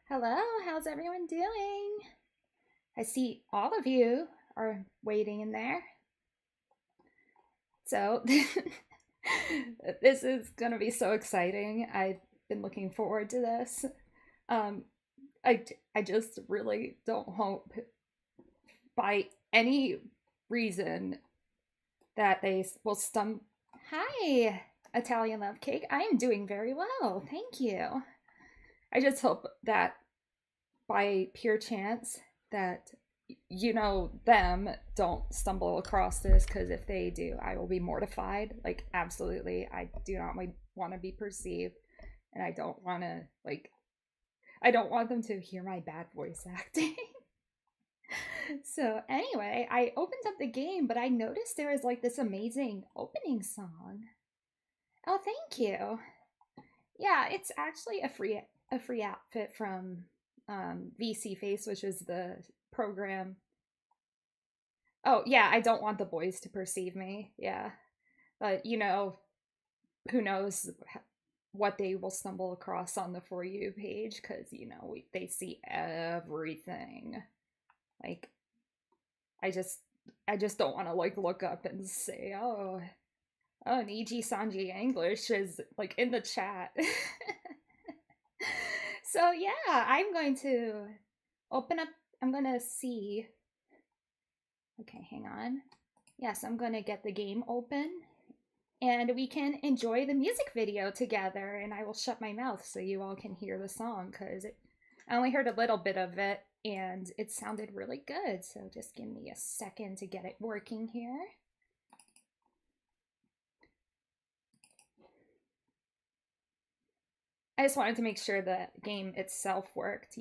Hello, how's everyone doing? I see all of you are waiting in there. So, this is going to be so exciting. I've been looking forward to this. Um, I just really don't hope by any reason that they will stump. Hi, Italian Love Cake. I am doing very well. Thank you. I just hope that by pure chance that them don't stumble across this, because if they do, I will be mortified. Like, absolutely, I do not want to be perceived, and I don't want them to hear my bad voice acting. So anyway, I opened up the game, but I noticed there was like this amazing opening song. Oh, thank you. Yeah, it's actually a free outfit from VC Face, which is the program. Oh, yeah, I don't want the boys to perceive me. Yeah. But, who knows what they will stumble across on the For You page, because, they see everything. Like, I just. I just don't want to like look up and say, Niji Sanji English is like in the chat. So yeah, I'm going to open up. I'm going to see. Okay, hang on. Yes, I'm going to get the game open and we can enjoy the music video together. And I will shut my mouth so you all can hear the song, because I only heard a little bit of it and it sounded really good. So just give me a second to get it working here. I just wanted to make sure the game itself worked.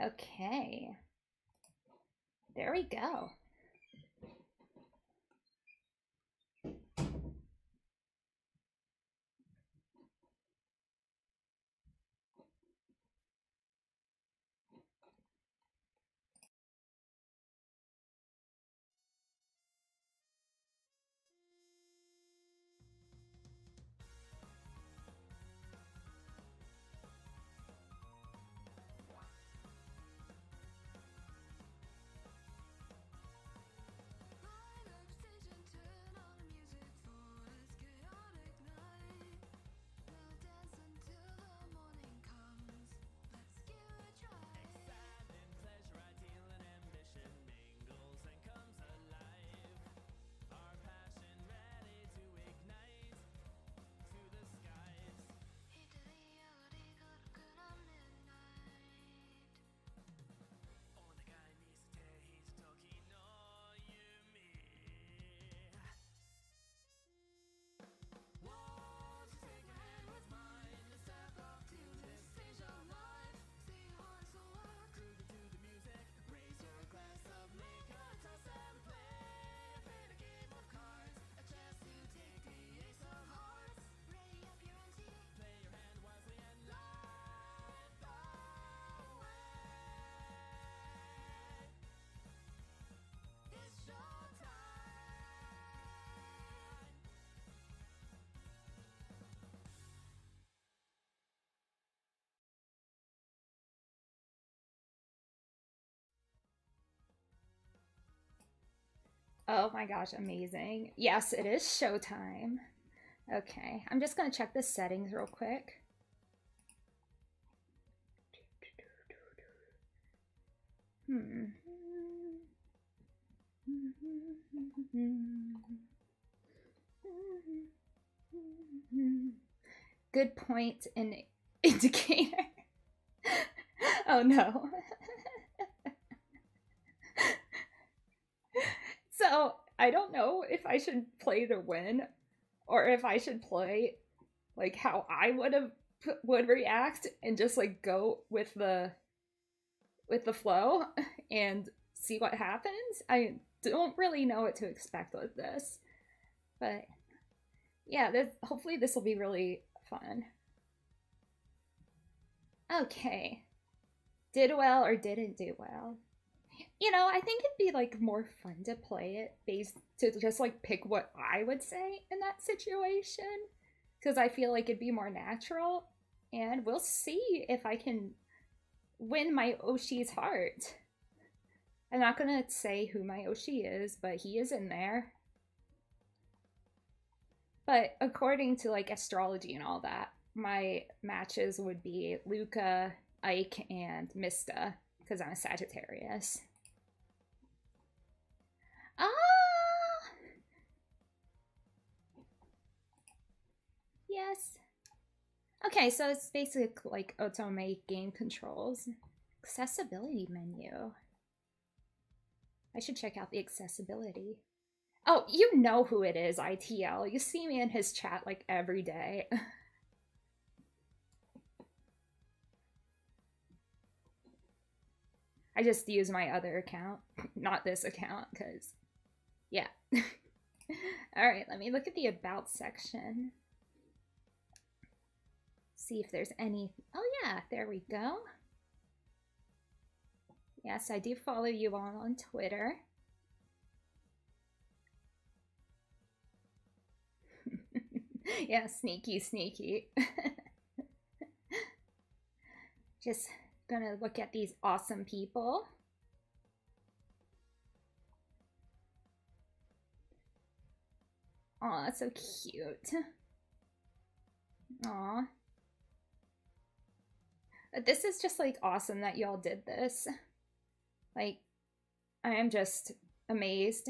Okay. There we go. Oh my gosh, amazing. Yes, it is showtime. Okay, I'm just gonna check the settings real quick. Hmm. Good point and indicator. Oh no. So I don't know if I should play to win or if I should play like how I would react and just like go with the flow and see what happens. I don't really know what to expect with this, but yeah, hopefully this will be really fun. Okay, did well or didn't do well. I think it'd be like more fun to play it based to just like pick what I would say in that situation, because I feel like it'd be more natural, and we'll see if I can win my Oshi's heart. I'm not gonna say who my Oshi is, but he is in there. But according to like astrology and all that, my matches would be Luca, Ike, and Mista, because I'm a Sagittarius. Ah! Yes. Okay, so it's basically like Otome game controls. Accessibility menu. I should check out the accessibility. Oh, you know who it is, ITL. You see me in his chat like every day. I just use my other account, not this account, because, yeah. Alright, let me look at the About section. See if there's any... Oh yeah, there we go. Yes, I do follow you all on Twitter. Yeah, sneaky, sneaky. Just gonna look at these awesome people. Aw, so cute. Aw. This is just like awesome that y'all did this. Like, I am just amazed.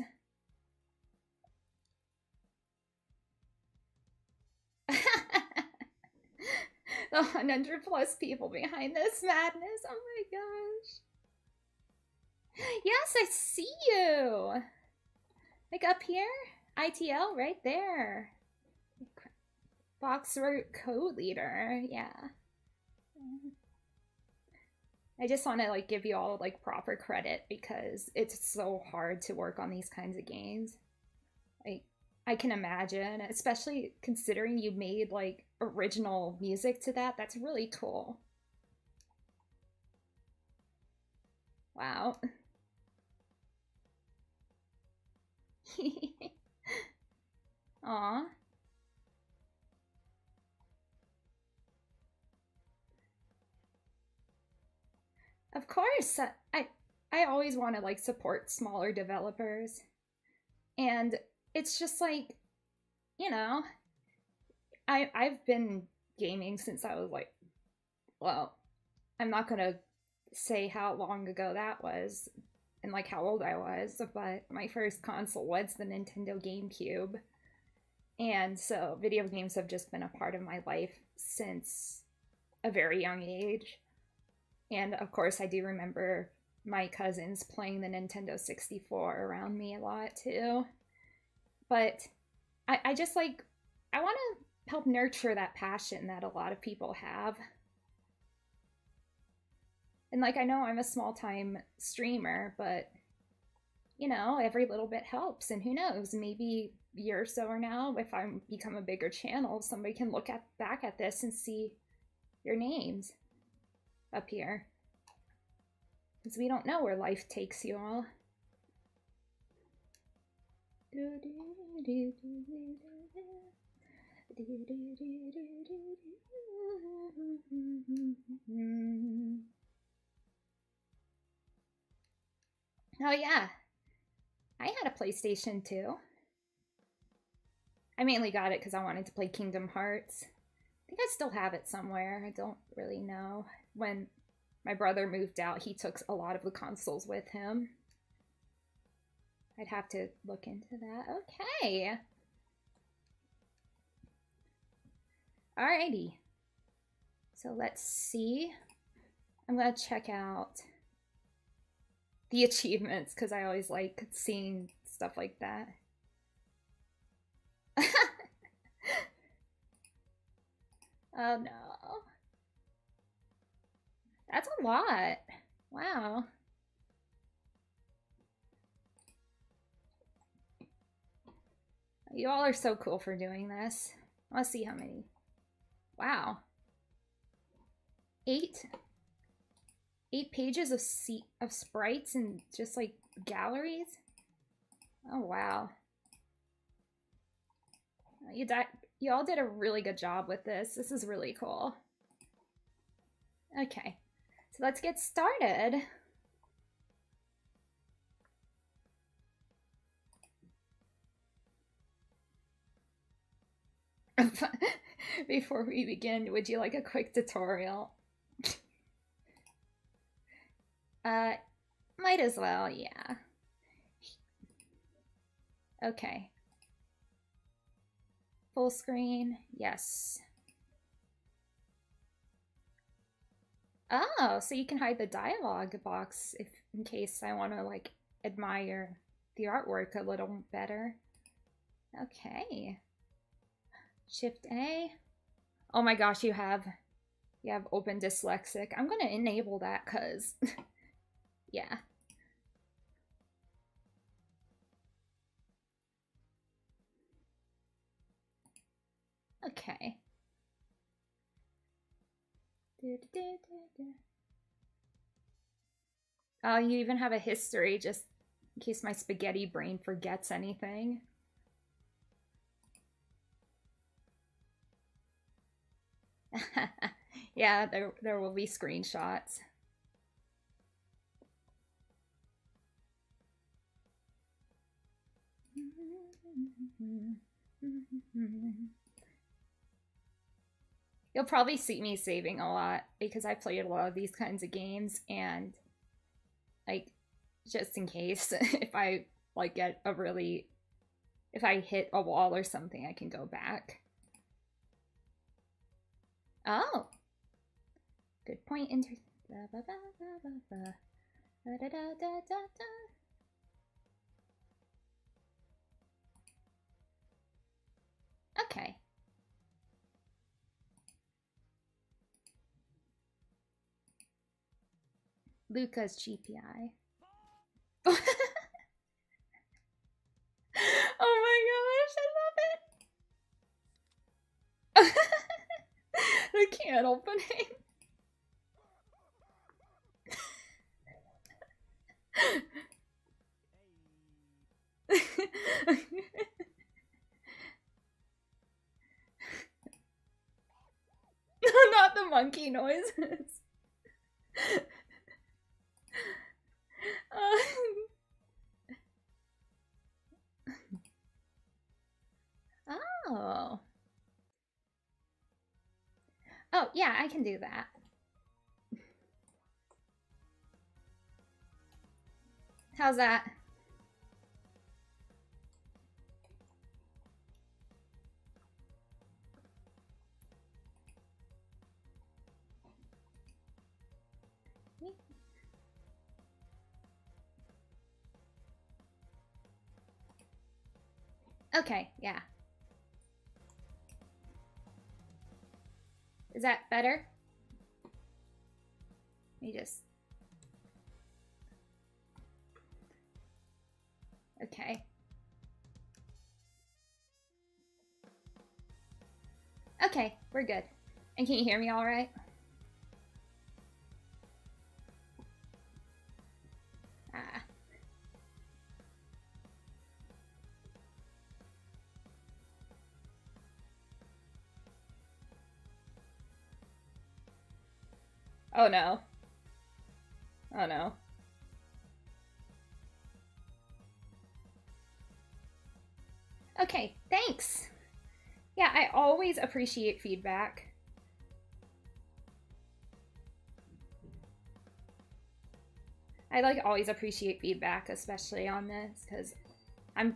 The 100 plus people behind this madness. Oh my gosh. Yes, I see you. Like up here? ITL right there. Boxer code leader. Yeah. I just want to like give you all like proper credit because it's so hard to work on these kinds of games. Like I can imagine, especially considering you made like original music to that. That's really cool. Wow. Aw. Of course. I always want to like support smaller developers. And it's just like, you know, I've been gaming since I was like, well, I'm not gonna say how long ago that was and like how old I was, but my first console was the Nintendo GameCube. And so video games have just been a part of my life since a very young age. And of course, I do remember my cousins playing the Nintendo 64 around me a lot too. But I just like, I want to help nurture that passion that a lot of people have. And like, I know I'm a small time streamer, but you know, every little bit helps. And who knows, maybe a year or so or now, if I become a bigger channel, somebody can look at back at this and see your names up here. Because we don't know where life takes you all. Oh yeah, I had a PlayStation 2. I mainly got it because I wanted to play Kingdom Hearts. I think I still have it somewhere. I don't really know. When my brother moved out, he took a lot of the consoles with him. I'd have to look into that. Okay. Alrighty. So let's see. I'm gonna check out the achievements because I always like seeing stuff like that. Oh no. That's a lot. Wow. You all are so cool for doing this. Let's see how many. Wow. 8 pages of sprites and just like galleries. Oh wow. You all did a really good job with this. This is really cool. Okay. So let's get started. Before we begin, would you like a quick tutorial? Might as well, yeah. Okay. Full screen, yes. Oh, so you can hide the dialogue box if in case I want to like admire the artwork a little better. Okay. Shift A. Oh my gosh, you have open dyslexic. I'm gonna enable that cause yeah. Okay. Oh, you even have a history just in case my spaghetti brain forgets anything. Yeah, there will be screenshots. You'll probably see me saving a lot because I played a lot of these kinds of games, and like just in case if I like get a really if I hit a wall or something, I can go back. Oh, good point. Okay. Luca's GPI. Oh my gosh, I love it. The can opening. Not the monkey noises. Oh. Oh, yeah, I can do that. How's that? Okay, yeah. Is that better? Let me just... Okay. Okay, we're good. And can you hear me all right? Ah. Oh no. Oh no. Okay, thanks. Yeah, I always appreciate feedback. I like always appreciate feedback, especially on this, because I'm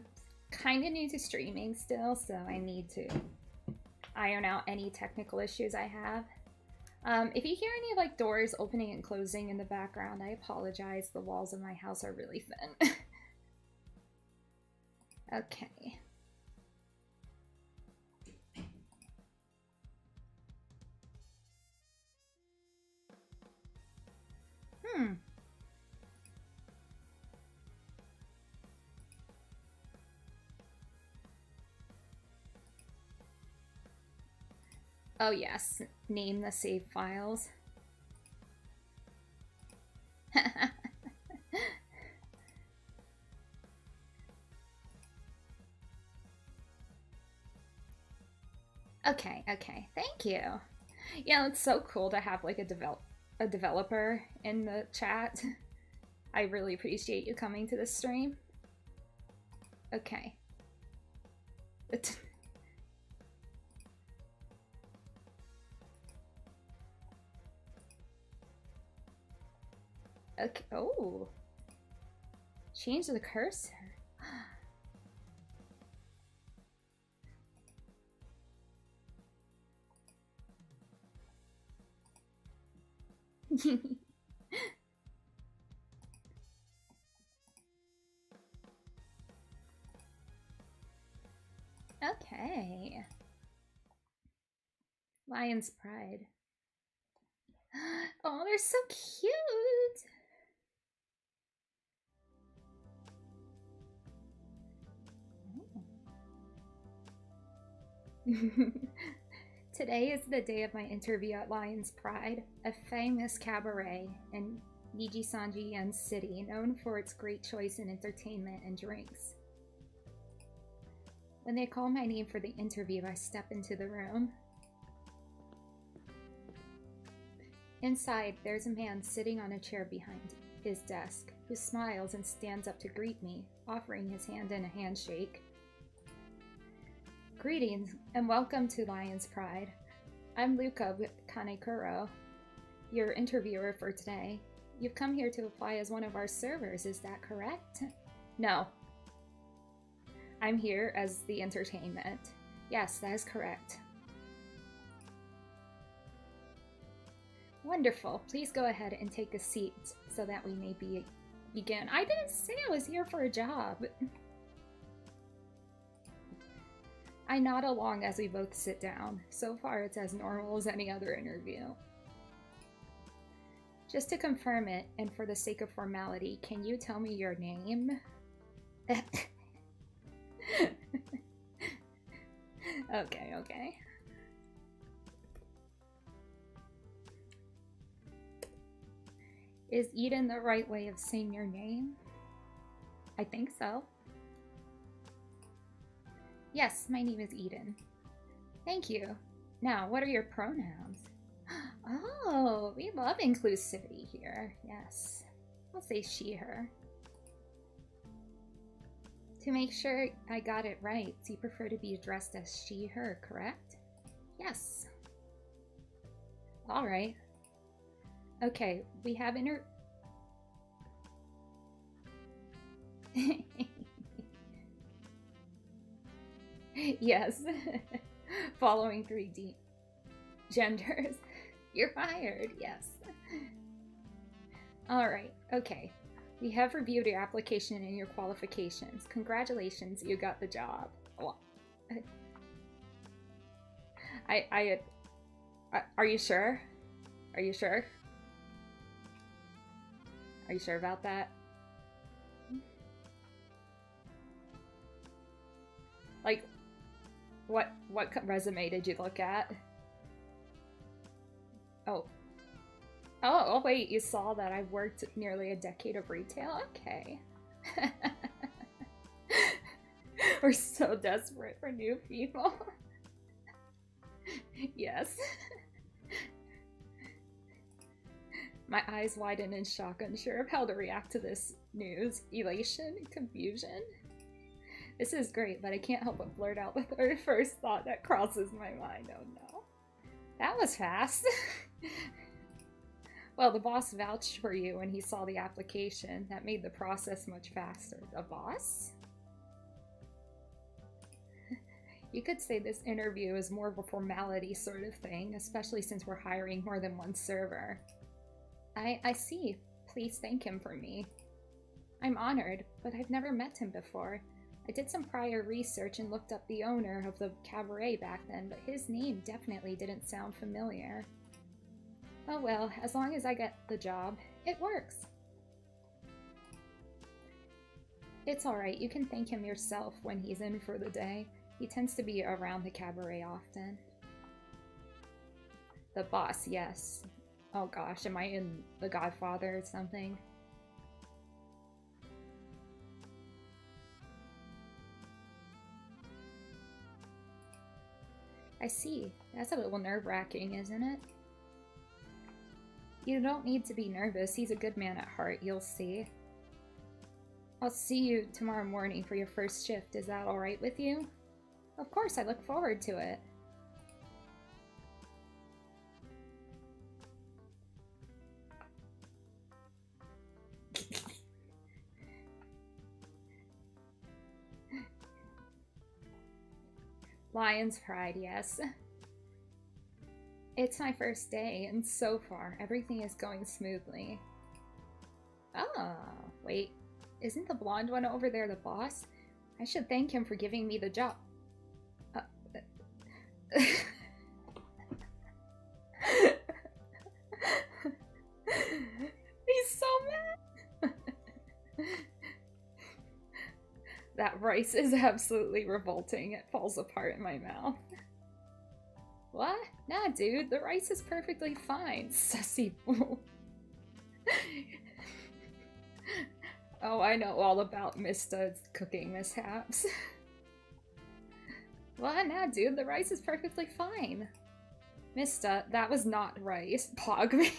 kind of new to streaming still, so I need to iron out any technical issues I have. If you hear any like doors opening and closing in the background, I apologize. The walls of my house are really thin. Okay. Oh yes, name the save files. Okay, okay. Thank you. Yeah, it's so cool to have like a a developer in the chat. I really appreciate you coming to this stream. Okay. Okay. Oh. Change the cursor. Okay. Lion's Pride. Oh, they're so cute. Today is the day of my interview at Lion's Pride, a famous cabaret in Nijisanji-en City, known for its great choice in entertainment and drinks. When they call my name for the interview, I step into the room. Inside, there's a man sitting on a chair behind his desk, who smiles and stands up to greet me, offering his hand in a handshake. Greetings, and welcome to Lion's Pride. I'm Luca Kanekuro, your interviewer for today. You've come here to apply as one of our servers, is that correct? No. I'm here as the entertainment. Yes, that is correct. Wonderful. Please go ahead and take a seat so that we may begin. I didn't say I was here for a job. I nod along as we both sit down. So far, it's as normal as any other interview. Just to confirm it, and for the sake of formality, can you tell me your name? Okay. Is Eden the right way of saying your name? I think so. Yes, my name is Eden. Thank you. Now, what are your pronouns? Oh, we love inclusivity here. Yes. I'll say she, her. To make sure I got it right, you prefer to be addressed as she, her, correct? Yes. Alright. Okay, we have Yes. Following 3D genders. You're fired, yes. Alright, okay. We have reviewed your application and your qualifications. Congratulations, you got the job. Well, are you sure? Are you sure? Are you sure about that? Like, what resume did you look at? Oh, wait, you saw that I've worked nearly a decade of retail? Okay. We're so desperate for new people. Yes. My eyes widen in shock, unsure of how to react to this news. Elation? Confusion? This is great, but I can't help but blurt out the very first thought that crosses my mind. Oh no. That was fast. Well, the boss vouched for you when he saw the application. That made the process much faster. The boss? You could say this interview is more of a formality sort of thing, especially since we're hiring more than one server. I see. Please thank him for me. I'm honored, but I've never met him before. I did some prior research and looked up the owner of the cabaret back then, but his name definitely didn't sound familiar. Oh well, as long as I get the job, it works. It's alright, you can thank him yourself when he's in for the day. He tends to be around the cabaret often. The boss, yes. Oh gosh, am I in The Godfather or something? I see. That's a little nerve-wracking, isn't it? You don't need to be nervous. He's a good man at heart, you'll see. I'll see you tomorrow morning for your first shift. Is that alright with you? Of course, I look forward to it. Lion's pride, yes. It's my first day, and so far, everything is going smoothly. Oh, wait. Isn't the blonde one over there the boss? I should thank him for giving me the job. He's so mad! That rice is absolutely revolting. It falls apart in my mouth. What? Nah, dude, the rice is perfectly fine. Sussy fool. Oh, I know all about Mista's cooking mishaps. What? Nah, dude, the rice is perfectly fine. Mista, that was not rice. Pogman.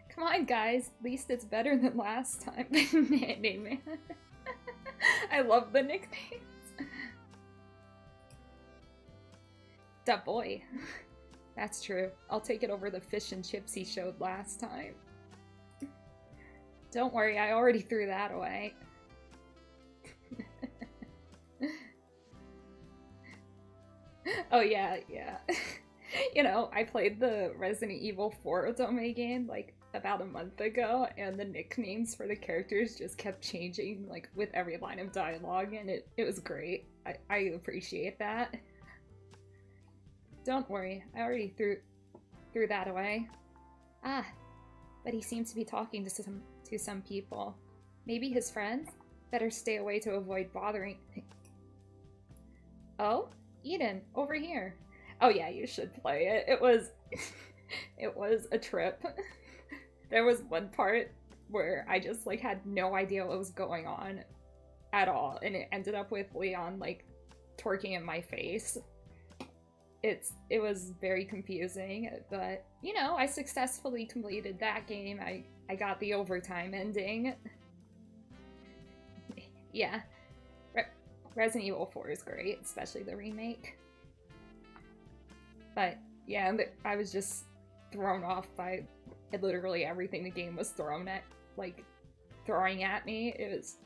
Come on, guys. At least it's better than last time. Nanny man. I love the nicknames. Da boy. That's true. I'll take it over the fish and chips he showed last time. Don't worry, I already threw that away. Oh yeah, yeah. You know, I played the Resident Evil 4 Otome game like about a month ago, and the nicknames for the characters just kept changing like with every line of dialogue, and it was great. I appreciate that. Don't worry, I already threw that away. Ah, but he seems to be talking to some people. Maybe his friends? Better stay away to avoid bothering. Oh? Eden, over here. Oh yeah, you should play it. It was it was a trip. There was one part where I just like had no idea what was going on at all, and it ended up with Leon like twerking in my face. It was very confusing, but you know, I successfully completed that game. I got the overtime ending. Yeah. Resident Evil 4 is great, especially the remake. But yeah, I was just thrown off by literally everything the game was throwing at me. It was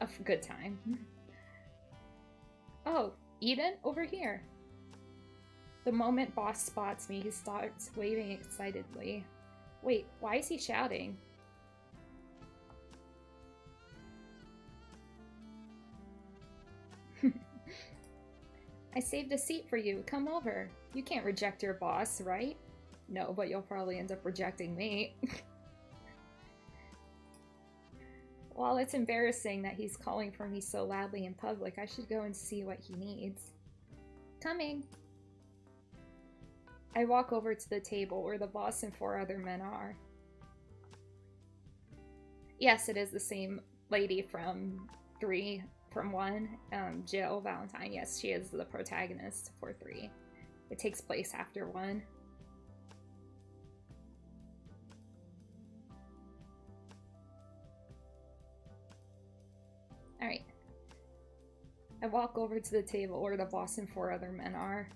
a good time. Oh, Eden, over here. The moment boss spots me, he starts waving excitedly. Wait, why is he shouting? I saved a seat for you. Come over. You can't reject your boss, right? No, but you'll probably end up rejecting me. While it's embarrassing that he's calling for me so loudly in public, I should go and see what he needs. Coming. I walk over to the table where the boss and 4 other men are. Yes, it is the same lady from 1, Jill Valentine. Yes, she is the protagonist for 3. It takes place after 1. Alright. I walk over to the table where the boss and 4 other men are.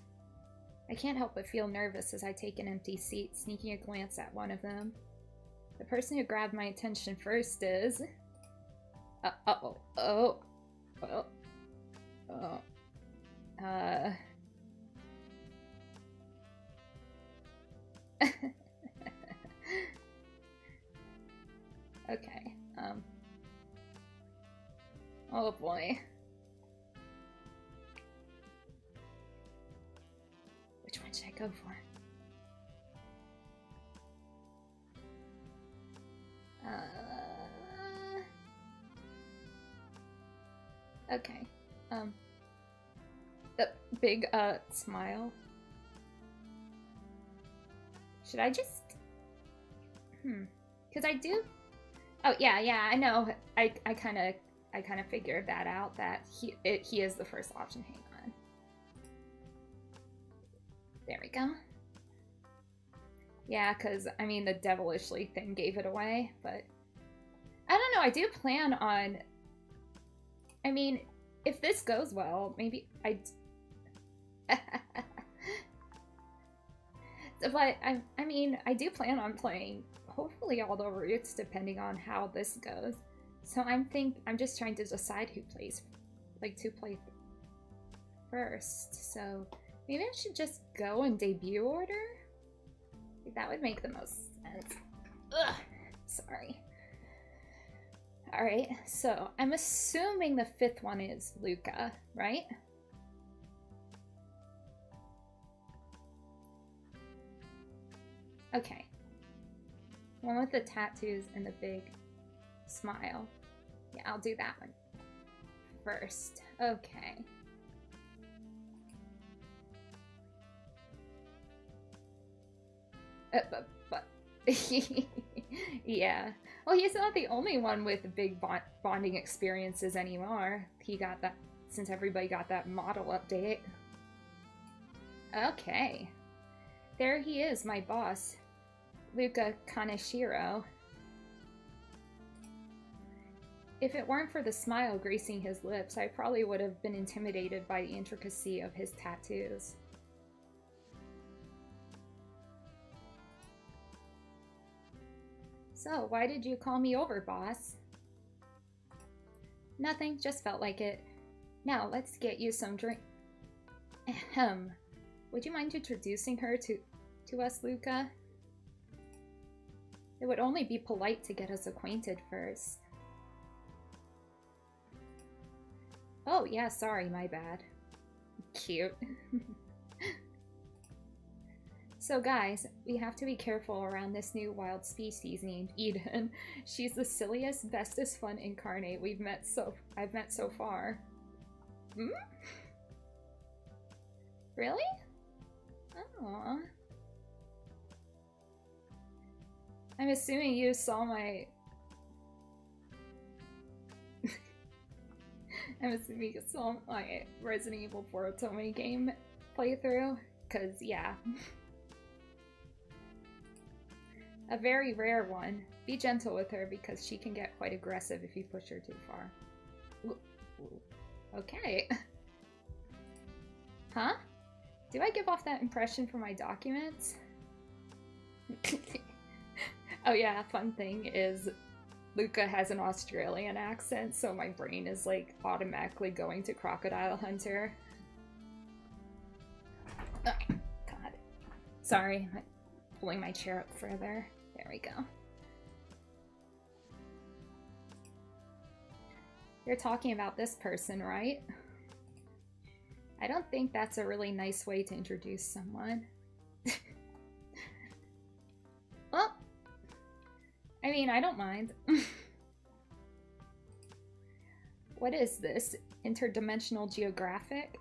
I can't help but feel nervous as I take an empty seat, sneaking a glance at one of them. The person who grabbed my attention first is... Okay, oh boy. Which one should I go for? Okay. The big, smile. Should I just... Because I do... Oh, yeah, I know. I kind of figured that out, that he is the first option. Hang we go. Yeah, because, I mean, the devilishly thing gave it away, but... I don't know, I do plan on... I mean, if this goes well, maybe I... But, I mean, I do plan on playing, hopefully, all the routes, depending on how this goes. So I'm just trying to decide who plays, like, to play first. So maybe I should just go in debut order? That would make the most sense. Ugh, sorry. Alright, so I'm assuming the 5th one is Luca, right? Okay. One with the tattoos and the big smile. Yeah, I'll do that one first. Okay. But yeah. Well, he's not the only one with big bonding experiences anymore. He got that since everybody got that model update. Okay. There he is, my boss, Luca Kaneshiro. If it weren't for the smile gracing his lips, I probably would have been intimidated by the intricacy of his tattoos. So, why did you call me over, boss? Nothing, just felt like it. Now, let's get you some drink. Ahem. Would you mind introducing her to us, Luca? It would only be polite to get us acquainted first. Oh, yeah, sorry, my bad. Cute. So guys, we have to be careful around this new wild species named Eden. She's the silliest, bestest fun incarnate I've met so far. Hmm? Really? Aww. I'm assuming you saw my... I'm assuming you saw my Resident Evil 4 Otome game playthrough, cause yeah. A very rare one. Be gentle with her because she can get quite aggressive if you push her too far. Ooh. Okay. Huh? Do I give off that impression from my documents? Oh yeah, fun thing is Luca has an Australian accent, so my brain is like automatically going to Crocodile Hunter. Oh, God. Sorry, I'm pulling my chair up further. There we go. You're talking about this person, right? I don't think that's a really nice way to introduce someone. Well, I mean, I don't mind. What is this? Interdimensional geographic?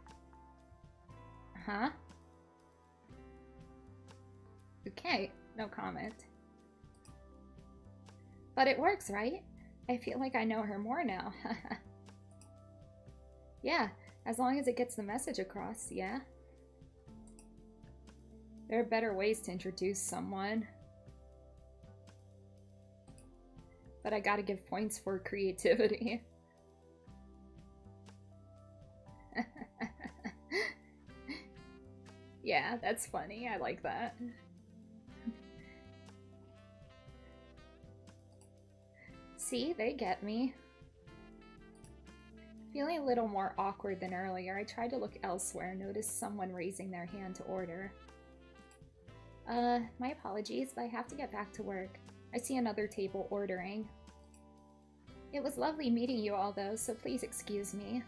Huh? Okay, no comment. But it works, right? I feel like I know her more now. Yeah, as long as it gets the message across, yeah? There are better ways to introduce someone. But I gotta give points for creativity. Yeah, that's funny. I like that. See, they get me. Feeling a little more awkward than earlier, I tried to look elsewhere and noticed someone raising their hand to order. My apologies, but I have to get back to work. I see another table ordering. It was lovely meeting you all though, so please excuse me.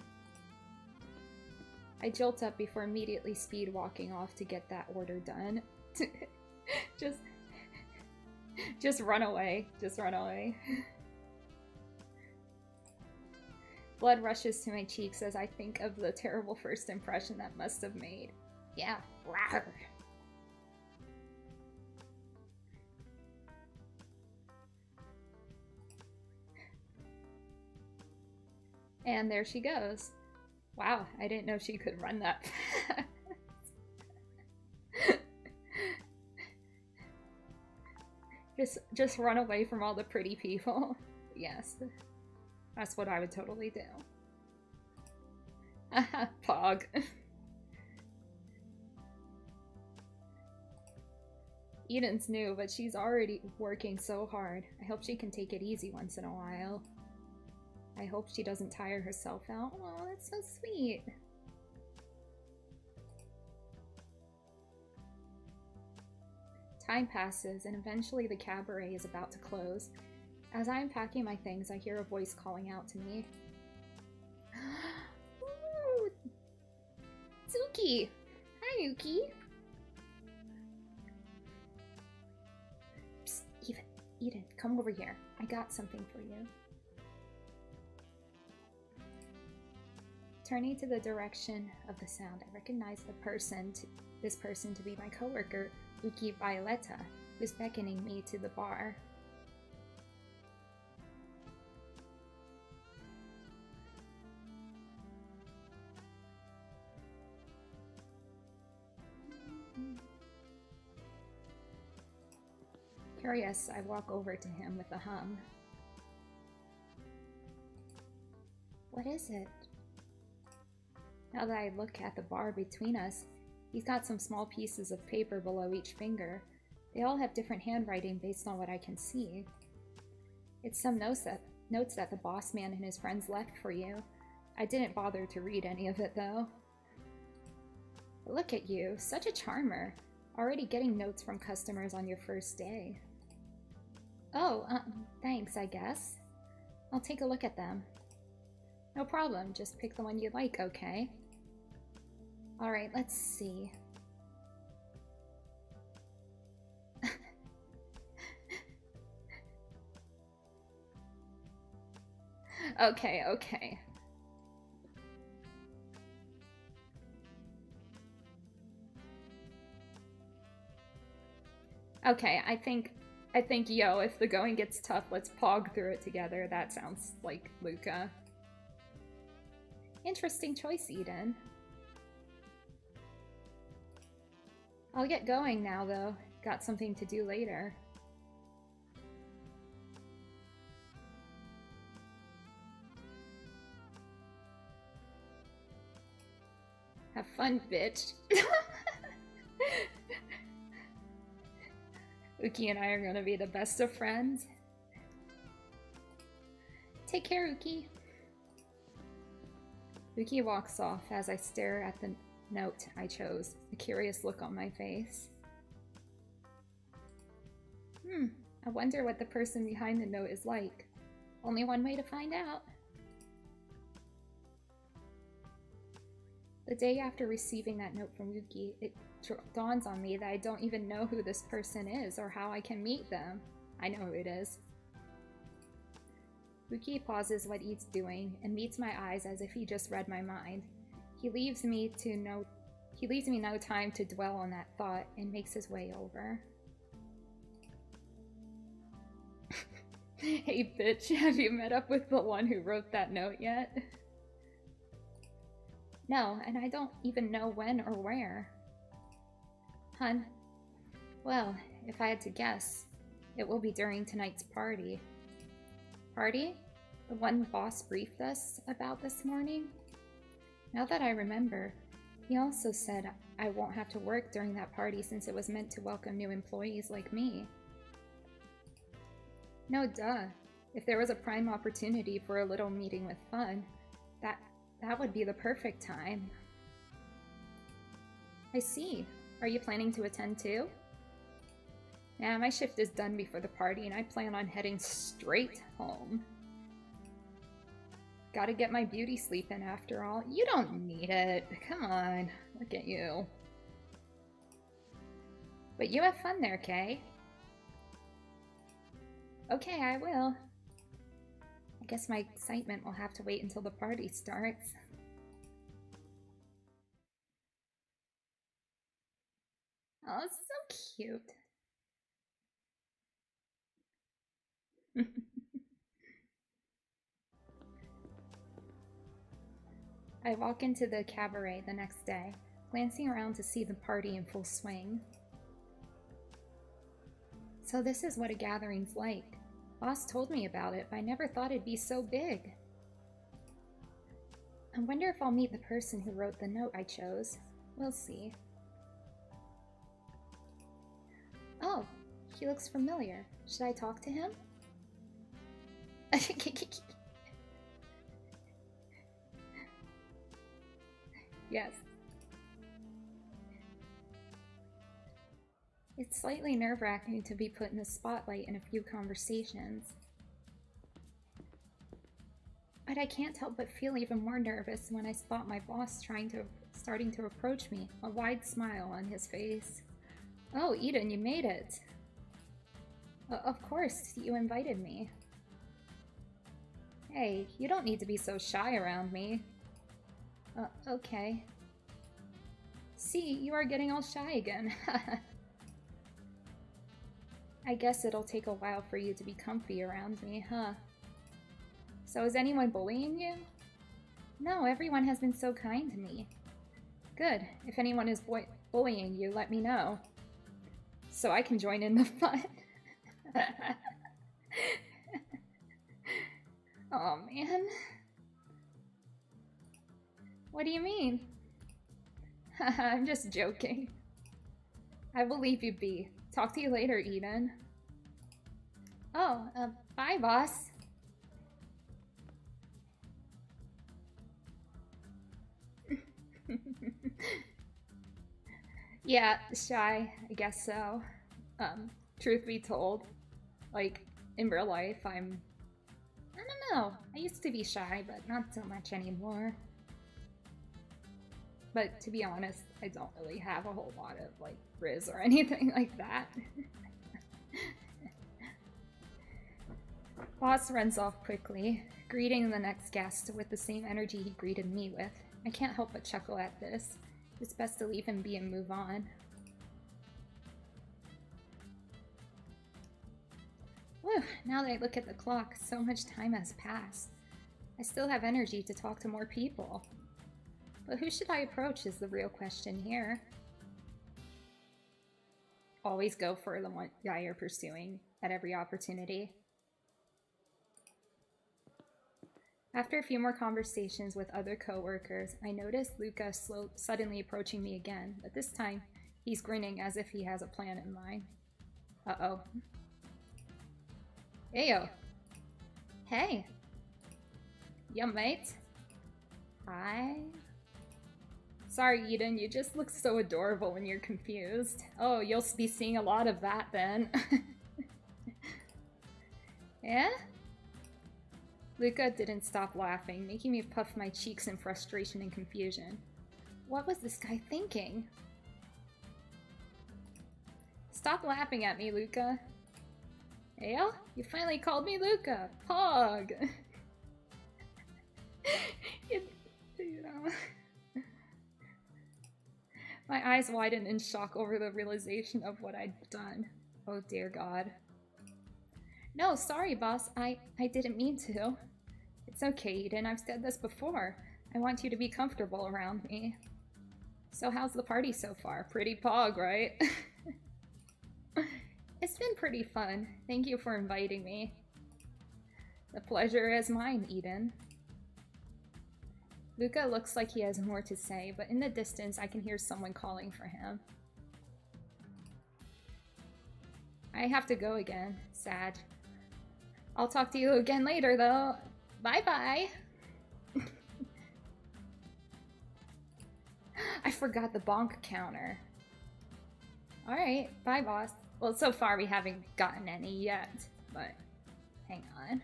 I jolt up before immediately speed walking off to get that order done. Just run away. Just run away. Blood rushes to my cheeks as I think of the terrible first impression that must have made. Yeah. Rawr. And there she goes. Wow, I didn't know she could run that fast. Just run away from all the pretty people. Yes. That's what I would totally do. Pog. Eden's new, but she's already working so hard. I hope she can take it easy once in a while. I hope she doesn't tire herself out. Oh, that's so sweet. Time passes, and eventually the cabaret is about to close. As I am packing my things, I hear a voice calling out to me. Ooh, Tsuki! Hi, Yuki! Psst, Eden, come over here. I got something for you. Turning to the direction of the sound, I recognize this person to be my coworker, Uki Violetta, who's beckoning me to the bar. Curious, I walk over to him with a hum. What is it? Now that I look at the bar between us, he's got some small pieces of paper below each finger. They all have different handwriting based on what I can see. It's some notes that the boss man and his friends left for you. I didn't bother to read any of it though. Look at you, such a charmer. Already getting notes from customers on your first day. Oh, thanks, I guess. I'll take a look at them. No problem, just pick the one you like, okay? Alright, let's see. Okay. Okay, I think, yo, if the going gets tough, let's pog through it together. That sounds like Luca. Interesting choice, Eden. I'll get going now, though. Got something to do later. Have fun, bitch. Uki and I are gonna be the best of friends. Take care, Uki. Uki walks off as I stare at the note I chose, a curious look on my face. I wonder what the person behind the note is like. Only one way to find out. The day after receiving that note from Yuki, it dawns on me that I don't even know who this person is or how I can meet them. I know who it is. Yuki pauses what he's doing and meets my eyes as if he just read my mind. He leaves me no time to dwell on that thought and makes his way over. Hey bitch, have you met up with the one who wrote that note yet? No, and I don't even know when or where. Hun, well, if I had to guess, it will be during tonight's party. Party? The one boss briefed us about this morning? Now that I remember, he also said I won't have to work during that party since it was meant to welcome new employees like me. No, duh. If there was a prime opportunity for a little meeting with fun, that would be the perfect time. I see. Are you planning to attend too? Yeah, my shift is done before the party and I plan on heading straight home. Gotta get my beauty sleep in after all. You don't need it. Come on. Look at you. But you have fun there, Kay. Okay, I will. I guess my excitement will have to wait until the party starts. Oh, so cute. I walk into the cabaret the next day, glancing around to see the party in full swing. So this is what a gathering's like. Boss told me about it, but I never thought it'd be so big. I wonder if I'll meet the person who wrote the note I chose. We'll see. Oh, he looks familiar. Should I talk to him? Yes. It's slightly nerve-wracking to be put in the spotlight in a few conversations. But I can't help but feel even more nervous when I spot my boss starting to approach me, a wide smile on his face. Oh, Eden, you made it. Of course, you invited me. Hey, you don't need to be so shy around me. Okay. See, you are getting all shy again. I guess it'll take a while for you to be comfy around me, huh? So is anyone bullying you? No, everyone has been so kind to me. Good. If anyone is bullying you, let me know. So I can join in the fun. Oh man. What do you mean? I'm just joking. I will leave you be. Talk to you later, Eden. Oh, bye, boss. Yeah, shy, I guess so. Truth be told, like, in real life, I don't know. I used to be shy, but not so much anymore. But to be honest, I don't really have a whole lot of, like, riz or anything like that. Boss runs off quickly, greeting the next guest with the same energy he greeted me with. I can't help but chuckle at this. It's best to leave him be and move on. Whew, now that I look at the clock, so much time has passed. I still have energy to talk to more people. But who should I approach is the real question here. Always go for the one guy you're pursuing at every opportunity. After a few more conversations with other co-workers, I noticed Luca suddenly approaching me again, but this time he's grinning as if he has a plan in mind. Uh-oh. Heyo. Hey. Yeah, mate. Hi. Sorry, Eden, you just look so adorable when you're confused. Oh, you'll be seeing a lot of that then. Yeah? Luca didn't stop laughing, making me puff my cheeks in frustration and confusion. What was this guy thinking? Stop laughing at me, Luca. Heyo? You finally called me Luca. Pog! you know. My eyes widened in shock over the realization of what I'd done. Oh dear God. No, sorry, boss. I didn't mean to. It's okay, Eden. I've said this before. I want you to be comfortable around me. So how's the party so far? Pretty pog, right? It's been pretty fun. Thank you for inviting me. The pleasure is mine, Eden. Luca looks like he has more to say, but in the distance I can hear someone calling for him. I have to go again. Sad. I'll talk to you again later, though. Bye-bye! I forgot the bonk counter. Alright, bye, boss. Well, so far we haven't gotten any yet, but hang on.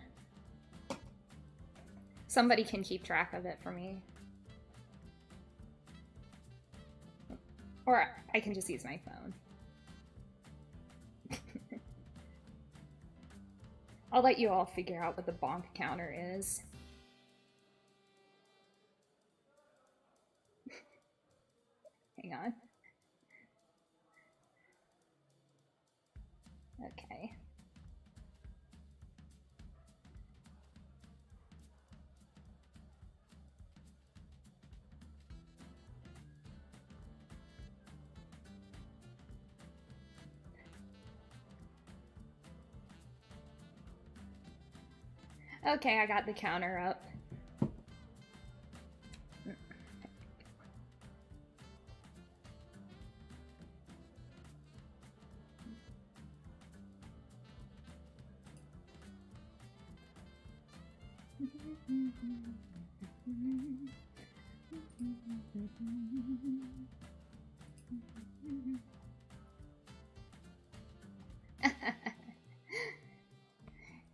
Somebody can keep track of it for me. Or I can just use my phone. I'll let you all figure out what the bonk counter is. Hang on. Okay. Okay, I got the counter up.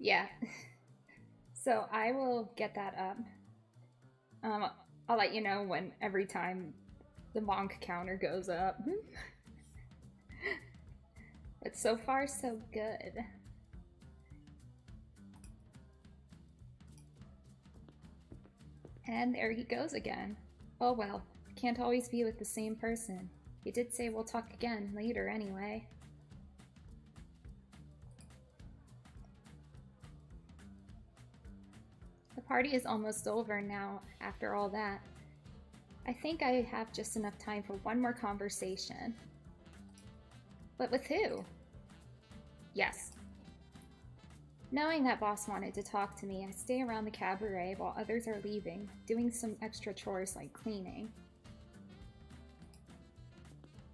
Yeah. So I will get that up. I'll let you know when every time the monk counter goes up. But so far, so good. And there he goes again. Oh well, can't always be with the same person. He did say we'll talk again later anyway. The party is almost over now after all that. I think I have just enough time for one more conversation. But with who? Yes. Knowing that boss wanted to talk to me, I stay around the cabaret while others are leaving, doing some extra chores like cleaning.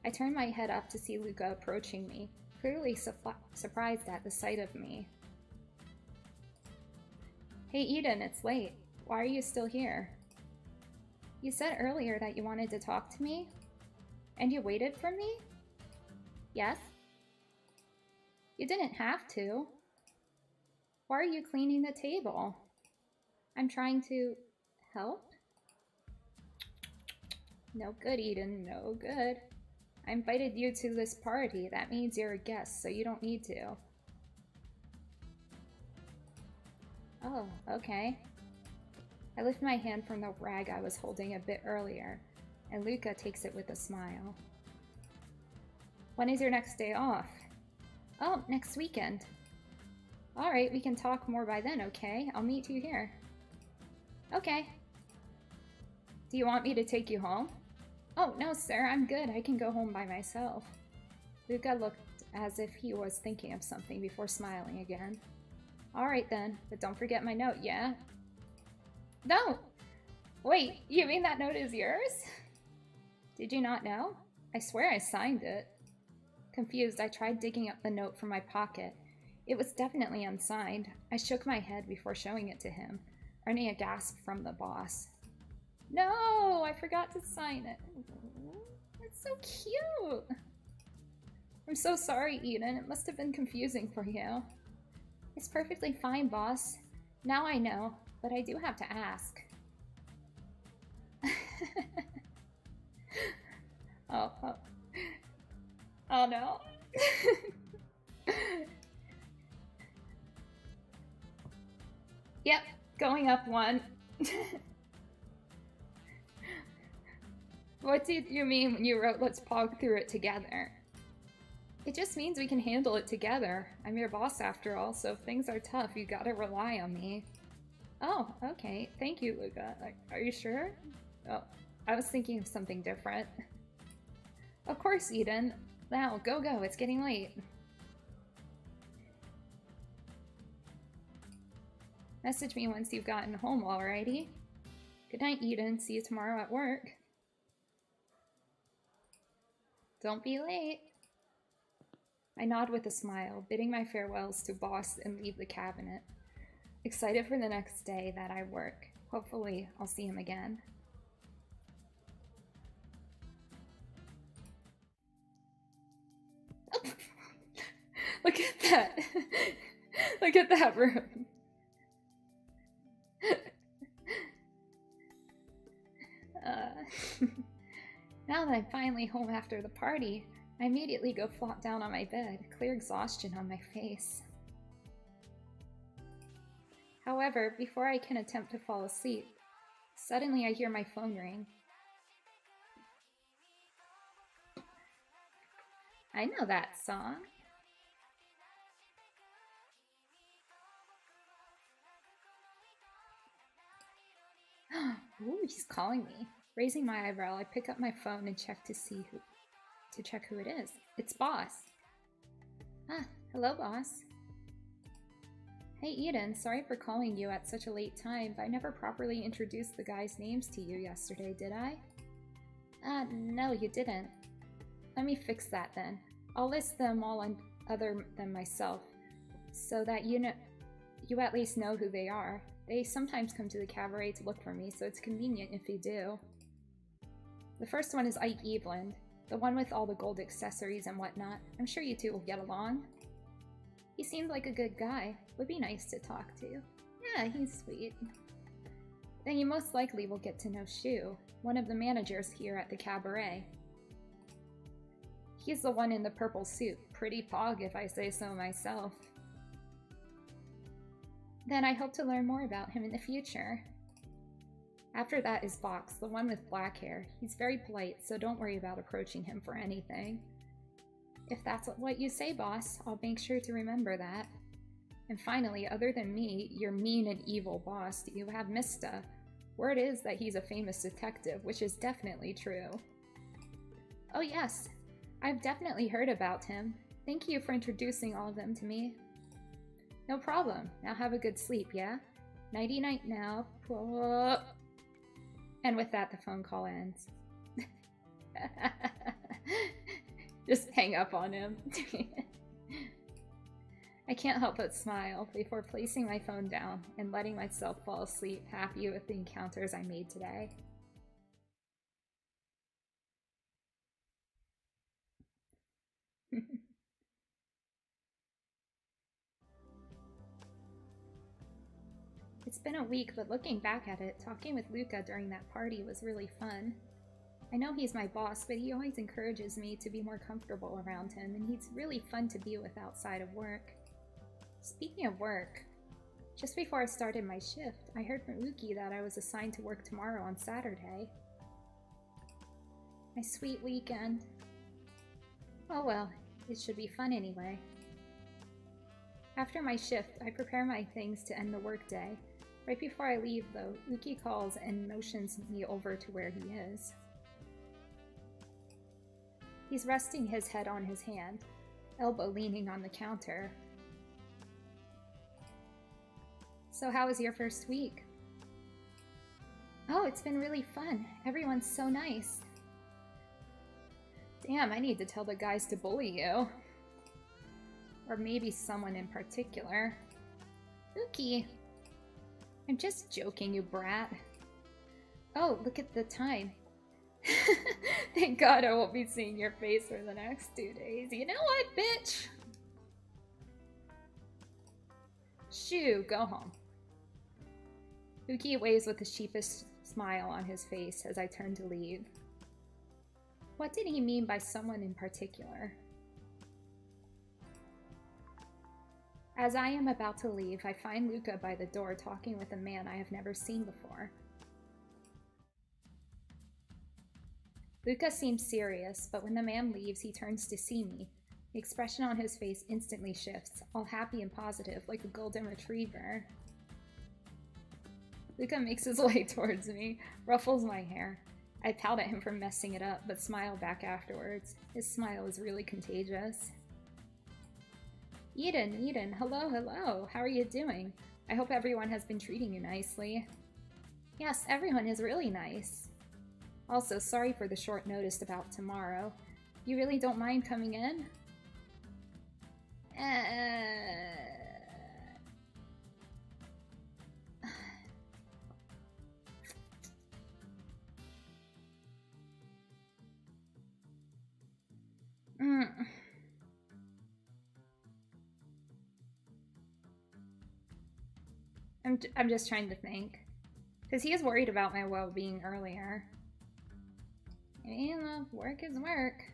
I turn my head up to see Luca approaching me, clearly surprised at the sight of me. Hey Eden, it's late. Why are you still here? You said earlier that you wanted to talk to me? And you waited for me? Yes? You didn't have to. Why are you cleaning the table? I'm trying to help? No good, Eden, no good. I invited you to this party. That means you're a guest, so you don't need to. Oh, okay. I lift my hand from the rag I was holding a bit earlier, and Luca takes it with a smile. When is your next day off? Oh, next weekend. Alright, we can talk more by then, okay? I'll meet you here. Okay. Do you want me to take you home? Oh, no, sir, I'm good. I can go home by myself. Luca looked as if he was thinking of something before smiling again. Alright then, but don't forget my note, yeah? No! Wait, you mean that note is yours? Did you not know? I swear I signed it. Confused, I tried digging up the note from my pocket. It was definitely unsigned. I shook my head before showing it to him, earning a gasp from the boss. No, I forgot to sign it. It's so cute. I'm so sorry, Eden. It must have been confusing for you. It's perfectly fine, boss. Now I know, but I do have to ask. Oh no. Yep, going up one. What did you mean when you wrote let's pog through it together? It just means we can handle it together. I'm your boss after all, so if things are tough, you gotta rely on me. Oh, okay. Thank you, Luca. Are you sure? Oh, I was thinking of something different. Of course, Eden. Now, go, it's getting late. Message me once you've gotten home, alrighty? Good night, Eden. See you tomorrow at work. Don't be late. I nod with a smile, bidding my farewells to boss and leave the cabinet. Excited for the next day that I work. Hopefully, I'll see him again. Look at that. Look at that room. Now that I'm finally home after the party, I immediately go flop down on my bed, clear exhaustion on my face. However, before I can attempt to fall asleep, suddenly I hear my phone ring. I know that song. Ooh, he's calling me. Raising my eyebrow, I pick up my phone and check who it is. It's boss. Ah, hello, boss. Hey Eden, sorry for calling you at such a late time, but I never properly introduced the guys' names to you yesterday, did I? No, you didn't. Let me fix that then. I'll list them all on other than myself, so that you at least know who they are. They sometimes come to the cabaret to look for me, so it's convenient if you do. The first one is Ike Eveland, the one with all the gold accessories and whatnot. I'm sure you two will get along. He seemed like a good guy. Would be nice to talk to. Yeah, he's sweet. Then you most likely will get to know Shu, one of the managers here at the cabaret. He's the one in the purple suit. Pretty pog if I say so myself. Then I hope to learn more about him in the future. After that is Vox, the one with black hair. He's very polite, so don't worry about approaching him for anything. If that's what you say, boss, I'll make sure to remember that. And finally, other than me, your mean and evil boss, you have Mista. Word is that he's a famous detective, which is definitely true. Oh yes, I've definitely heard about him. Thank you for introducing all of them to me. No problem. Now have a good sleep, yeah? Nighty-night now. And with that, the phone call ends. Just hang up on him. I can't help but smile before placing my phone down and letting myself fall asleep, happy with the encounters I made today. It's been a week, but looking back at it, talking with Luca during that party was really fun. I know he's my boss, but he always encourages me to be more comfortable around him, and he's really fun to be with outside of work. Speaking of work, just before I started my shift, I heard from Uki that I was assigned to work tomorrow on Saturday. My sweet weekend. Oh well, it should be fun anyway. After my shift, I prepare my things to end the workday. Right before I leave, though, Uki calls and motions me over to where he is. He's resting his head on his hand, elbow leaning on the counter. So how was your first week? Oh, it's been really fun. Everyone's so nice. Damn, I need to tell the guys to bully you. Or maybe someone in particular. Uki! I'm just joking, you brat. Oh, look at the time. Thank God I won't be seeing your face for the next 2 days. You know what, bitch? Shoo, go home. Uki waves with a sheepish smile on his face as I turn to leave. What did he mean by someone in particular? As I am about to leave, I find Luca by the door talking with a man I have never seen before. Luca seems serious, but when the man leaves, he turns to see me. The expression on his face instantly shifts, all happy and positive, like a golden retriever. Luca makes his way towards me, ruffles my hair. I pout at him for messing it up, but smile back afterwards. His smile is really contagious. Eden, hello, how are you doing? I hope everyone has been treating you nicely. Yes, everyone is really nice. Also, sorry for the short notice about tomorrow. You really don't mind coming in? I'm just trying to think. Because he is worried about my well-being earlier. And work is work.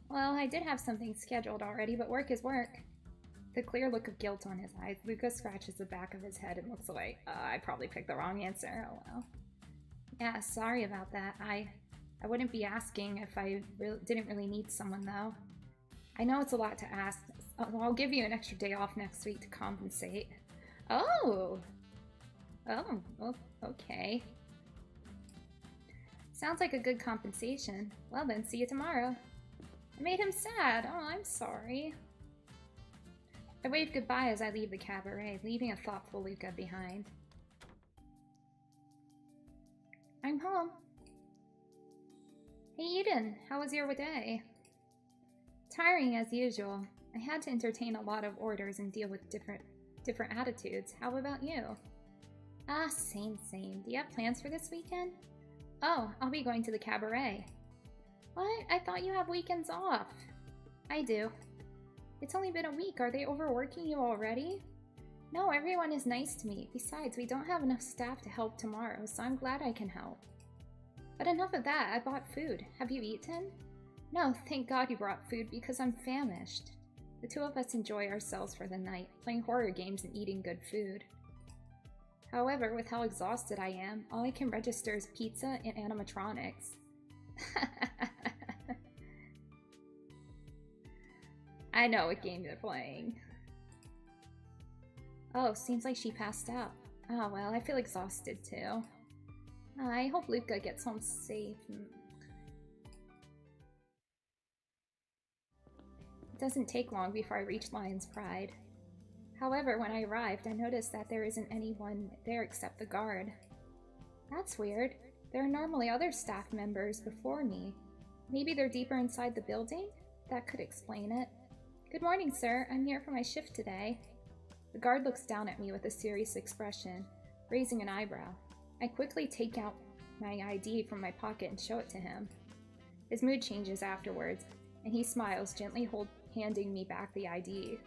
Well, I did have something scheduled already, but work is work. The clear look of guilt on his eyes, Luca scratches the back of his head and looks away. I probably picked the wrong answer. Oh well. Yeah, sorry about that. I wouldn't be asking if I didn't really need someone, though. I know it's a lot to ask. I'll give you an extra day off next week to compensate. Oh! Oh, okay. Sounds like a good compensation. Well then, see you tomorrow. I made him sad. Oh, I'm sorry. I wave goodbye as I leave the cabaret, leaving a thoughtful Luca behind. I'm home. Hey Eden, how was your day? Tiring as usual. I had to entertain a lot of orders and deal with different attitudes. How about you? Ah, same. Do you have plans for this weekend? Oh, I'll be going to the cabaret. What? I thought you have weekends off. I do. It's only been a week. Are they overworking you already? No, everyone is nice to me. Besides, we don't have enough staff to help tomorrow, so I'm glad I can help. But enough of that. I bought food. Have you eaten? No, thank God you brought food because I'm famished. The two of us enjoy ourselves for the night, playing horror games and eating good food. However, with how exhausted I am, all I can register is pizza and animatronics. I know what game you're playing. Oh, seems like she passed out. Oh well, I feel exhausted too. I hope Luca gets home safe. It doesn't take long before I reach Lion's Pride. However, when I arrived, I noticed that there isn't anyone there except the guard. That's weird. There are normally other staff members before me. Maybe they're deeper inside the building? That could explain it. Good morning, sir. I'm here for my shift today. The guard looks down at me with a serious expression, raising an eyebrow. I quickly take out my ID from my pocket and show it to him. His mood changes afterwards, and he smiles, gently handing me back the ID.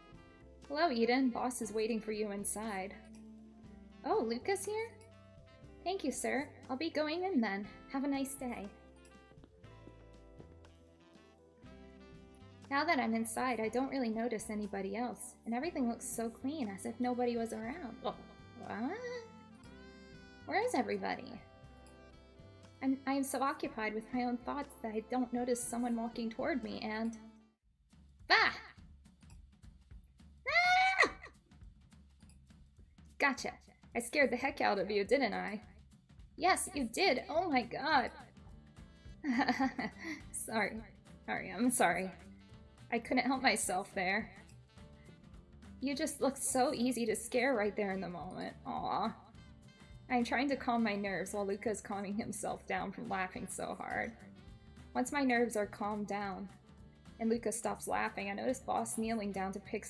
Hello, Eden. Boss is waiting for you inside. Oh, Luca's here? Thank you, sir. I'll be going in then. Have a nice day. Now that I'm inside, I don't really notice anybody else, and everything looks so clean, as if nobody was around. Oh, what? Where is everybody? I am so occupied with my own thoughts that I don't notice someone walking toward me, and... Bah! Ah! Gotcha. I scared the heck out of you, didn't I? Yes, you did. Oh my god. Sorry, I'm sorry. I couldn't help myself there. You just looked so easy to scare right there in the moment. Aw. I'm trying to calm my nerves while Luca's calming himself down from laughing so hard. Once my nerves are calmed down and Luca stops laughing, I notice Boss kneeling down to pick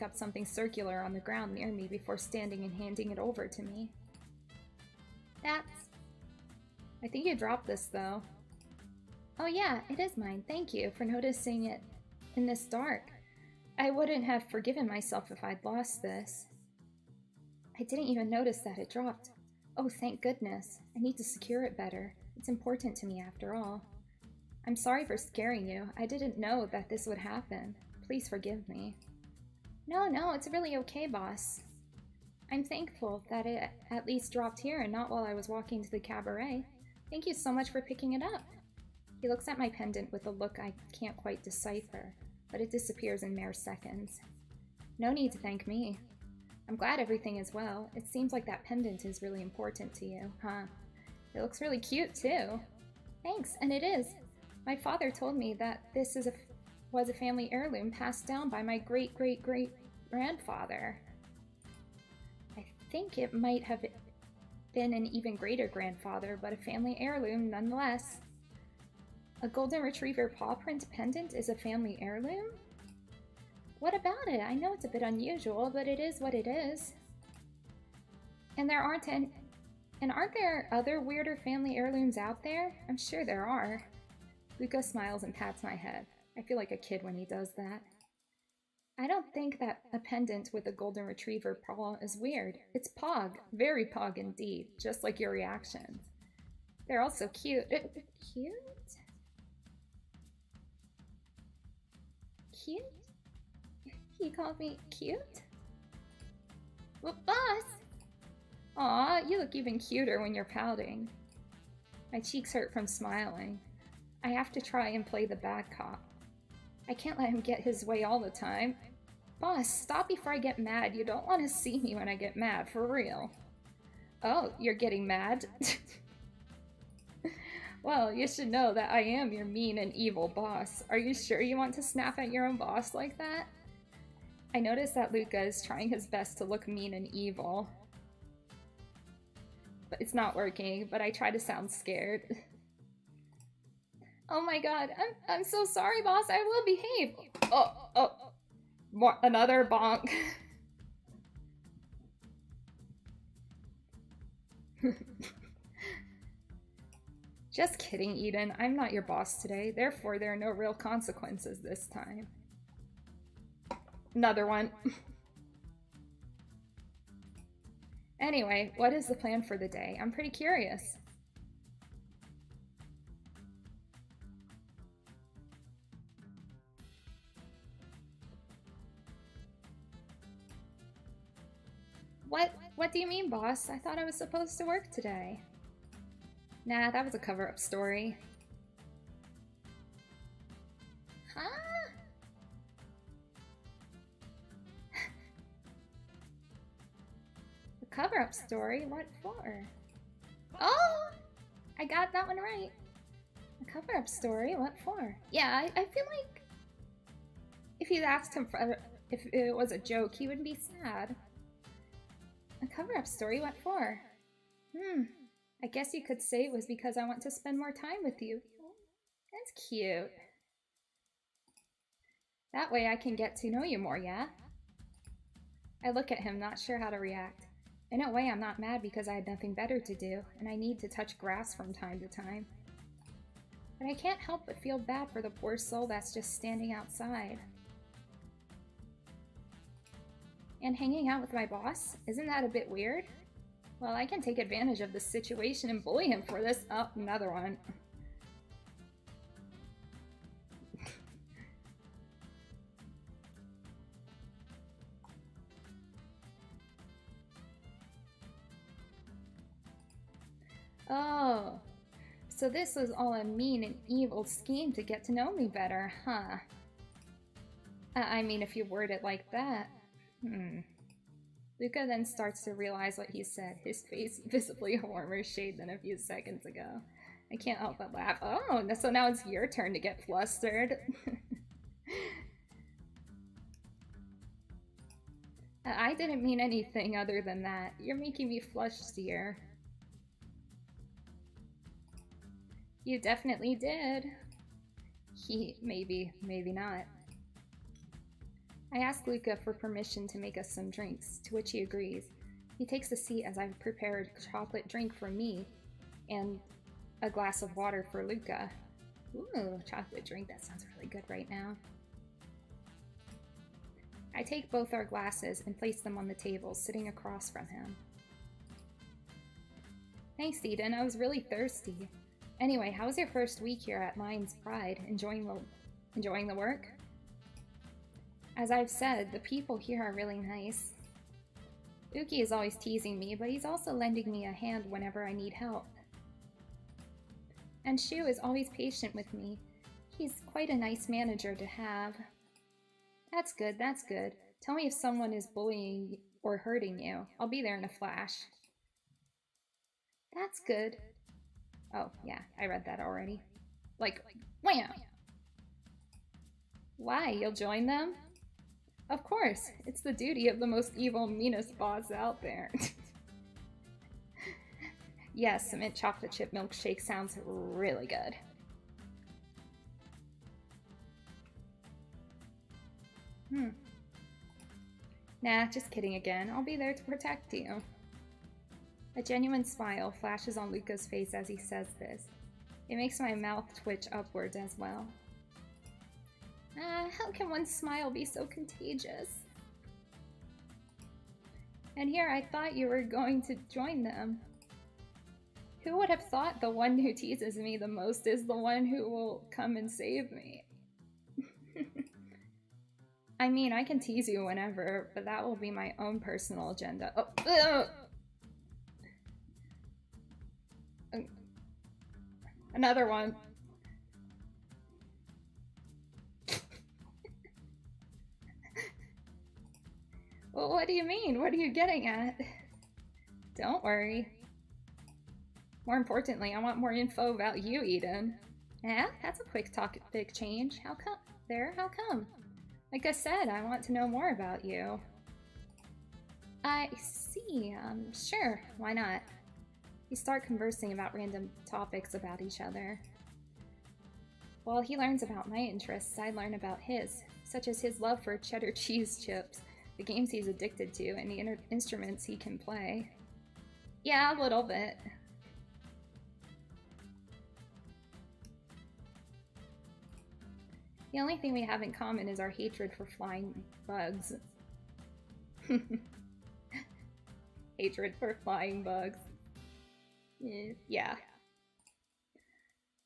up something circular on the ground near me before standing and handing it over to me. I think you dropped this though. Oh yeah, it is mine. Thank you for noticing it in this dark. I wouldn't have forgiven myself if I'd lost this. I didn't even notice that it dropped. Oh, thank goodness. I need to secure it better. It's important to me after all. I'm sorry for scaring you. I didn't know that this would happen. Please forgive me. No, it's really okay, boss. I'm thankful that it at least dropped here and not while I was walking to the cabaret. Thank you so much for picking it up. He looks at my pendant with a look I can't quite decipher, but it disappears in mere seconds. No need to thank me. I'm glad everything is well. It seems like that pendant is really important to you, huh? It looks really cute, too. Thanks, and it is. My father told me that this was a family heirloom passed down by my great-great-great-grandfather. I think it might have been an even greater grandfather, but a family heirloom nonetheless. A golden retriever paw print pendant is a family heirloom? What about it? I know it's a bit unusual, but it is what it is. And aren't there other weirder family heirlooms out there? I'm sure there are. Luca smiles and pats my head. I feel like a kid when he does that. I don't think that a pendant with a golden retriever paw is weird. It's pog. Very pog indeed, just like your reactions. They're also cute. Cute? Cute? He called me cute? Well, boss! Aw, you look even cuter when you're pouting. My cheeks hurt from smiling. I have to try and play the bad cop. I can't let him get his way all the time. Boss, stop before I get mad. You don't want to see me when I get mad, for real. Oh, you're getting mad? Well, you should know that I am your mean and evil boss. Are you sure you want to snap at your own boss like that? I noticed that Luca is trying his best to look mean and evil. But it's not working, but I try to sound scared. Oh my god, I'm so sorry, boss. I will behave. Oh. More, another bonk. Just kidding, Eden. I'm not your boss today, therefore there are no real consequences this time. Another one. Anyway, what is the plan for the day? I'm pretty curious. What do you mean, boss? I thought I was supposed to work today. Nah, that was a cover-up story. Huh? A cover-up story? What for? Oh! I got that one right. A cover-up story? What for? Yeah, I feel like if you asked him for, if it was a joke, he would be sad. A cover-up story? What for? I guess you could say it was because I want to spend more time with you. That's cute. That way I can get to know you more, yeah? I look at him, not sure how to react. In a way, I'm not mad because I had nothing better to do, and I need to touch grass from time to time. But I can't help but feel bad for the poor soul that's just standing outside. And hanging out with my boss? Isn't that a bit weird? Well, I can take advantage of the situation and bully him for this. Oh, another one. Oh, so this was all a mean and evil scheme to get to know me better, huh? I mean, if you word it like that. Luca then starts to realize what he said, his face visibly a warmer shade than a few seconds ago. I can't help but laugh. Oh, so now it's your turn to get flustered. I didn't mean anything other than that. You're making me flush, dear. You definitely did. Maybe not. I ask Luca for permission to make us some drinks, to which he agrees. He takes a seat as I've prepared a chocolate drink for me and a glass of water for Luca. Ooh, chocolate drink, that sounds really good right now. I take both our glasses and place them on the table, sitting across from him. Thanks, Eden, I was really thirsty. Anyway, how was your first week here at Lion's Pride? Enjoying the work? As I've said, the people here are really nice. Uki is always teasing me, but he's also lending me a hand whenever I need help. And Shu is always patient with me. He's quite a nice manager to have. That's good, that's good. Tell me if someone is bullying or hurting you. I'll be there in a flash. That's good. Oh, yeah, I read that already. Like, wham! Why, you'll join them? Of course, it's the duty of the most evil, meanest boss out there. Yes, mint chocolate chip milkshake sounds really good. Nah, just kidding again. I'll be there to protect you. A genuine smile flashes on Luca's face as he says this. It makes my mouth twitch upwards as well. How can one smile be so contagious? And here I thought you were going to join them. Who would have thought the one who teases me the most is the one who will come and save me? I mean, I can tease you whenever, but that will be my own personal agenda. Oh, another one. Well, what do you mean? What are you getting at? Don't worry. More importantly, I want more info about you, Eden. Yeah, that's a quick topic change. How come? How come? Like I said, I want to know more about you. I see. Sure, why not? We start conversing about random topics about each other. While he learns about my interests, I learn about his, such as his love for cheddar cheese chips, the games he's addicted to, and the instruments he can play. Yeah, a little bit. The only thing we have in common is our hatred for flying bugs. Hatred for flying bugs. Yeah.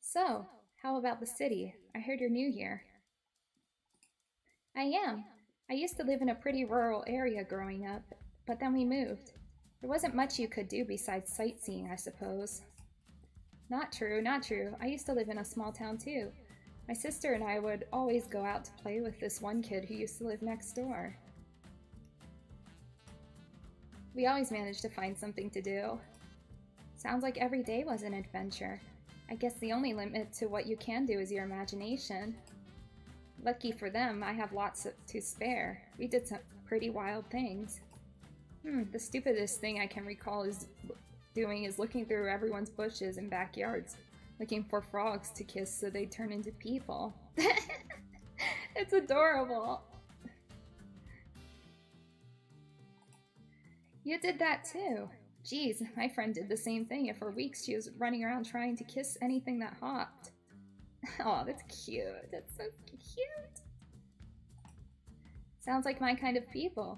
So, how about the city? I heard you're new here. I am. I used to live in a pretty rural area growing up, but then we moved. There wasn't much you could do besides sightseeing, I suppose. Not true, not true. I used to live in a small town too. My sister and I would always go out to play with this one kid who used to live next door. We always managed to find something to do. Sounds like every day was an adventure. I guess the only limit to what you can do is your imagination. Lucky for them, I have lots to spare. We did some pretty wild things. The stupidest thing I can recall doing is looking through everyone's bushes and backyards, looking for frogs to kiss so they turn into people. It's adorable. You did that too. Geez, my friend did the same thing, and for weeks she was running around trying to kiss anything that hopped. Oh, that's cute. That's so cute. Sounds like my kind of people.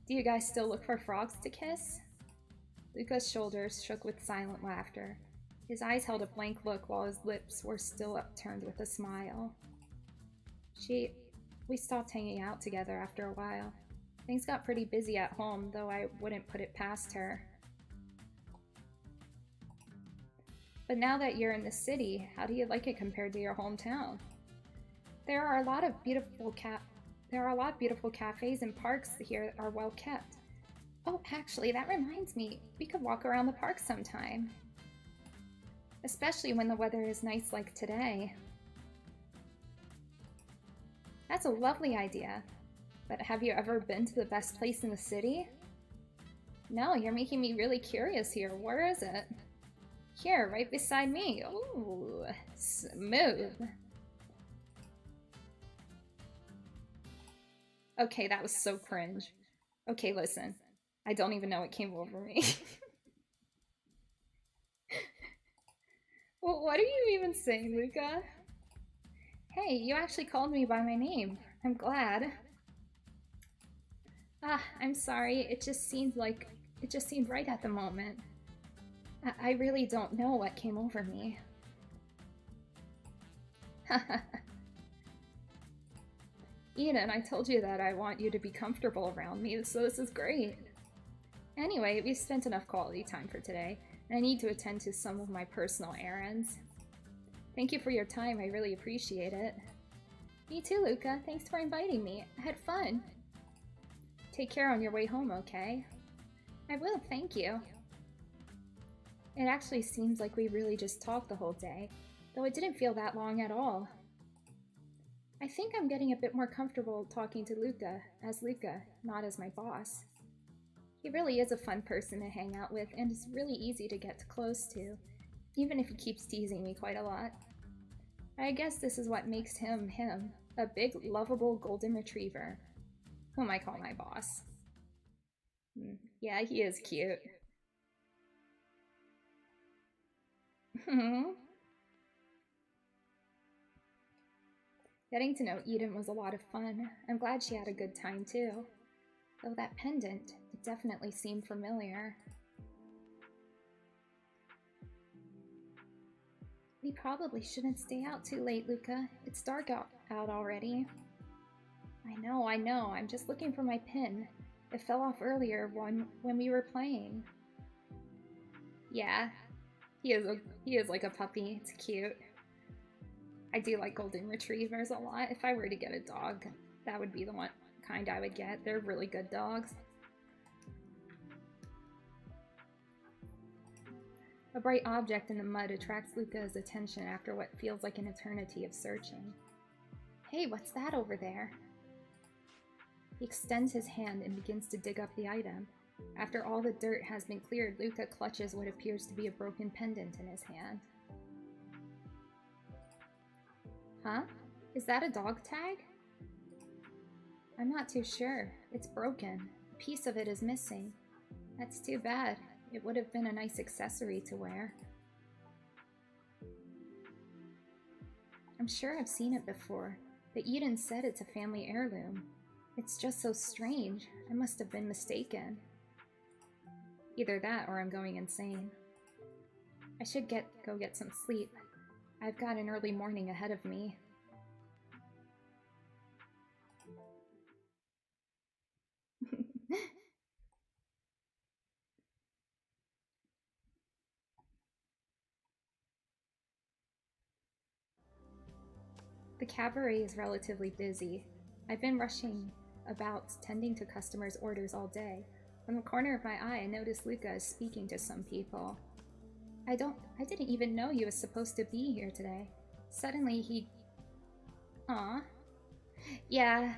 Do you guys still look for frogs to kiss? Luca's shoulders shook with silent laughter. His eyes held a blank look while his lips were still upturned with a smile. We stopped hanging out together after a while. Things got pretty busy at home, though I wouldn't put it past her. But now that you're in the city, how do you like it compared to your hometown? There are a lot of beautiful cafes and parks here that are well kept. Oh, actually, that reminds me, we could walk around the park sometime. Especially when the weather is nice like today. That's a lovely idea. But have you ever been to the best place in the city? No, you're making me really curious here. Where is it? Here, right beside me. Ooh, smooth. Okay, that was so cringe. Okay, listen. I don't even know what came over me. Well, what are you even saying, Luca? Hey, you actually called me by my name. I'm glad. I'm sorry. It just seemed right at the moment. I really don't know what came over me. Eden, I told you that I want you to be comfortable around me, so this is great. Anyway, we've spent enough quality time for today, and I need to attend to some of my personal errands. Thank you for your time, I really appreciate it. Me too, Luca. Thanks for inviting me. I had fun. Take care on your way home, okay? I will, thank you. It actually seems like we really just talked the whole day, though it didn't feel that long at all. I think I'm getting a bit more comfortable talking to Luca, not as my boss. He really is a fun person to hang out with and is really easy to get close to, even if he keeps teasing me quite a lot. I guess this is what makes him, a big, lovable golden retriever, whom I call my boss. Yeah, he is cute. Getting to know Eden was a lot of fun. I'm glad she had a good time too. Though that pendant, it definitely seemed familiar. We probably shouldn't stay out too late, Luca. It's dark out already. I know. I'm just looking for my pin. It fell off earlier when we were playing. Yeah, he is like a puppy. It's cute. I do like golden retrievers a lot. If I were to get a dog, that would be the one kind I would get. They're really good dogs. A bright object in the mud attracts Luca's attention after what feels like an eternity of searching. Hey, what's that over there? He extends his hand and begins to dig up the item. After all the dirt has been cleared, Luca clutches what appears to be a broken pendant in his hand. Huh? Is that a dog tag? I'm not too sure. It's broken. A piece of it is missing. That's too bad. It would have been a nice accessory to wear. I'm sure I've seen it before, but Eden said it's a family heirloom. It's just so strange. I must have been mistaken. Either that or I'm going insane. I should go get some sleep. I've got an early morning ahead of me. The cabaret is relatively busy. I've been rushing about tending to customers' orders all day. From the corner of my eye, I noticed Luca is speaking to some people. I didn't even know he was supposed to be here today. Suddenly he... Aw. Yeah,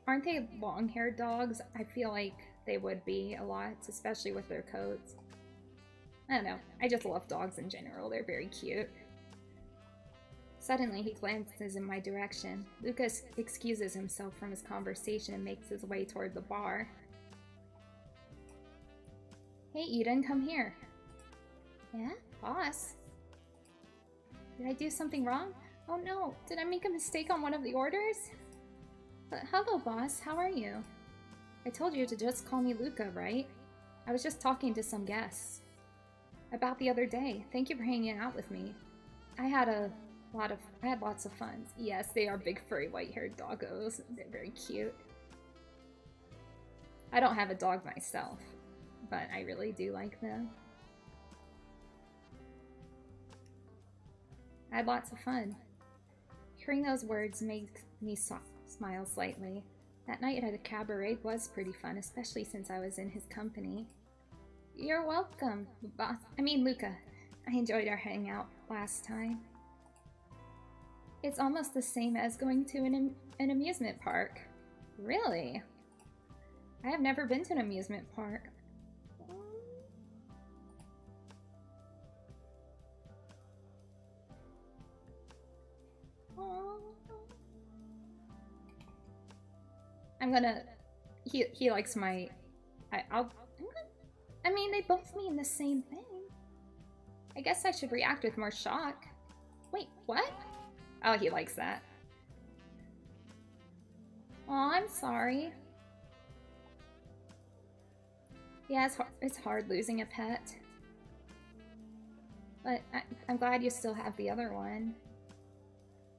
aren't they long-haired dogs? I feel like they would be a lot, especially with their coats. I don't know, I just love dogs in general, they're very cute. Suddenly, he glances in my direction. Lucas excuses himself from his conversation and makes his way toward the bar. Hey, Eden, come here. Yeah? Boss? Did I do something wrong? Oh no, did I make a mistake on one of the orders? But hello, boss, how are you? I told you to just call me Luca, right? I was just talking to some guests. About the other day. Thank you for hanging out with me. I had lots of fun. Yes, they are big furry white-haired doggos. They're very cute. I don't have a dog myself, but I really do like them. I had lots of fun. Hearing those words made me smile slightly. That night at a cabaret was pretty fun, especially since I was in his company. You're welcome, boss. Luca. I enjoyed our hangout last time. It's almost the same as going to an amusement park. Really? I have never been to an amusement park. I'm gonna... He likes my... they both mean the same thing. I guess I should react with more shock. Wait, what? Oh, he likes that. Aw, I'm sorry. Yeah, it's hard losing a pet. But I'm glad you still have the other one.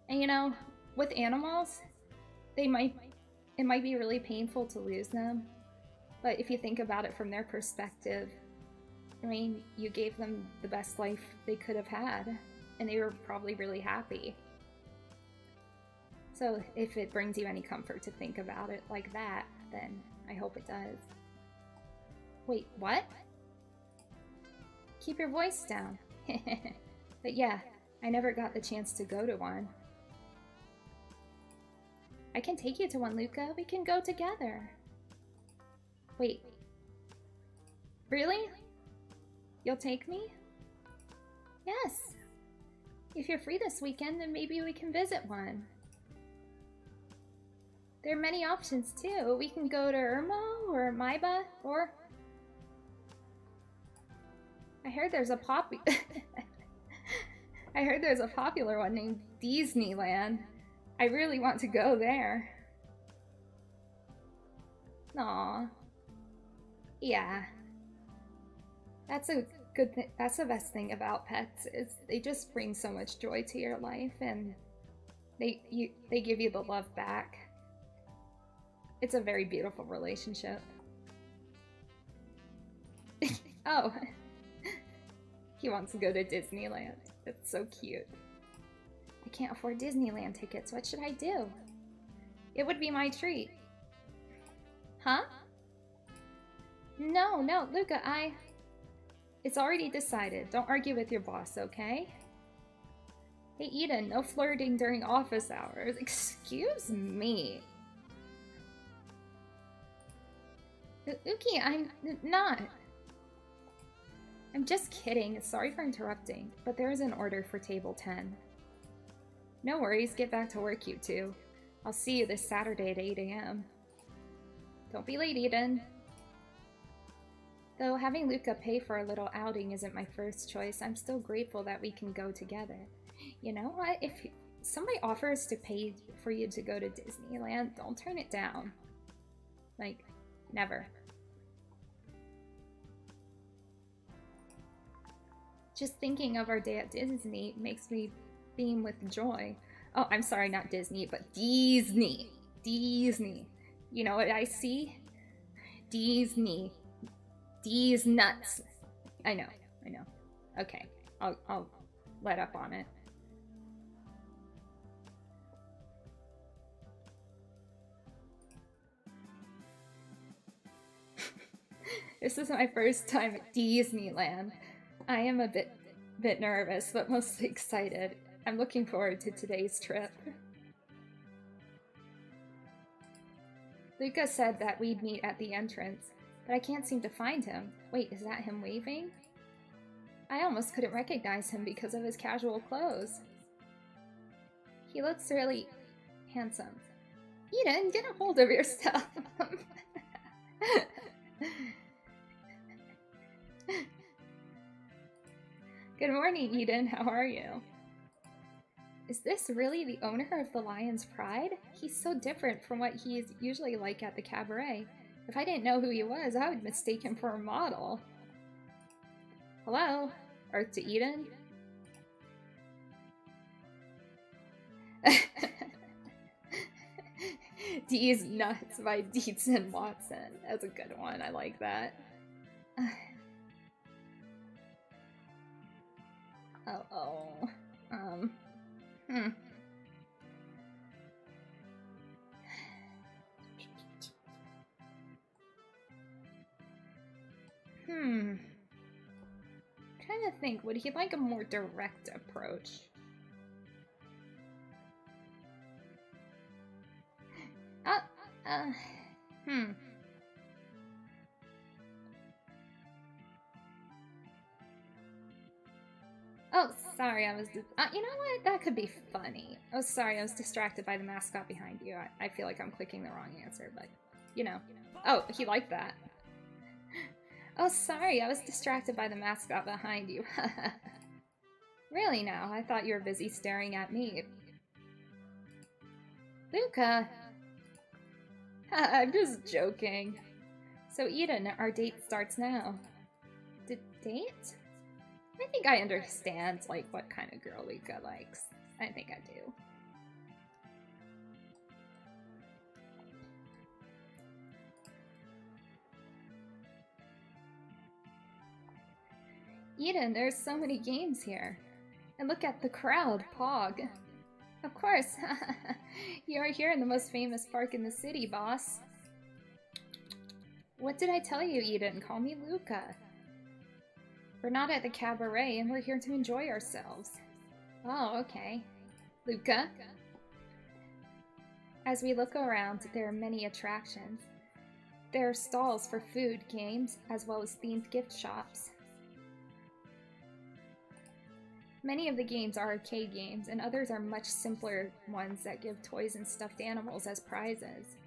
And you know, with animals, it might be really painful to lose them. But if you think about it from their perspective, you gave them the best life they could have had, and they were probably really happy. So if it brings you any comfort to think about it like that, then I hope it does. Wait, what? Keep your voice down. But yeah, I never got the chance to go to one. I can take you to one, Luca. We can go together. Wait. Really? You'll take me? Yes. If you're free this weekend, then maybe we can visit one. There are many options too. We can go to Irmo or Maiba or... I heard there's a popular one named Disneyland. I really want to go there. Aw. Yeah. That's a good thing. That's the best thing about pets, is they just bring so much joy to your life, and they give you the love back. It's a very beautiful relationship. Oh. He wants to go to Disneyland. That's so cute. I can't afford Disneyland tickets. What should I do? It would be my treat. Huh? No, Luca, It's already decided. Don't argue with your boss, okay? Hey, Eden, no flirting during office hours. Excuse me. Uki, I'm not. I'm just kidding. Sorry for interrupting, but there is an order for table 10. No worries, get back to work, you two. I'll see you this Saturday at 8 a.m. Don't be late, Eden. Though having Luca pay for a little outing isn't my first choice, I'm still grateful that we can go together. You know what? If somebody offers to pay for you to go to Disneyland, don't turn it down. Like, never. Just thinking of our day at Disney makes me beam with joy. Oh, I'm sorry, not Disney, but Disney. Disney. You know what I see? Disney. D's nuts. I know. Okay, I'll let up on it. This is my first time at Disneyland. I am a bit nervous, but mostly excited. I'm looking forward to today's trip. Luca said that we'd meet at the entrance, but I can't seem to find him. Wait, is that him waving? I almost couldn't recognize him because of his casual clothes. He looks really handsome. Eden, get a hold of yourself. Good morning, Eden. How are you? Is this really the owner of the Lion's Pride? He's so different from what he's usually like at the cabaret. If I didn't know who he was, I would mistake him for a model. Hello? Earth to Eden? D's Nuts by Dietz and Watson. That's a good one. I like that. Trying to think, would he like a more direct approach? Oh, sorry, I was... you know what? That could be funny. Oh, sorry, I was distracted by the mascot behind you. I feel like I'm clicking the wrong answer, but, you know. Oh, he liked that. Oh, sorry, I was distracted by the mascot behind you. Really now? I thought you were busy staring at me. Luca! I'm just joking. So Eden, our date starts now. Date? I think I understand, like, what kind of girl Luca likes. I think I do. Eden, there's so many games here. And look at the crowd, Pog. Of course. You are here in the most famous park in the city, boss. What did I tell you, Eden? Call me Luca. We're not at the cabaret, and we're here to enjoy ourselves. Oh, okay. Luca? As we look around, there are many attractions. There are stalls for food, games, as well as themed gift shops. Many of the games are arcade games, and others are much simpler ones that give toys and stuffed animals as prizes.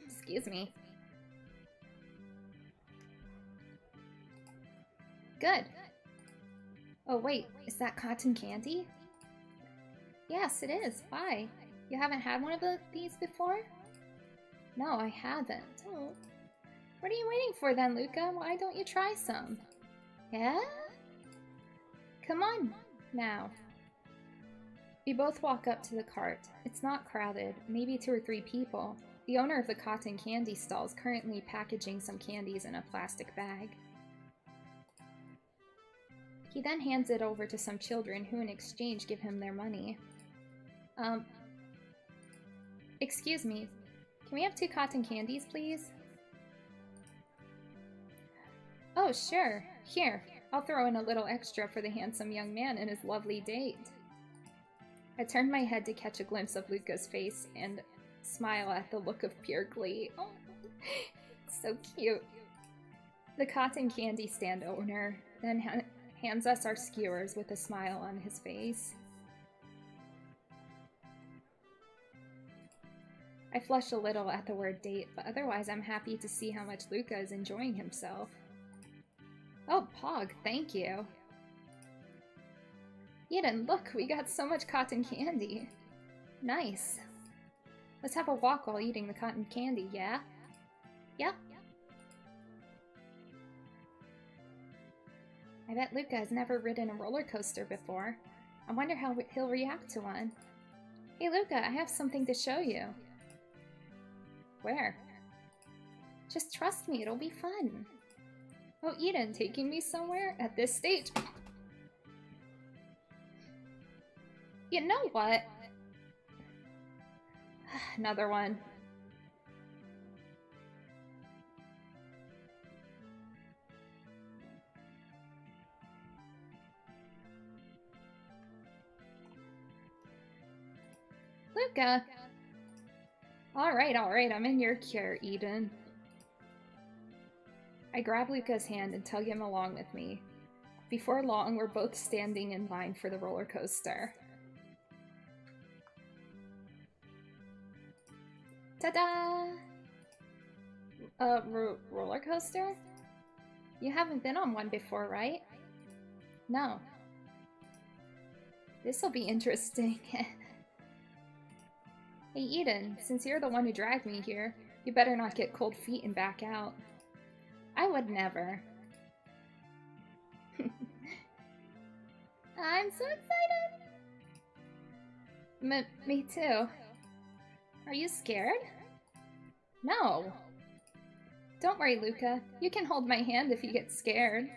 Excuse me. Good. Oh wait, is that cotton candy? Yes, it is. Why? You haven't had one of these before? No, I haven't. Oh. What are you waiting for then, Luca? Why don't you try some? Yeah? Come on, now. We both walk up to the cart. It's not crowded, maybe 2 or 3 people. The owner of the cotton candy stall is currently packaging some candies in a plastic bag. He then hands it over to some children who in exchange give him their money. Excuse me. Can we have 2 cotton candies, please? Oh, sure. Here, I'll throw in a little extra for the handsome young man and his lovely date. I turned my head to catch a glimpse of Luca's face and smile at the look of pure glee. Oh, so cute. The cotton candy stand owner then hands us our skewers with a smile on his face. I flush a little at the word date, but otherwise I'm happy to see how much Luca is enjoying himself. Oh, Pog, thank you. Eden, look, we got so much cotton candy. Nice. Let's have a walk while eating the cotton candy, yeah? Yep. I bet Luca has never ridden a roller coaster before. I wonder how he'll react to one. Hey Luca, I have something to show you. Where? Just trust me, it'll be fun. Oh, Eden, taking me somewhere? At this stage? You know what? Another one. Luca! Alright, I'm in your care, Eden. I grab Luca's hand and tug him along with me. Before long, we're both standing in line for the roller coaster. Ta-da! Roller coaster? You haven't been on one before, right? No. This'll be interesting. Hey Eden, since you're the one who dragged me here, you better not get cold feet and back out. I would never. I'm so excited! Me too. Are you scared? No. Don't worry, Luca. You can hold my hand if you get scared.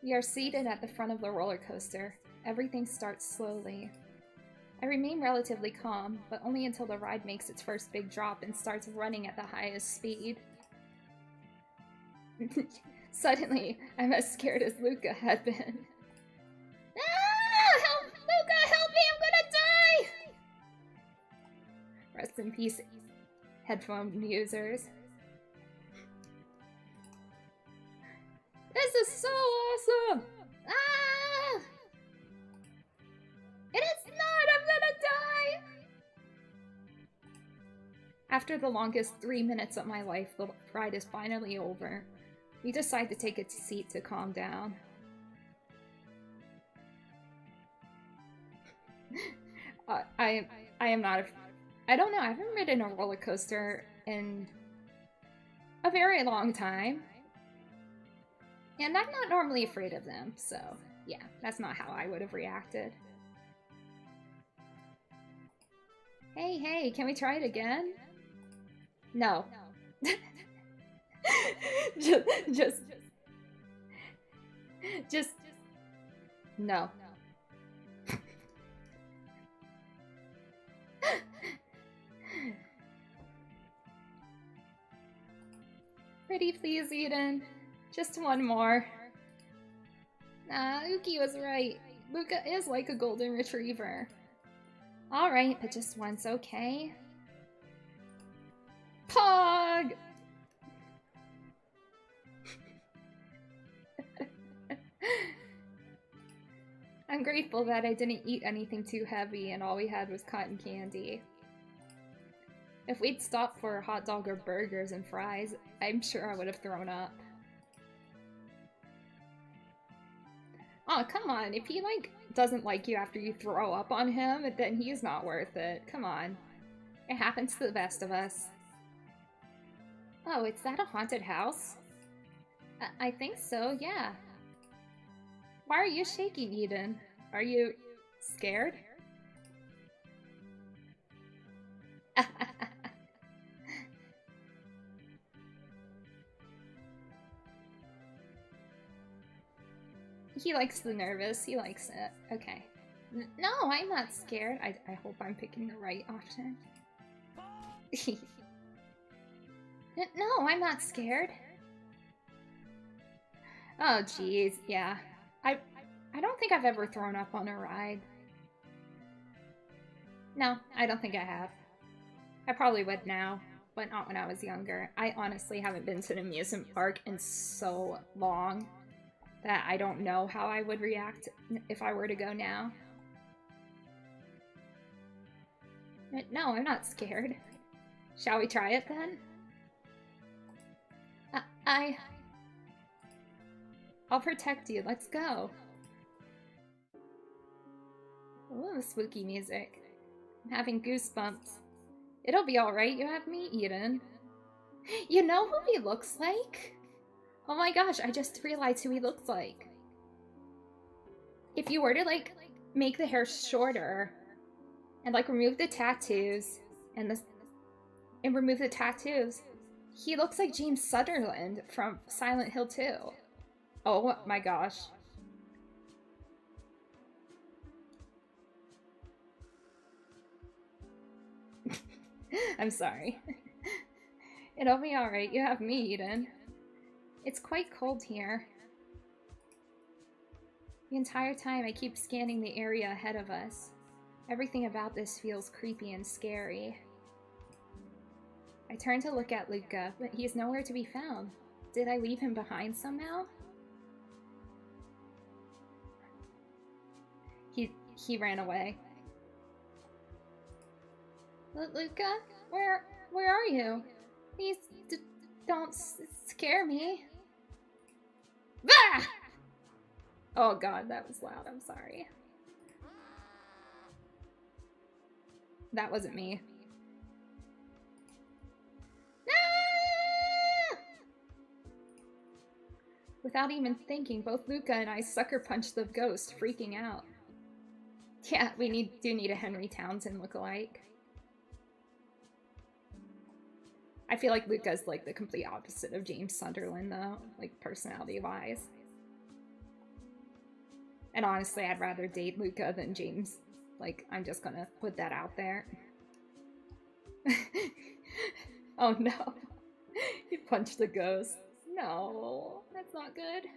We are seated at the front of the roller coaster. Everything starts slowly. I remain relatively calm, but only until the ride makes its first big drop and starts running at the highest speed. Suddenly, I'm as scared as Luca had been. Ah! Help! Luca, help me! I'm gonna die! Rest in peace, headphone users. This is so awesome! Ah! It is not! I'm gonna die! After the longest 3 minutes of my life, the ride is finally over. We decide to take a seat to calm down. I am not I don't know, I haven't ridden a roller coaster in a very long time. And I'm not normally afraid of them, so yeah, that's not how I would have reacted. Hey, can we try it again? No. just no. Pretty please, Eden. Just one more. Uki was right. Luca is like a golden retriever. Alright, but just once, okay? Pog! I'm grateful that I didn't eat anything too heavy and all we had was cotton candy. If we'd stopped for a hot dog or burgers and fries, I'm sure I would have thrown up. Oh, come on. If he, like, doesn't like you after you throw up on him, then he's not worth it. Come on. It happens to the best of us. Oh, is that a haunted house? I think so, yeah. Why are you shaking, Eden? Are you scared? He likes the nervous. He likes it. Okay. No, I'm not scared. I hope I'm picking the right option. No, I'm not scared. Oh, jeez. Yeah. I don't think I've ever thrown up on a ride. No, I don't think I have. I probably would now, but not when I was younger. I honestly haven't been to an amusement park in so long that I don't know how I would react if I were to go now. No, I'm not scared. Shall we try it then? I... I'll protect you. Let's go. Ooh, spooky music. I'm having goosebumps. It'll be alright, you have me, Eden. You know who he looks like? Oh my gosh, I just realized who he looks like. If you were to, like, make the hair shorter and, like, remove the tattoos and remove the tattoos, he looks like James Sutherland from Silent Hill 2. Oh my gosh. I'm sorry. It'll be alright, you have me, Eden. It's quite cold here. The entire time I keep scanning the area ahead of us. Everything about this feels creepy and scary. I turn to look at Luca, but he is nowhere to be found. Did I leave him behind somehow? He ran away. Luca, where are you? Please don't scare me. Ah! Oh god, that was loud. I'm sorry. That wasn't me. Ah! Without even thinking, both Luca and I sucker punched the ghost, freaking out. Yeah, we do need a Henry Townsend lookalike. I feel like Luca's like the complete opposite of James Sunderland though, like personality-wise. And honestly, I'd rather date Luca than James. Like, I'm just gonna put that out there. Oh no. He punched the ghost. No, that's not good.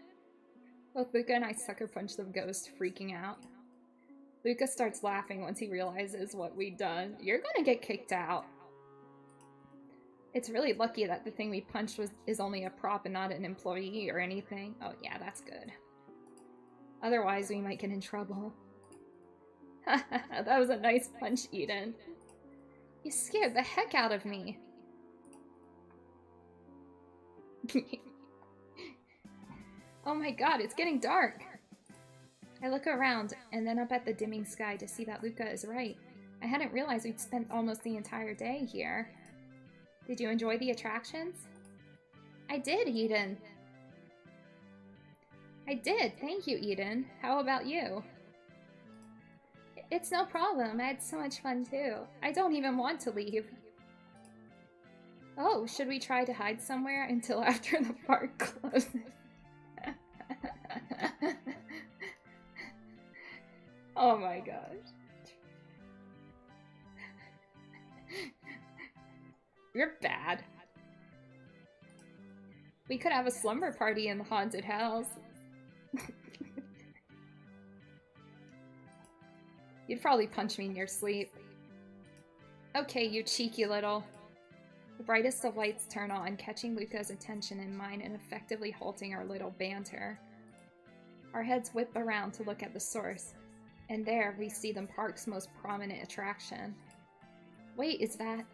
Both Luca and I sucker punched the ghost, freaking out. Luca starts laughing once he realizes what we'd done. You're gonna get kicked out. It's really lucky that the thing we punched is only a prop and not an employee or anything. Oh yeah, that's good. Otherwise, we might get in trouble. That was a nice punch, Eden. You scared the heck out of me. Oh my god, it's getting dark. I look around and then up at the dimming sky to see that Luca is right. I hadn't realized we'd spent almost the entire day here. Did you enjoy the attractions? I did, Eden. I did, thank you, Eden. How about you? It's no problem, I had so much fun too. I don't even want to leave. Oh, should we try to hide somewhere until after the park closes? Oh my gosh. You're bad. We could have a slumber party in the haunted house. You'd probably punch me in your sleep. Okay, you cheeky little. The brightest of lights turn on, catching Luca's attention and mine and effectively halting our little banter. Our heads whip around to look at the source, and there we see the park's most prominent attraction. Wait, is that...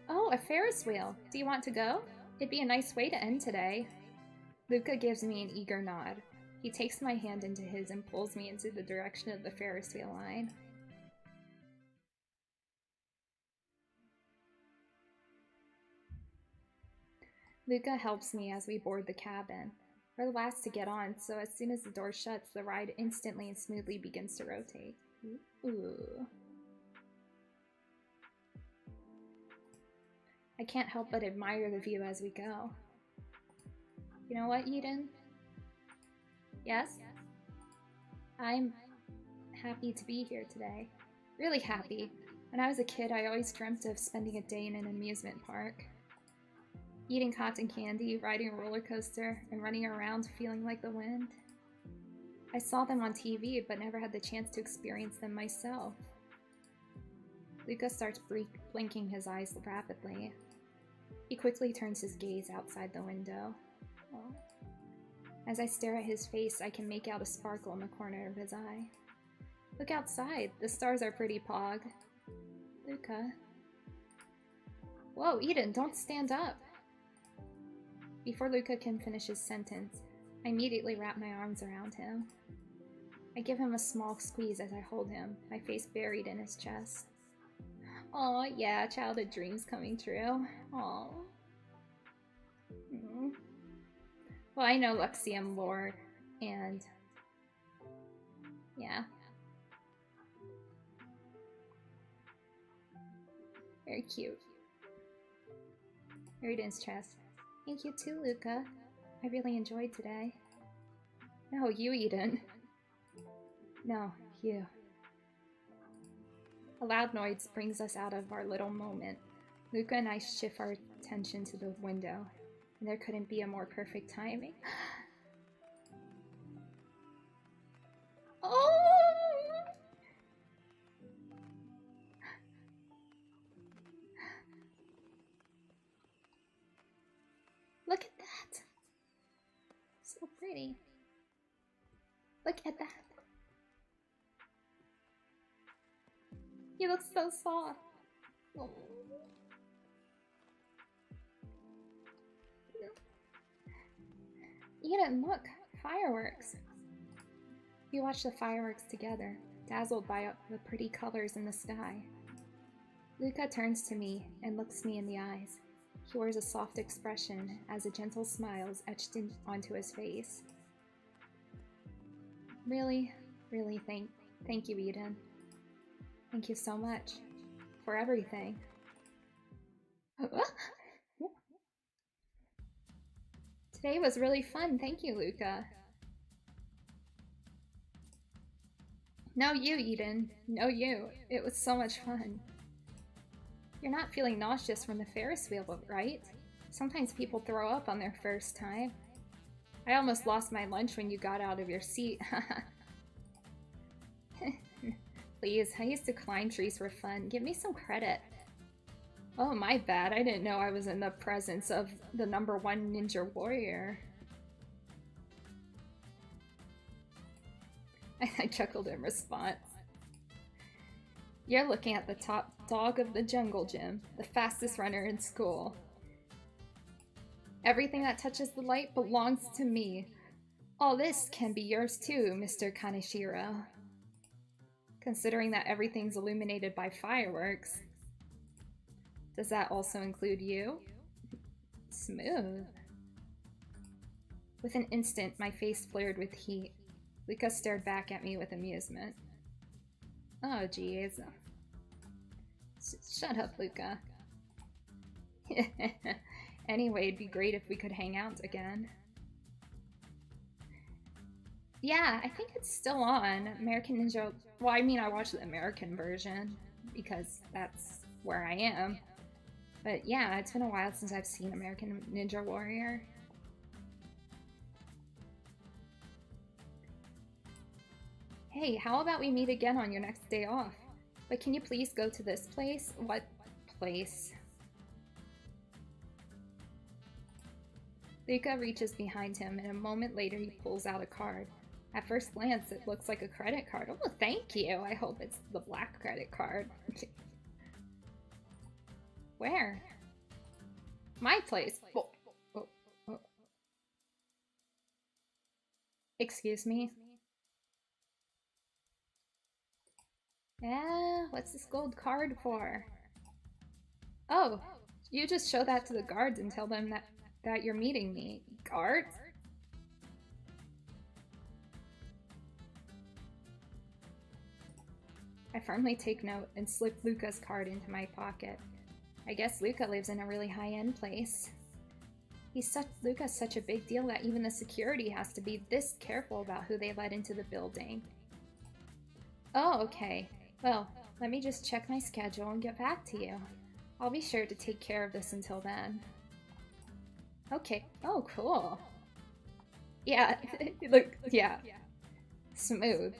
Oh, a Ferris wheel. Do you want to go? It'd be a nice way to end today. Luca gives me an eager nod. He takes my hand into his and pulls me into the direction of the Ferris wheel line. Luca helps me as we board the cabin. We're the last to get on, so as soon as the door shuts, the ride instantly and smoothly begins to rotate. Ooh. I can't help but admire the view as we go. You know what, Eden? Yes? I'm happy to be here today. Really happy. When I was a kid, I always dreamt of spending a day in an amusement park. Eating cotton candy, riding a roller coaster, and running around feeling like the wind. I saw them on TV, but never had the chance to experience them myself. Luca starts blinking his eyes rapidly. He quickly turns his gaze outside the window. Oh. As I stare at his face, I can make out a sparkle in the corner of his eye. Look outside. The stars are pretty, Pog. Luca. Whoa, Eden, don't stand up. Before Luca can finish his sentence, I immediately wrap my arms around him. I give him a small squeeze as I hold him, my face buried in his chest. Aw, yeah, childhood dreams coming true. Aw. Well, I know Luxium lore, and yeah. Very cute. Eridan's chest. Thank you too, Luca. I really enjoyed today. No, you, Eden. No, you. A loud noise brings us out of our little moment. Luca and I shift our attention to the window, and there couldn't be a more perfect timing. Oh! Look at that! So pretty. Look at that. He looks so soft. Oh. Eden, look! Fireworks! We watch the fireworks together, dazzled by the pretty colors in the sky. Luca turns to me and looks me in the eyes. He wears a soft expression as a gentle smile is etched onto his face. Really, really thank you, Eden. Thank you so much for everything. Today was really fun. Thank you, Luca. No, you, Eden. No, you. It was so much fun. You're not feeling nauseous from the Ferris wheel, right? Sometimes people throw up on their first time. I almost lost my lunch when you got out of your seat. Please, I used to climb trees for fun. Give me some credit. Oh, my bad. I didn't know I was in the presence of the #1 ninja warrior. I chuckled in response. You're looking at the top dog of the jungle gym, the fastest runner in school. Everything that touches the light belongs to me. All this can be yours too, Mr. Kaneshiro. Considering that everything's illuminated by fireworks. Does that also include you? Smooth. With an instant, my face flared with heat. Luca stared back at me with amusement. Oh, geez. Shut up, Luca. Anyway, it'd be great if we could hang out again. Yeah, I think it's still on. American Ninja... Well, I mean, I watched the American version because that's where I am. But yeah, it's been a while since I've seen American Ninja Warrior. Hey, how about we meet again on your next day off? But can you please go to this place? What place? Luca reaches behind him, and a moment later he pulls out a card. At first glance, it looks like a credit card. Oh, thank you! I hope it's the black credit card. Where? My place. Oh. Excuse me? Yeah, what's this gold card for? Oh, you just show that to the guards and tell them that you're meeting me. Guards? I firmly take note and slip Luca's card into my pocket. I guess Luca lives in a really high-end place. Luca's such a big deal that even the security has to be this careful about who they let into the building. Oh, okay. Well, let me just check my schedule and get back to you. I'll be sure to take care of this until then. Okay. Oh, cool. Yeah, look, yeah. Smooth.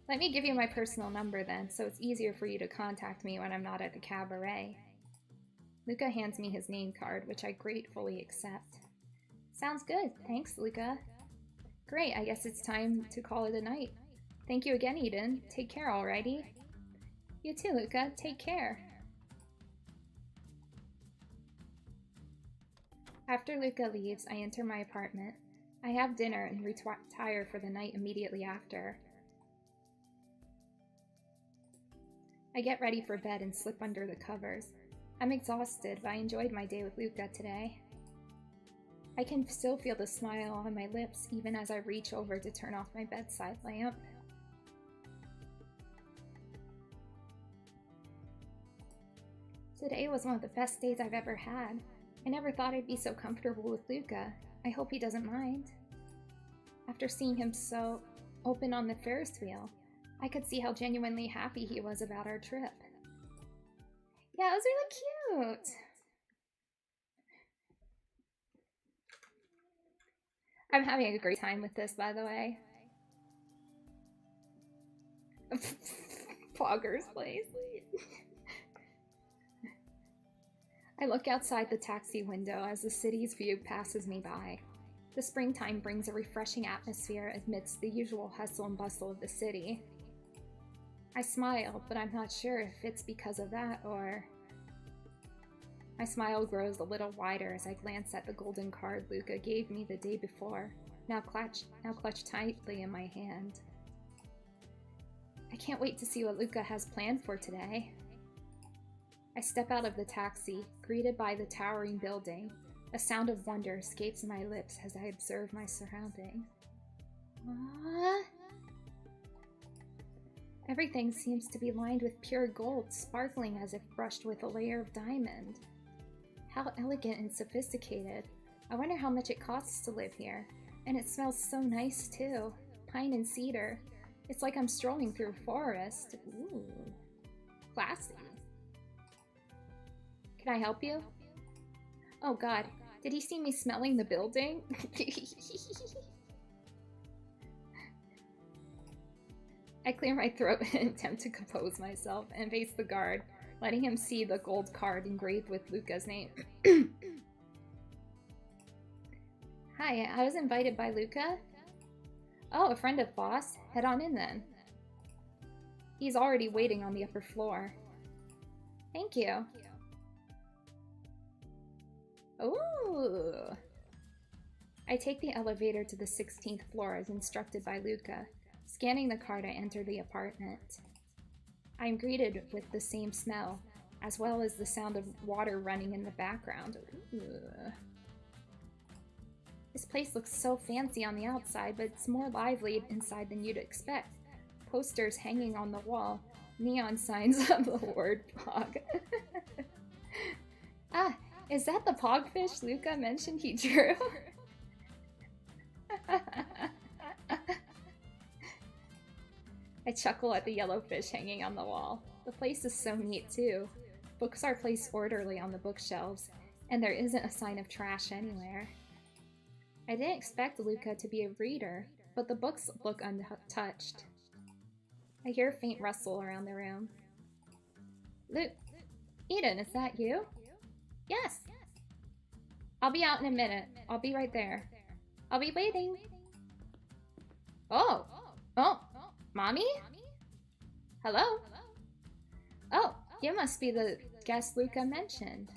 Let me give you my personal number then, so it's easier for you to contact me when I'm not at the cabaret. Luca hands me his name card, which I gratefully accept. Sounds good. Thanks, Luca. Great, I guess it's time to call it a night. Thank you again, Eden. Take care, alrighty? You too, Luca. Take care. After Luca leaves, I enter my apartment. I have dinner and retire for the night immediately after. I get ready for bed and slip under the covers. I'm exhausted, but I enjoyed my day with Luca today. I can still feel the smile on my lips even as I reach over to turn off my bedside lamp. Today was one of the best days I've ever had. I never thought I'd be so comfortable with Luca. I hope he doesn't mind. After seeing him so open on the Ferris wheel, I could see how genuinely happy he was about our trip. Yeah, it was really cute! I'm having a great time with this, by the way. Fogger's place. I look outside the taxi window as the city's view passes me by. The springtime brings a refreshing atmosphere amidst the usual hustle and bustle of the city. I smile, but I'm not sure if it's because of that or... My smile grows a little wider as I glance at the golden card Luca gave me the day before, now clutched tightly in my hand. I can't wait to see what Luca has planned for today. I step out of the taxi, greeted by the towering building. A sound of wonder escapes my lips as I observe my surroundings. What? Everything seems to be lined with pure gold, sparkling as if brushed with a layer of diamond. How elegant and sophisticated. I wonder how much it costs to live here. And it smells so nice too. Pine and cedar. It's like I'm strolling through a forest. Ooh. Classy. Can I help you? Oh god, did he see me smelling the building? I clear my throat and attempt to compose myself and face the guard, letting him see the gold card engraved with Luca's name. Hi, I was invited by Luca. Oh, a friend of boss. Head on in then. He's already waiting on the upper floor. Thank you. Ooh. I take the elevator to the 16th floor as instructed by Luca. Scanning the card, I enter the apartment. I am greeted with the same smell, as well as the sound of water running in the background. Ooh. This place looks so fancy on the outside, but it's more lively inside than you'd expect. Posters hanging on the wall, neon signs of the word Pog. Ah, is that the pogfish Luca mentioned he drew? I chuckle at the yellow fish hanging on the wall. The place is so neat too. Books are placed orderly on the bookshelves, and there isn't a sign of trash anywhere. I didn't expect Luca to be a reader, but the books look untouched. I hear a faint rustle around the room. Eden, is that you? Yes. I'll be out in a minute. I'll be right there. I'll be waiting. Oh. Mommy? Hello? Oh, you must be the guest Luca mentioned.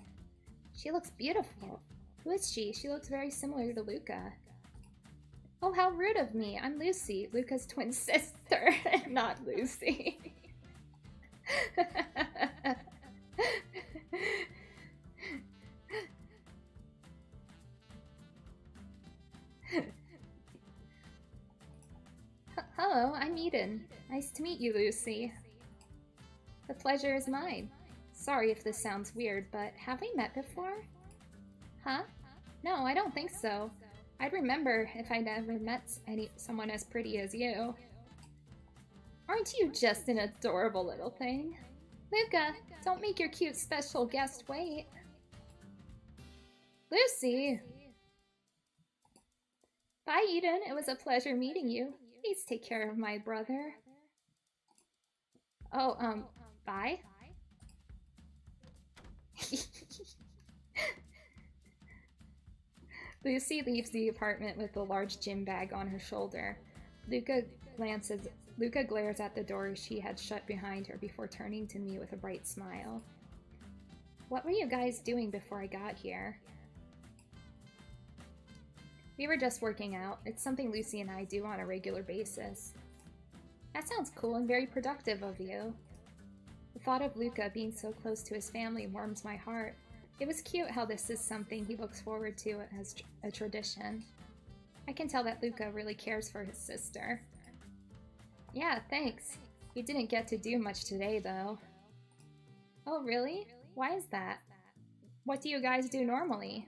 She looks beautiful. Who is she? She looks very similar to Luca. Oh, how rude of me. I'm Lucy, Luca's twin sister, not Lucy. Hello, I'm Eden. Nice to meet you, Lucy. The pleasure is mine. Sorry if this sounds weird, but have we met before? Huh? No, I don't think so. I'd remember if I'd ever met someone as pretty as you. Aren't you just an adorable little thing? Luca, don't make your cute special guest wait. Lucy! Bye, Eden. It was a pleasure meeting you. Please take care of my brother. Oh, bye? Lucy leaves the apartment with the large gym bag on her shoulder. Luca glances Luca glares at the door she had shut behind her before turning to me with a bright smile. What were you guys doing before I got here? We were just working out. It's something Lucy and I do on a regular basis. That sounds cool and very productive of you. The thought of Luca being so close to his family warms my heart. It was cute how this is something he looks forward to as a tradition. I can tell that Luca really cares for his sister. Yeah, thanks. We didn't get to do much today, though. Oh, really? Why is that? What do you guys do normally?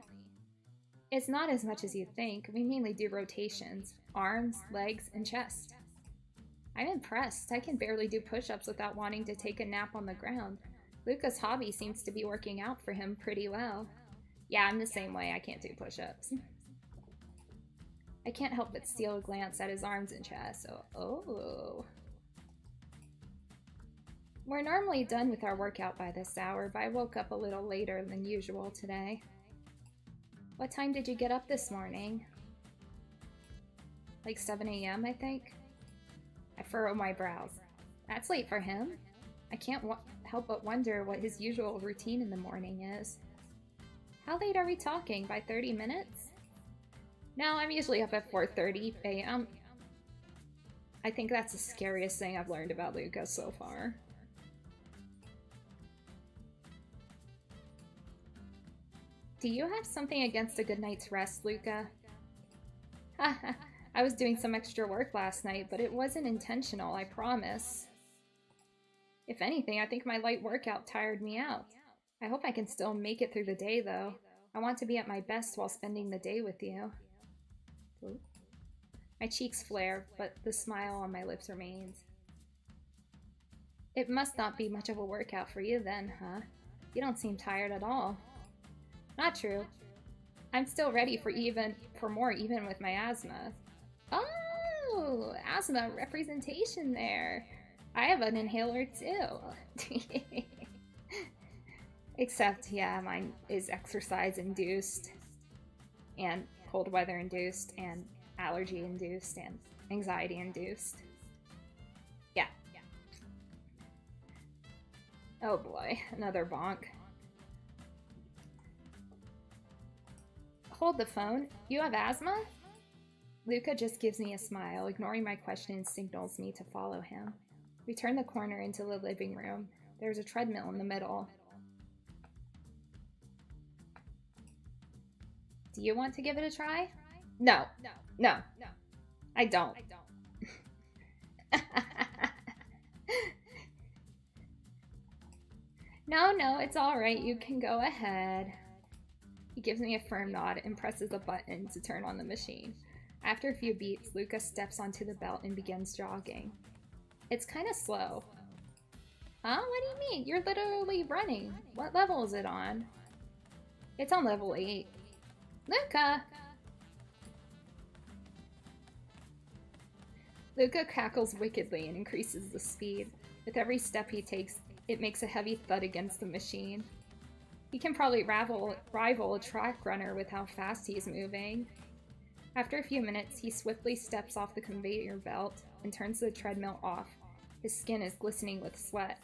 It's not as much as you think. We mainly do rotations. Arms, legs, and chest. I'm impressed. I can barely do push-ups without wanting to take a nap on the ground. Luca's hobby seems to be working out for him pretty well. Yeah, I'm the same way. I can't do push-ups. I can't help but steal a glance at his arms and chest. Oh. We're normally done with our workout by this hour, but I woke up a little later than usual today. What time did you get up this morning? Like 7 a.m., I think? I furrow my brows. That's late for him. I can't help but wonder what his usual routine in the morning is. How late are we talking? By 30 minutes? No, I'm usually up at 4:30 a.m. I think that's the scariest thing I've learned about Luca so far. Do you have something against a good night's rest, Luca? I was doing some extra work last night, but it wasn't intentional, I promise. If anything, I think my light workout tired me out. I hope I can still make it through the day, though. I want to be at my best while spending the day with you. Ooh. My cheeks flare, but the smile on my lips remains. It must not be much of a workout for you then, huh? You don't seem tired at all. Not true. I'm still ready for more even with my asthma. Oh, asthma representation there. I have an inhaler too. Except, yeah, mine is exercise induced and cold weather induced and allergy induced and anxiety induced. Yeah. Oh boy, another bonk. Hold the phone. You have asthma? Luca just gives me a smile, ignoring my question and signals me to follow him. We turn the corner into the living room. There's a treadmill in the middle. Do you want to give it a try? No. I don't. No, it's alright. You can go ahead. He gives me a firm nod and presses a button to turn on the machine. After a few beats, Luca steps onto the belt and begins jogging. It's kind of slow. Huh? What do you mean? You're literally running. What level is it on? It's on level 8. Luca! Luca cackles wickedly and increases the speed. With every step he takes, it makes a heavy thud against the machine. He can probably rival a track runner with how fast he's moving. After a few minutes, he swiftly steps off the conveyor belt and turns the treadmill off. His skin is glistening with sweat.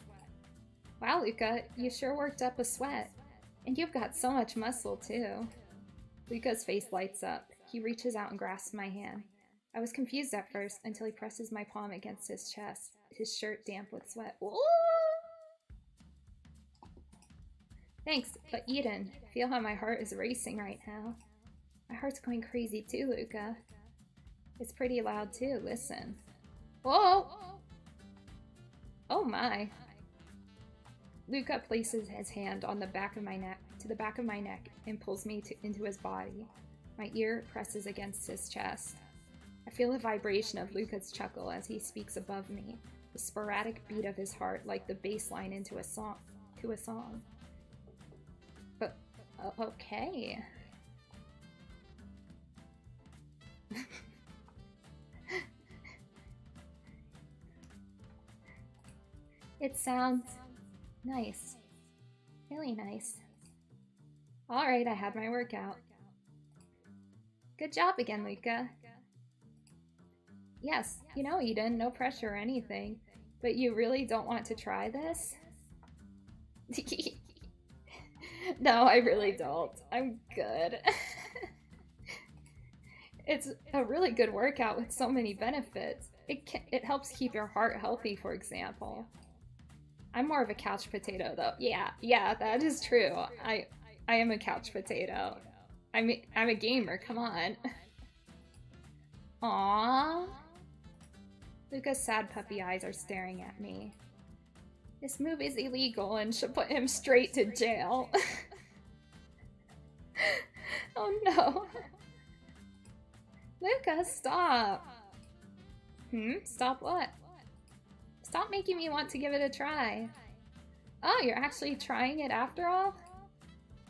Wow, Luca, you sure worked up a sweat. And you've got so much muscle, too. Luca's face lights up. He reaches out and grasps my hand. I was confused at first until he presses my palm against his chest, his shirt damp with sweat. Ooh! Thanks, but Eden, feel how my heart is racing right now. My heart's going crazy too, Luca. It's pretty loud too, listen. Whoa! Oh my. Luca places his hand on the back of my neck, and pulls me into his body. My ear presses against his chest. I feel a vibration of Luca's chuckle as he speaks above me, the sporadic beat of his heart like the bass line into a song. But, okay. It sounds nice. Really nice. Alright, I had my workout. Good job again, Luca. Yes, you know, Eden, no pressure or anything. But you really don't want to try this? No, I really don't. I'm good. It's a really good workout with so many benefits. It helps keep your heart healthy, for example. I'm more of a couch potato, though. Yeah, that is true. I am a couch potato. I'm a gamer. Come on. Aww. Luca's sad puppy eyes are staring at me. This move is illegal and should put him straight to jail. Oh no. Luca, stop. Stop what? Stop making me want to give it a try. Oh, you're actually trying it after all?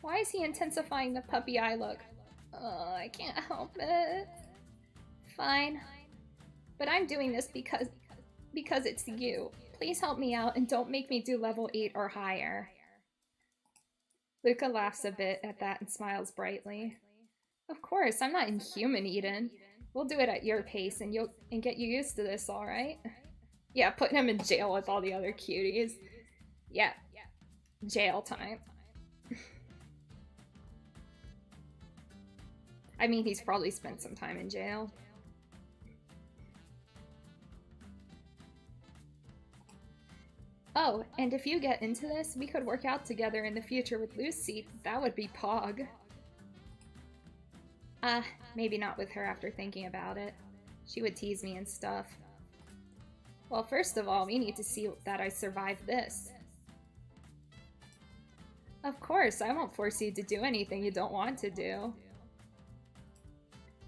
Why is he intensifying the puppy eye look? Oh, I can't help it. Fine. But I'm doing this because it's you. Please help me out and don't make me do level 8 or higher. Luca laughs a bit at that and smiles brightly. Of course, I'm not inhuman, Eden. We'll do it at your pace and get you used to this, alright? Yeah, putting him in jail with all the other cuties. Yeah. Jail time. I mean, he's probably spent some time in jail. Oh, and if you get into this, we could work out together in the future with Lucy. That would be pog. Maybe not with her after thinking about it. She would tease me and stuff. Well, first of all, we need to see that I survive this. Of course, I won't force you to do anything you don't want to do.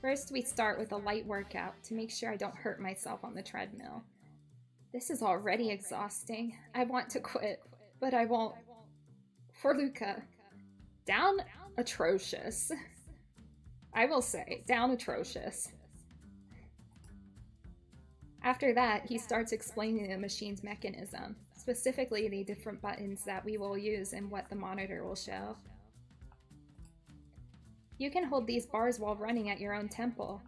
First, we start with a light workout to make sure I don't hurt myself on the treadmill. This is already exhausting. I want to quit, but I won't. For Luca. Down atrocious. I will say, down atrocious. After that, he starts explaining the machine's mechanism, specifically the different buttons that we will use and what the monitor will show. You can hold these bars while running at your own tempo.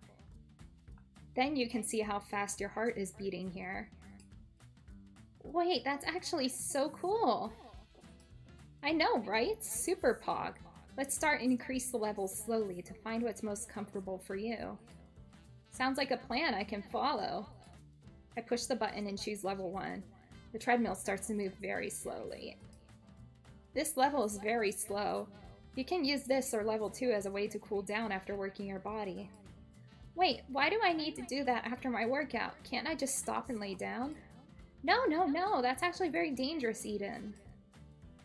Then you can see how fast your heart is beating here. Wait, that's actually so cool! I know, right? Super Pog. Let's start and increase the levels slowly to find what's most comfortable for you. Sounds like a plan I can follow. I push the button and choose level 1. The treadmill starts to move very slowly. This level is very slow. You can use this or level 2 as a way to cool down after working your body. Wait, why do I need to do that after my workout? Can't I just stop and lay down? No, that's actually very dangerous, Eden.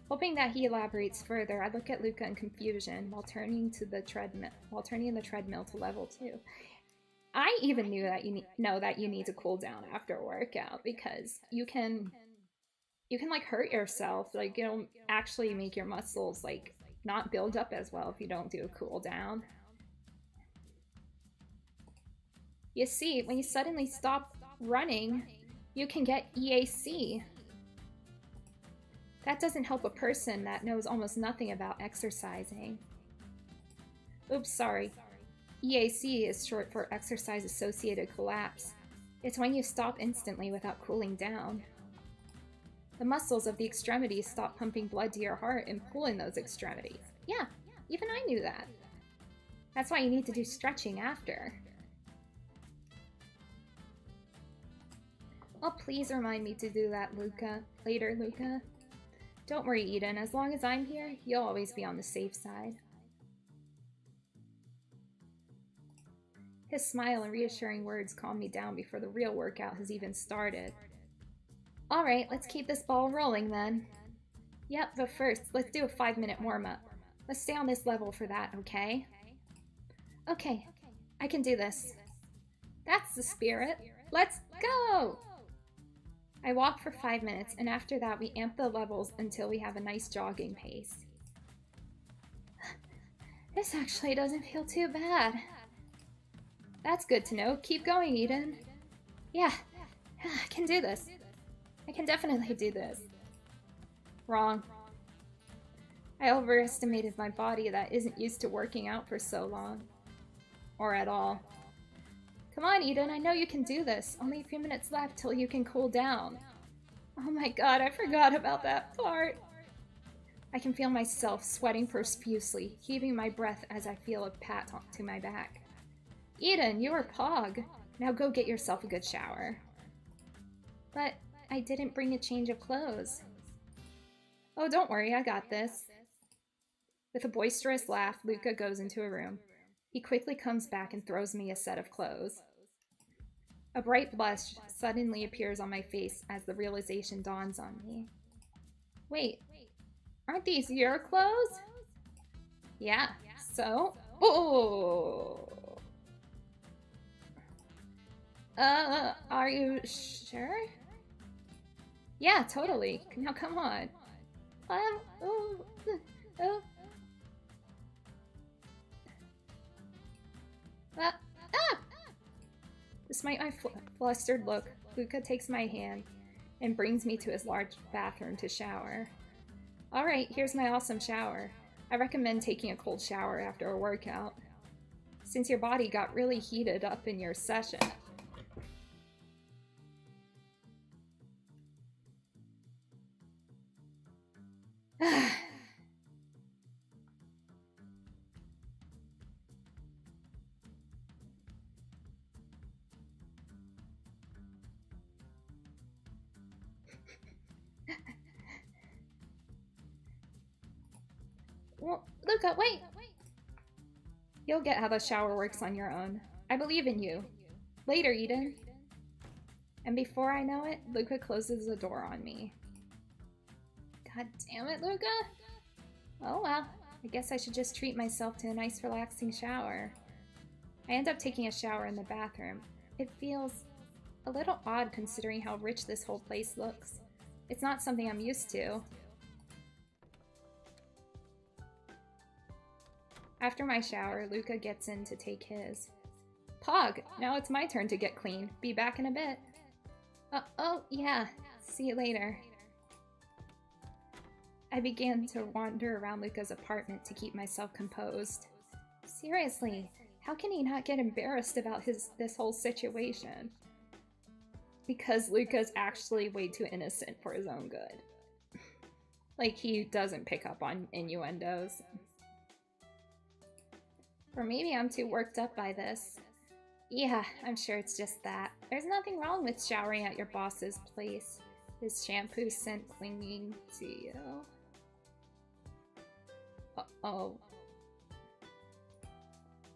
Hoping that he elaborates further, I look at Luca in confusion while turning the treadmill to level 2. I even knew that you need to cool down after a workout because you can like hurt yourself, like it'll actually make your muscles like not build up as well if you don't do a cool down. You see, when you suddenly stop running, you can get EAC. That doesn't help a person that knows almost nothing about exercising. Oops, sorry. EAC is short for exercise-associated collapse. It's when you stop instantly without cooling down. The muscles of the extremities stop pumping blood to your heart and pulling those extremities. Yeah, even I knew that. That's why you need to do stretching after. Oh, please remind me to do that, later, Luca. Don't worry, Eden. As long as I'm here, you'll always be on the safe side. His smile and reassuring words calm me down before the real workout has even started. Alright, let's keep this ball rolling then. Yep, but first, let's do a 5-minute warm-up. Let's stay on this level for that, okay? Okay, I can do this. That's the spirit. Let's go! I walk for 5 minutes, and after that we amp the levels until we have a nice jogging pace. This actually doesn't feel too bad. That's good to know. Keep going, Eden. Yeah, I can do this. I can definitely do this. Wrong. I overestimated my body that isn't used to working out for so long. Or at all. Come on, Eden, I know you can do this. Only a few minutes left till you can cool down. Oh my god, I forgot about that part. I can feel myself sweating profusely, heaving my breath as I feel a pat to my back. Eden, you're Pog. Now go get yourself a good shower. But I didn't bring a change of clothes. Oh, don't worry, I got this. With a boisterous laugh, Luca goes into a room. He quickly comes back and throws me a set of clothes. A bright blush suddenly appears on my face as the realization dawns on me. Wait, aren't these your clothes? Yeah, so? Oh! Are you sure? Yeah, totally. Now come on. Oh. Despite my flustered look, Luca takes my hand and brings me to his large bathroom to shower. Alright, here's my awesome shower. I recommend taking a cold shower after a workout, since your body got really heated up in your session. Well, Luca, wait! You'll get how the shower works on your own. I believe in you. Later, Eden. And before I know it, Luca closes the door on me. God damn it, Luca! Oh well, I guess I should just treat myself to a nice relaxing shower. I end up taking a shower in the bathroom. It feels a little odd considering how rich this whole place looks. It's not something I'm used to. After my shower, Luca gets in to take his. Pog, now it's my turn to get clean. Be back in a bit. Oh, yeah. See you later. I began to wander around Luca's apartment to keep myself composed. Seriously, how can he not get embarrassed about this whole situation? Because Luca's actually way too innocent for his own good. Like, he doesn't pick up on innuendos. Or maybe I'm too worked up by this. Yeah, I'm sure it's just that. There's nothing wrong with showering at your boss's place. His shampoo scent clinging to you. Uh-oh.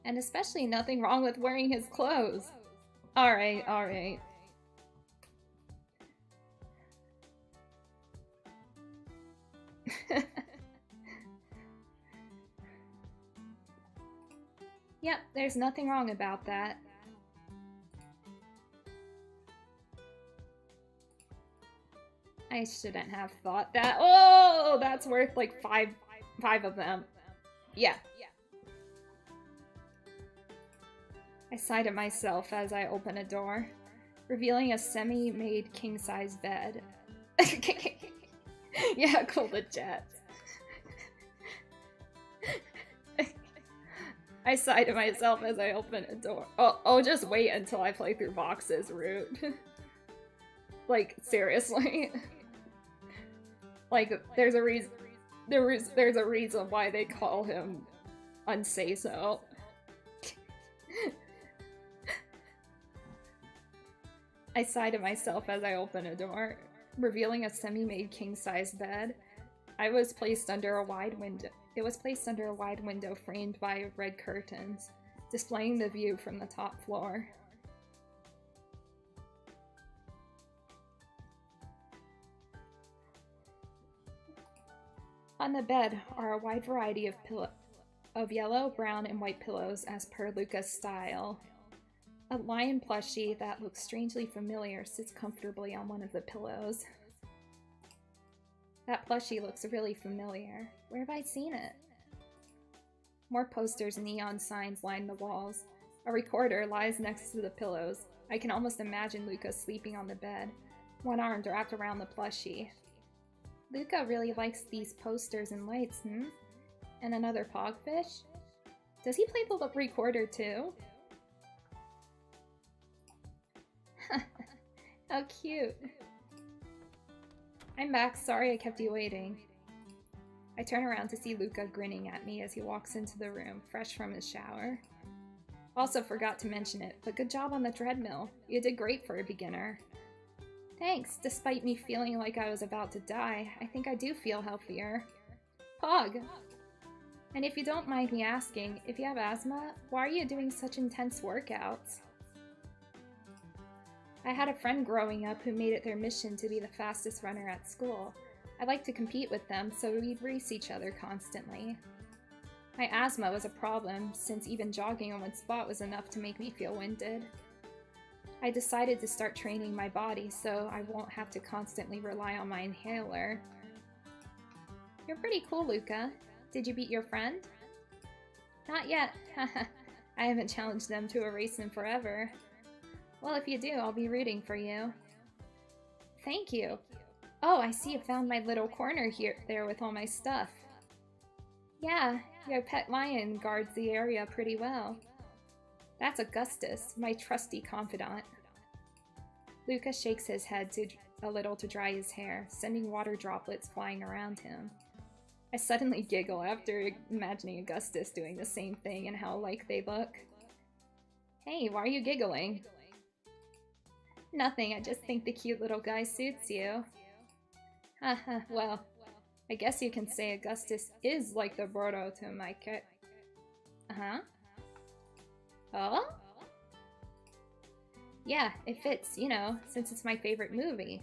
And especially nothing wrong with wearing his clothes. Alright, alright. Yep, there's nothing wrong about that. I shouldn't have thought that. Oh, that's worth like five of them. Yeah. I sigh to myself as I open a door, revealing a semi-made king-size bed. Yeah, cool the jets. I sigh to myself as I open a door. Oh, just wait until I play through Vox's route. Like, seriously. Like, there's a reason. There's a reason why they call him Unsay-So. I sigh to myself as I open a door, revealing a semi-made king-size bed. It was placed under a wide window framed by red curtains, displaying the view from the top floor. On the bed are a wide variety of yellow, brown, and white pillows as per Luca's style. A lion plushie that looks strangely familiar sits comfortably on one of the pillows. That plushie looks really familiar. Where have I seen it? More posters and neon signs line the walls. A recorder lies next to the pillows. I can almost imagine Luca sleeping on the bed. one arm wrapped around the plushie. Luca really likes these posters and lights, And another pogfish? Does he play the recorder too? How cute. I'm back, sorry I kept you waiting. I turn around to see Luca grinning at me as he walks into the room, fresh from his shower. Also forgot to mention it, but good job on the treadmill. You did great for a beginner. Thanks, despite me feeling like I was about to die, I think I do feel healthier. Pog! And if you don't mind me asking, if you have asthma, why are you doing such intense workouts? I had a friend growing up who made it their mission to be the fastest runner at school. I like to compete with them, so we'd race each other constantly. My asthma was a problem, since even jogging in one spot was enough to make me feel winded. I decided to start training my body so I won't have to constantly rely on my inhaler. You're pretty cool, Luca. Did you beat your friend? Not yet. I haven't challenged them to a race in forever. Well, if you do, I'll be rooting for you. Thank you. Oh, I see you found my little corner there with all my stuff. Yeah, your pet lion guards the area pretty well. That's Augustus, my trusty confidant. Luca shakes his head a little to dry his hair, sending water droplets flying around him. I suddenly giggle after imagining Augustus doing the same thing and how alike they look. Hey, why are you giggling? Nothing, I just think the cute little guy suits you. Haha, well, I guess you can say Augustus is like the brother to my cat. Uh-huh. Oh? Yeah, it fits, you know, since it's my favorite movie.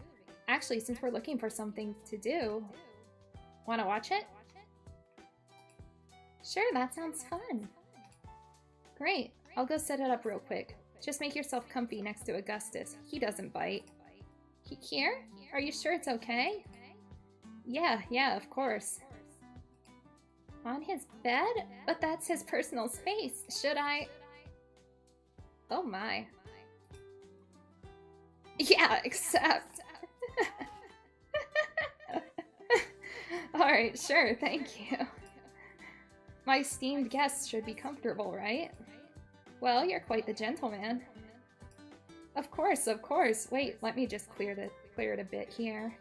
Actually, since we're looking for something to do, wanna watch it? Sure, that sounds fun. Great, I'll go set it up real quick. Just make yourself comfy next to Augustus. He doesn't bite. Here? Are you sure it's okay? Yeah, of course. On his bed? But that's his personal space. Should I? Oh my. Yeah, except. Alright, sure, thank you. My esteemed guests should be comfortable, right? Well, you're quite the gentleman. Of course. Wait, let me just clear it a bit here.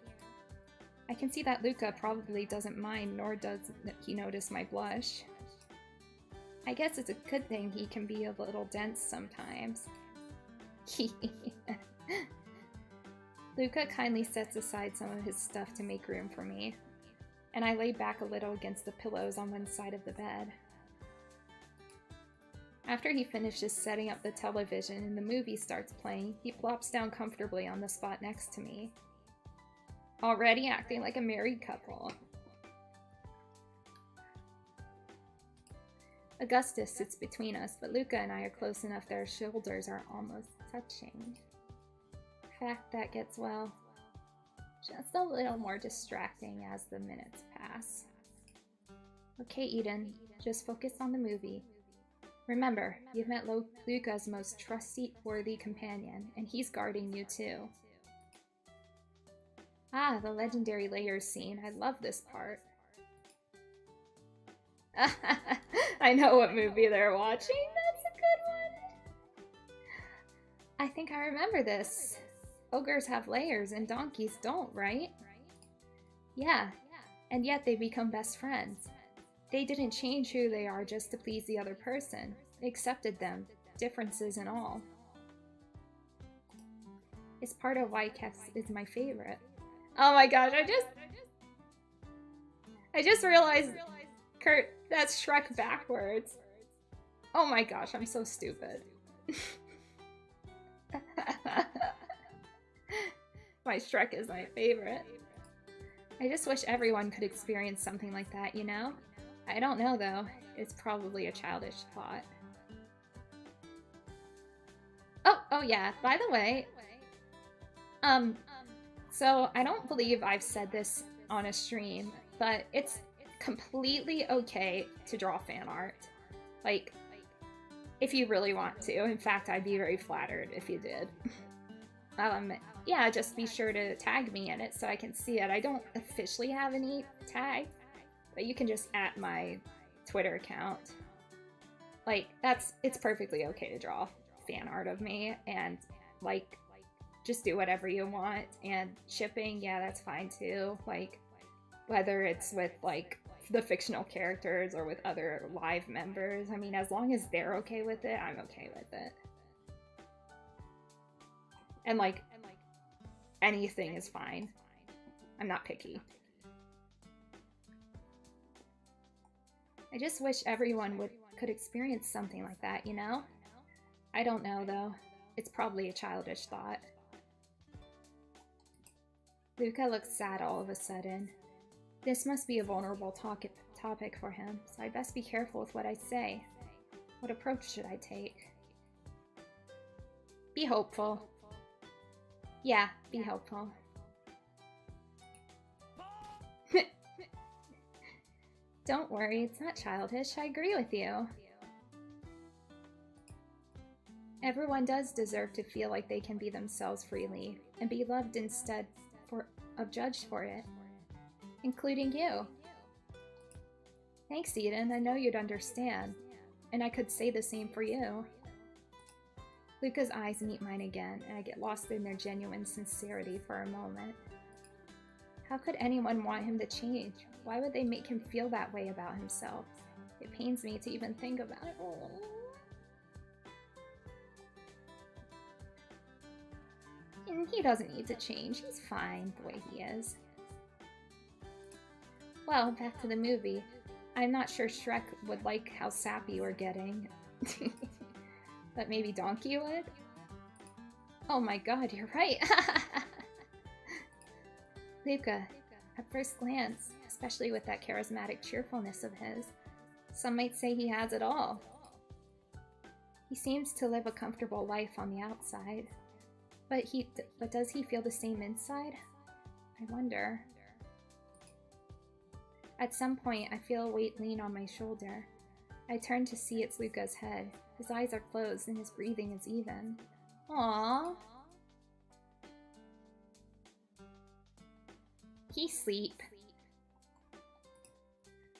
I can see that Luca probably doesn't mind, nor does he notice my blush. I guess it's a good thing he can be a little dense sometimes. Luca kindly sets aside some of his stuff to make room for me, and I lay back a little against the pillows on one side of the bed. After he finishes setting up the television and the movie starts playing, he plops down comfortably on the spot next to me. Already acting like a married couple. Augustus sits between us, but Luca and I are close enough that our shoulders are almost touching. Fact that gets, well, just a little more distracting as the minutes pass. Okay, Eden, just focus on the movie. Remember, you've met Luca's most trustworthy companion, and he's guarding you too. Ah, the legendary layers scene. I love this part. I know what movie they're watching. That's a good one. I think I remember this. Ogres have layers and donkeys don't, right? Yeah, and yet they become best friends. They didn't change who they are just to please the other person. They accepted them, differences and all. It's part of why Cutest is my favorite. Oh my gosh, I just realized, Kurt, that's Shrek backwards. Oh my gosh, I'm so stupid. My Shrek is my favorite. I just wish everyone could experience something like that, you know? I don't know though. It's probably a childish thought. Oh yeah, by the way, so I don't believe I've said this on a stream, but it's completely okay to draw fan art. Like, if you really want to. In fact, I'd be very flattered if you did. Yeah, just be sure to tag me in it so I can see it. I don't officially have any tag, but you can just at my Twitter account. Like, it's perfectly okay to draw fan art of me, and like, just do whatever you want. And shipping, yeah, that's fine too. Like, whether it's with like the fictional characters or with other live members. I mean, as long as they're okay with it, I'm okay with it. And like, anything is fine. I'm not picky. I just wish everyone could experience something like that, you know? I don't know, though. It's probably a childish thought. Luca looks sad all of a sudden. This must be a vulnerable topic for him, so I'd best be careful with what I say. What approach should I take? Be hopeful. Yeah, be hopeful. Don't worry, it's not childish. I agree with you. Everyone does deserve to feel like they can be themselves freely and be loved instead of judged for it, including you. Thanks, Eden. I know you'd understand, and I could say the same for you. Luca's eyes meet mine again, and I get lost in their genuine sincerity for a moment. How could anyone want him to change? Why would they make him feel that way about himself? It pains me to even think about it. And he doesn't need to change. He's fine the way he is. Well, back to the movie. I'm not sure Shrek would like how sappy we're getting. But maybe Donkey would? Oh my god, you're right! Luca, at first glance, especially with that charismatic cheerfulness of his, some might say he has it all. He seems to live a comfortable life on the outside, but does he feel the same inside? I wonder. At some point, I feel a weight lean on my shoulder. I turn to see it's Luca's head. His eyes are closed and his breathing is even. Aww. He's asleep.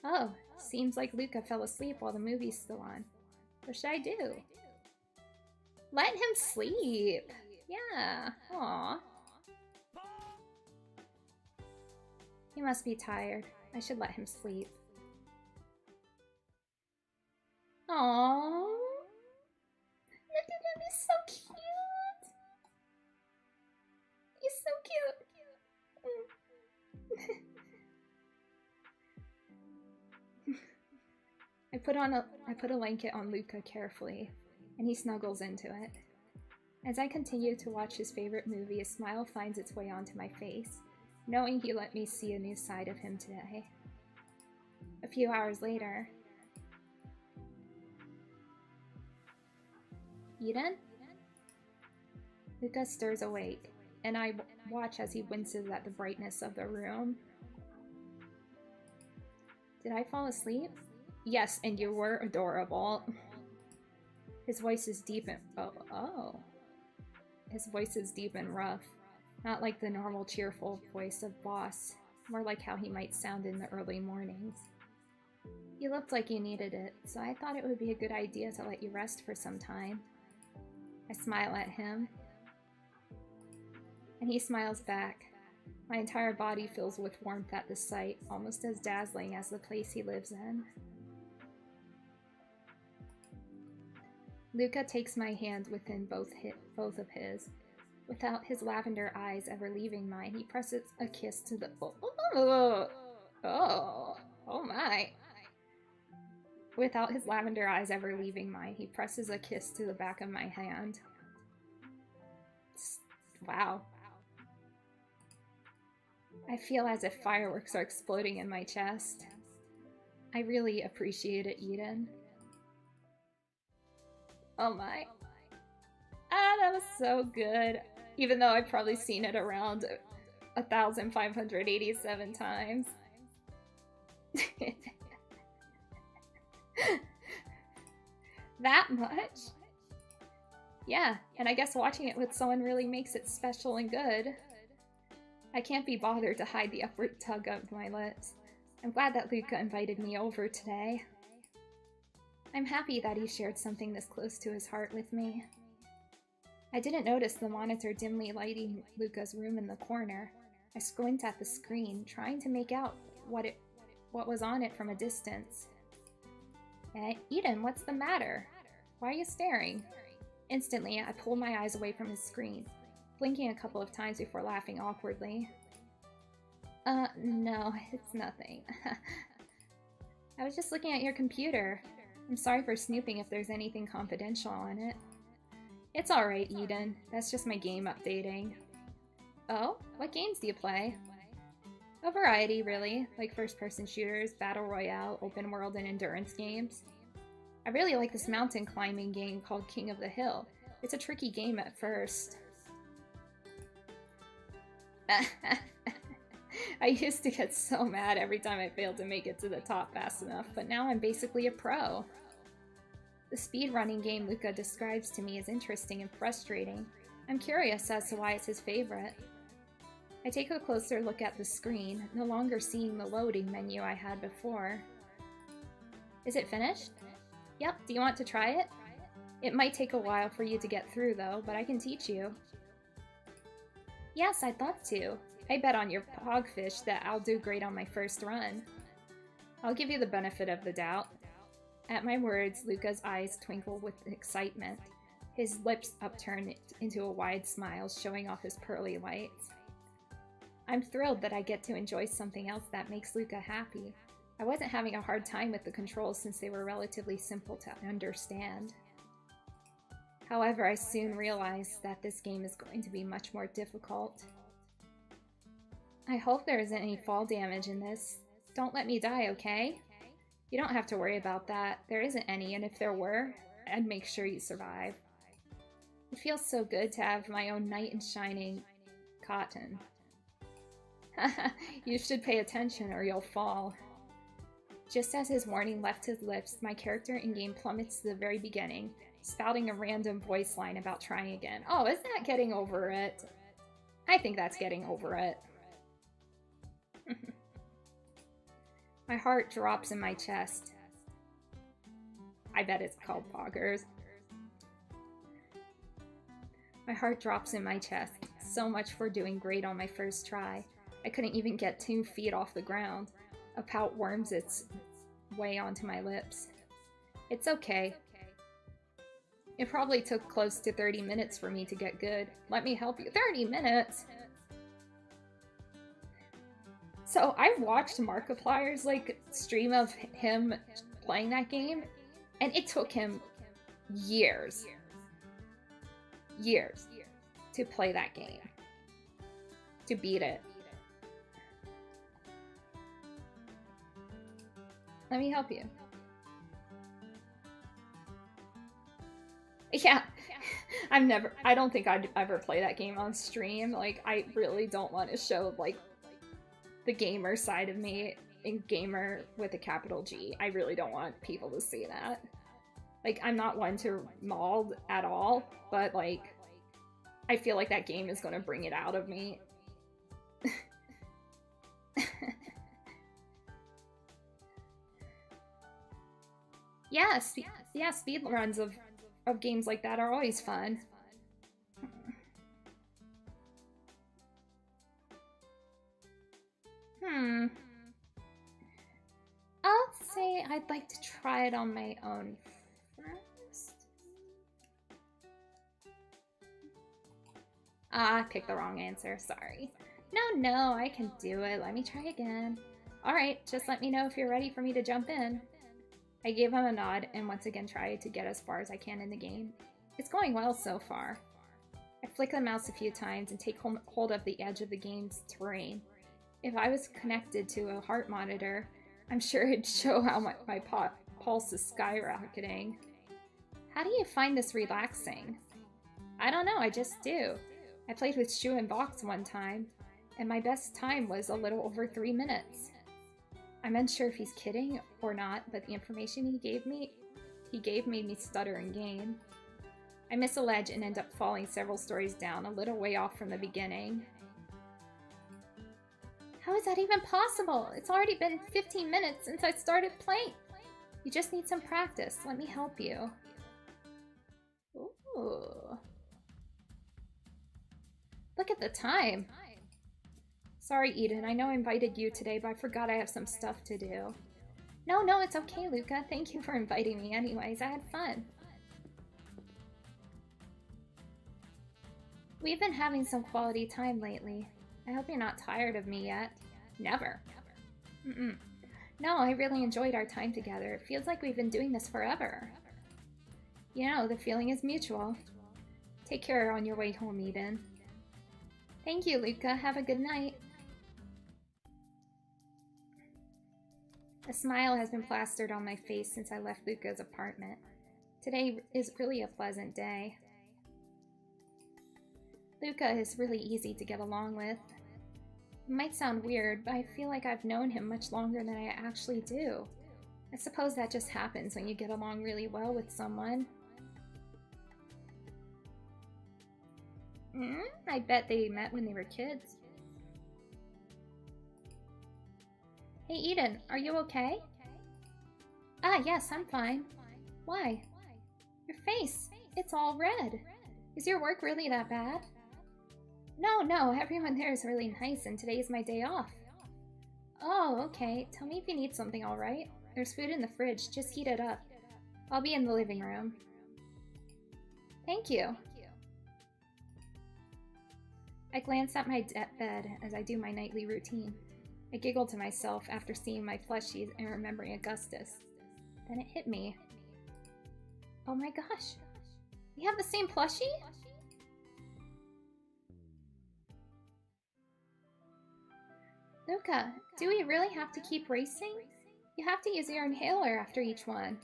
Oh, seems like Luca fell asleep while the movie's still on. What should I do? Let him sleep. Yeah. Aww. He must be tired. I should let him sleep. Aww. Look at him, he's so cute. He's so cute. I put a blanket on Luca carefully, and he snuggles into it. As I continue to watch his favorite movie, a smile finds its way onto my face, knowing he let me see a new side of him today. A few hours later... Eden? Luca stirs awake, and I watch as he winces at the brightness of the room. Did I fall asleep? Yes, and you were adorable. His voice is deep and... Oh. His voice is deep and rough. Not like the normal cheerful voice of Boss. More like how he might sound in the early mornings. You looked like you needed it, so I thought it would be a good idea to let you rest for some time. I smile at him, and he smiles back. My entire body fills with warmth at the sight, almost as dazzling as the place he lives in. Luca takes my hand within both of his. Without his lavender eyes ever leaving mine, he presses a kiss to the... Oh my. Without his lavender eyes ever leaving mine, he presses a kiss to the back of my hand. Wow. I feel as if fireworks are exploding in my chest. I really appreciate it, Eden. Oh my. Ah, that was so good. Even though I've probably seen it around 1,587 times. That much? Yeah, and I guess watching it with someone really makes it special and good. I can't be bothered to hide the upward tug of my lips. I'm glad that Luca invited me over today. I'm happy that he shared something this close to his heart with me. I didn't notice the monitor dimly lighting Luca's room in the corner. I squint at the screen, trying to make out what was on it from a distance. Eden, what's the matter? Why are you staring? Instantly, I pulled my eyes away from his screen, blinking a couple of times before laughing awkwardly. No, it's nothing. I was just looking at your computer. I'm sorry for snooping if there's anything confidential on it. It's alright, Eden. That's just my game updating. Oh? What games do you play? A variety, really. Like first-person shooters, battle royale, open world, and endurance games. I really like this mountain climbing game called King of the Hill. It's a tricky game at first. I used to get so mad every time I failed to make it to the top fast enough, but now I'm basically a pro. The speedrunning game Luca describes to me is interesting and frustrating. I'm curious as to why it's his favorite. I take a closer look at the screen, no longer seeing the loading menu I had before. Is it finished? Yep, do you want to try it? It might take a while for you to get through though, but I can teach you. Yes, I'd love to. I bet on your hogfish that I'll do great on my first run. I'll give you the benefit of the doubt. At my words, Luca's eyes twinkle with excitement. His lips upturn into a wide smile, showing off his pearly whites. I'm thrilled that I get to enjoy something else that makes Luca happy. I wasn't having a hard time with the controls since they were relatively simple to understand. However, I soon realized that this game is going to be much more difficult. I hope there isn't any fall damage in this. Don't let me die, okay? You don't have to worry about that. There isn't any, and if there were, I'd make sure you survive. It feels so good to have my own knight in shining cotton. You should pay attention or you'll fall. Just as his warning left his lips, my character in-game plummets to the very beginning, spouting a random voice line about trying again. Oh, isn't that getting over it? I think that's getting over it. My heart drops in my chest. I bet it's called poggers. My heart drops in my chest. So much for doing great on my first try. I couldn't even get 2 feet off the ground. A pout worms its way onto my lips. It's okay. It probably took close to 30 minutes for me to get good. Let me help you. 30 minutes? So I watched Markiplier's stream of him playing that game, and it took him years to play that game, to beat it. Let me help you. Yeah, I don't think I'd ever play that game on stream. I really don't want to show, the gamer side of me, and gamer with a capital G. I really don't want people to see that. I'm not one to maul at all, but, I feel like that game is going to bring it out of me. Yeah, speedruns of games like that are always fun. I'll say I'd like to try it on my own first. I picked the wrong answer, sorry. No, I can do it. Let me try again. Alright, just let me know if you're ready for me to jump in. I gave him a nod and once again tried to get as far as I can in the game. It's going well so far. I flick the mouse a few times and take hold of the edge of the game's terrain. If I was connected to a heart monitor, I'm sure it'd show how my pulse is skyrocketing. How do you find this relaxing? I don't know, I just do. I played with Shu and Box one time, and my best time was a little over 3 minutes. I'm unsure if he's kidding or not, but the information he gave made me stutter in game. I miss a ledge and end up falling several stories down, a little way off from the beginning. How is that even possible? It's already been 15 minutes since I started playing. You just need some practice. Let me help you. Ooh. Look at the time. Sorry, Eden. I know I invited you today, but I forgot I have some stuff to do. No, it's okay, Luca. Thank you for inviting me anyways. I had fun. We've been having some quality time lately. I hope you're not tired of me yet. Never. No, I really enjoyed our time together. It feels like we've been doing this forever. You know, the feeling is mutual. Take care on your way home, Eden. Thank you, Luca. Have a good night. A smile has been plastered on my face since I left Luca's apartment. Today is really a pleasant day. Luca is really easy to get along with. It might sound weird, but I feel like I've known him much longer than I actually do. I suppose that just happens when you get along really well with someone. I bet they met when they were kids. Hey Eden, are you okay? Ah, yes, I'm fine. Why? Your face, it's all red. Is your work really that bad? No, everyone there is really nice and today's my day off. Oh, okay. Tell me if you need something, alright? There's food in the fridge, just heat it up. I'll be in the living room. Thank you. I glance at my bed as I do my nightly routine. I giggle to myself after seeing my plushies and remembering Augustus. Then it hit me. Oh my gosh. We have the same plushie? Luca, do we really have to keep racing? You have to use your inhaler after each one.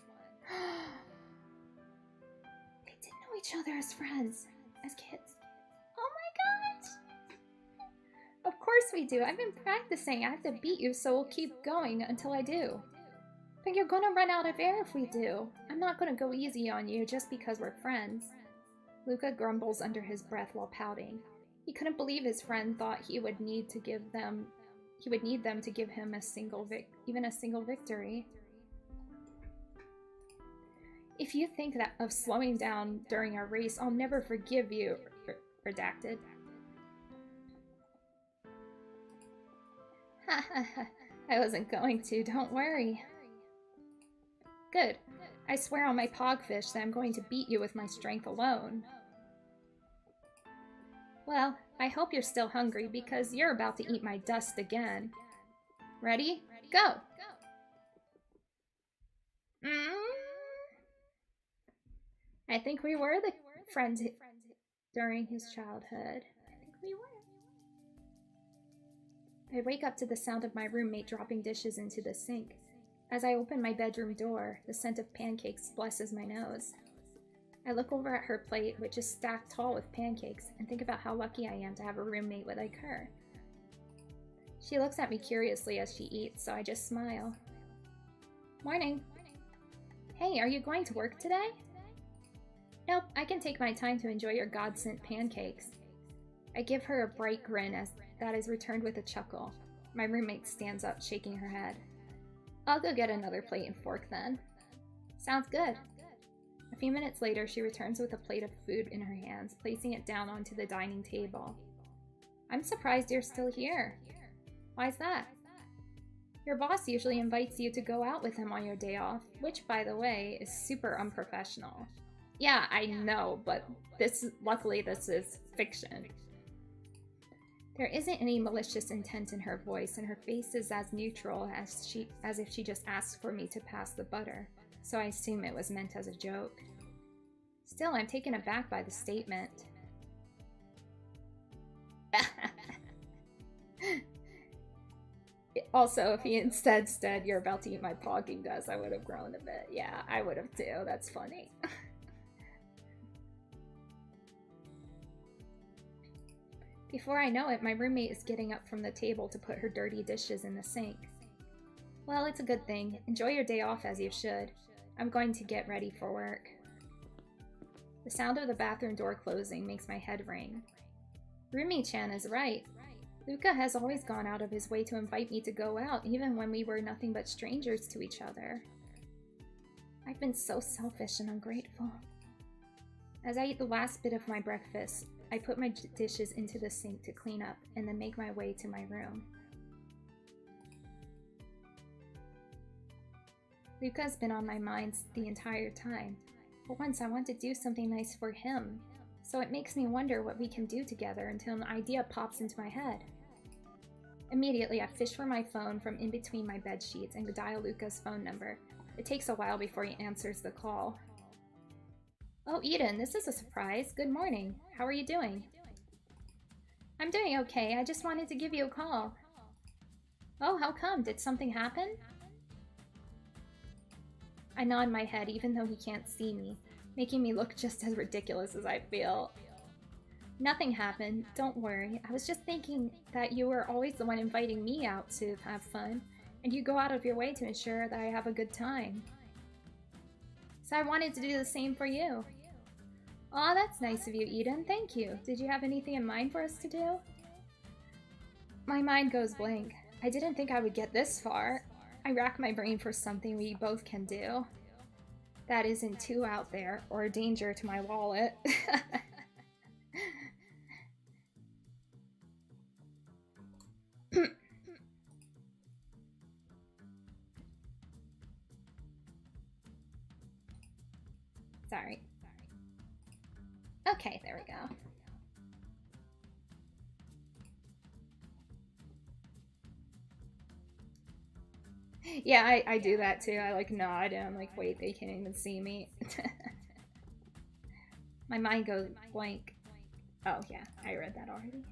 They didn't know each other as friends, as kids. Oh my gosh! Of course we do. I've been practicing. I have to beat you, so we'll keep going until I do. But you're gonna run out of air if we do. I'm not gonna go easy on you just because we're friends. Luca grumbles under his breath while pouting. He couldn't believe his friend thought he would need them to give him even a single victory. If you think that of slowing down during our race, I'll never forgive you. Redacted. I wasn't going to, don't worry. Good. I swear on my pogfish that I'm going to beat you with my strength alone. Well, I hope you're still hungry because you're about to eat my dust again. Ready? Go! I think we were the friends during his childhood. I think we were. I wake up to the sound of my roommate dropping dishes into the sink. As I open my bedroom door, the scent of pancakes blesses my nose. I look over at her plate, which is stacked tall with pancakes, and think about how lucky I am to have a roommate like her. She looks at me curiously as she eats, so I just smile. Morning. Hey, are you going to work today? Nope, I can take my time to enjoy your God-sent pancakes. I give her a bright grin as that is returned with a chuckle. My roommate stands up, shaking her head. I'll go get another plate and fork then. Sounds good. A few minutes later, she returns with a plate of food in her hands, placing it down onto the dining table. I'm surprised you're still here. Why's that? Your boss usually invites you to go out with him on your day off, which, by the way, is super unprofessional. Yeah, I know, but luckily this is fiction. There isn't any malicious intent in her voice, and her face is as neutral as if she just asked for me to pass the butter, so I assume it was meant as a joke. Still, I'm taken aback by the statement. Also, if he instead said, "You're about to eat my parking dust," I would have groaned a bit. Yeah, I would have too. That's funny. Before I know it, my roommate is getting up from the table to put her dirty dishes in the sink. Well, it's a good thing. Enjoy your day off as you should. I'm going to get ready for work. The sound of the bathroom door closing makes my head ring. Rumi-chan is right. Luca has always gone out of his way to invite me to go out, even when we were nothing but strangers to each other. I've been so selfish and ungrateful. As I eat the last bit of my breakfast, I put my dishes into the sink to clean up and then make my way to my room. Luca's been on my mind the entire time. But once I want to do something nice for him, so it makes me wonder what we can do together until an idea pops into my head. Immediately, I fish for my phone from in between my bed sheets and dial Luca's phone number. It takes a while before he answers the call. Oh, Eden, this is a surprise. Good morning. How are you doing? I'm doing okay. I just wanted to give you a call. Oh, how come? Did something happen? I nod my head even though he can't see me, making me look just as ridiculous as I feel. Nothing happened. Don't worry. I was just thinking that you were always the one inviting me out to have fun, and you go out of your way to ensure that I have a good time. So I wanted to do the same for you. Aw, that's nice of you, Eden. Thank you. Did you have anything in mind for us to do? My mind goes blank. I didn't think I would get this far. I rack my brain for something we both can do. That isn't too out there or a danger to my wallet. Sorry. Okay, there we go. Yeah, I do that too. I like nod and I'm like, wait, they can't even see me. My mind goes blank. Oh yeah, I read that already.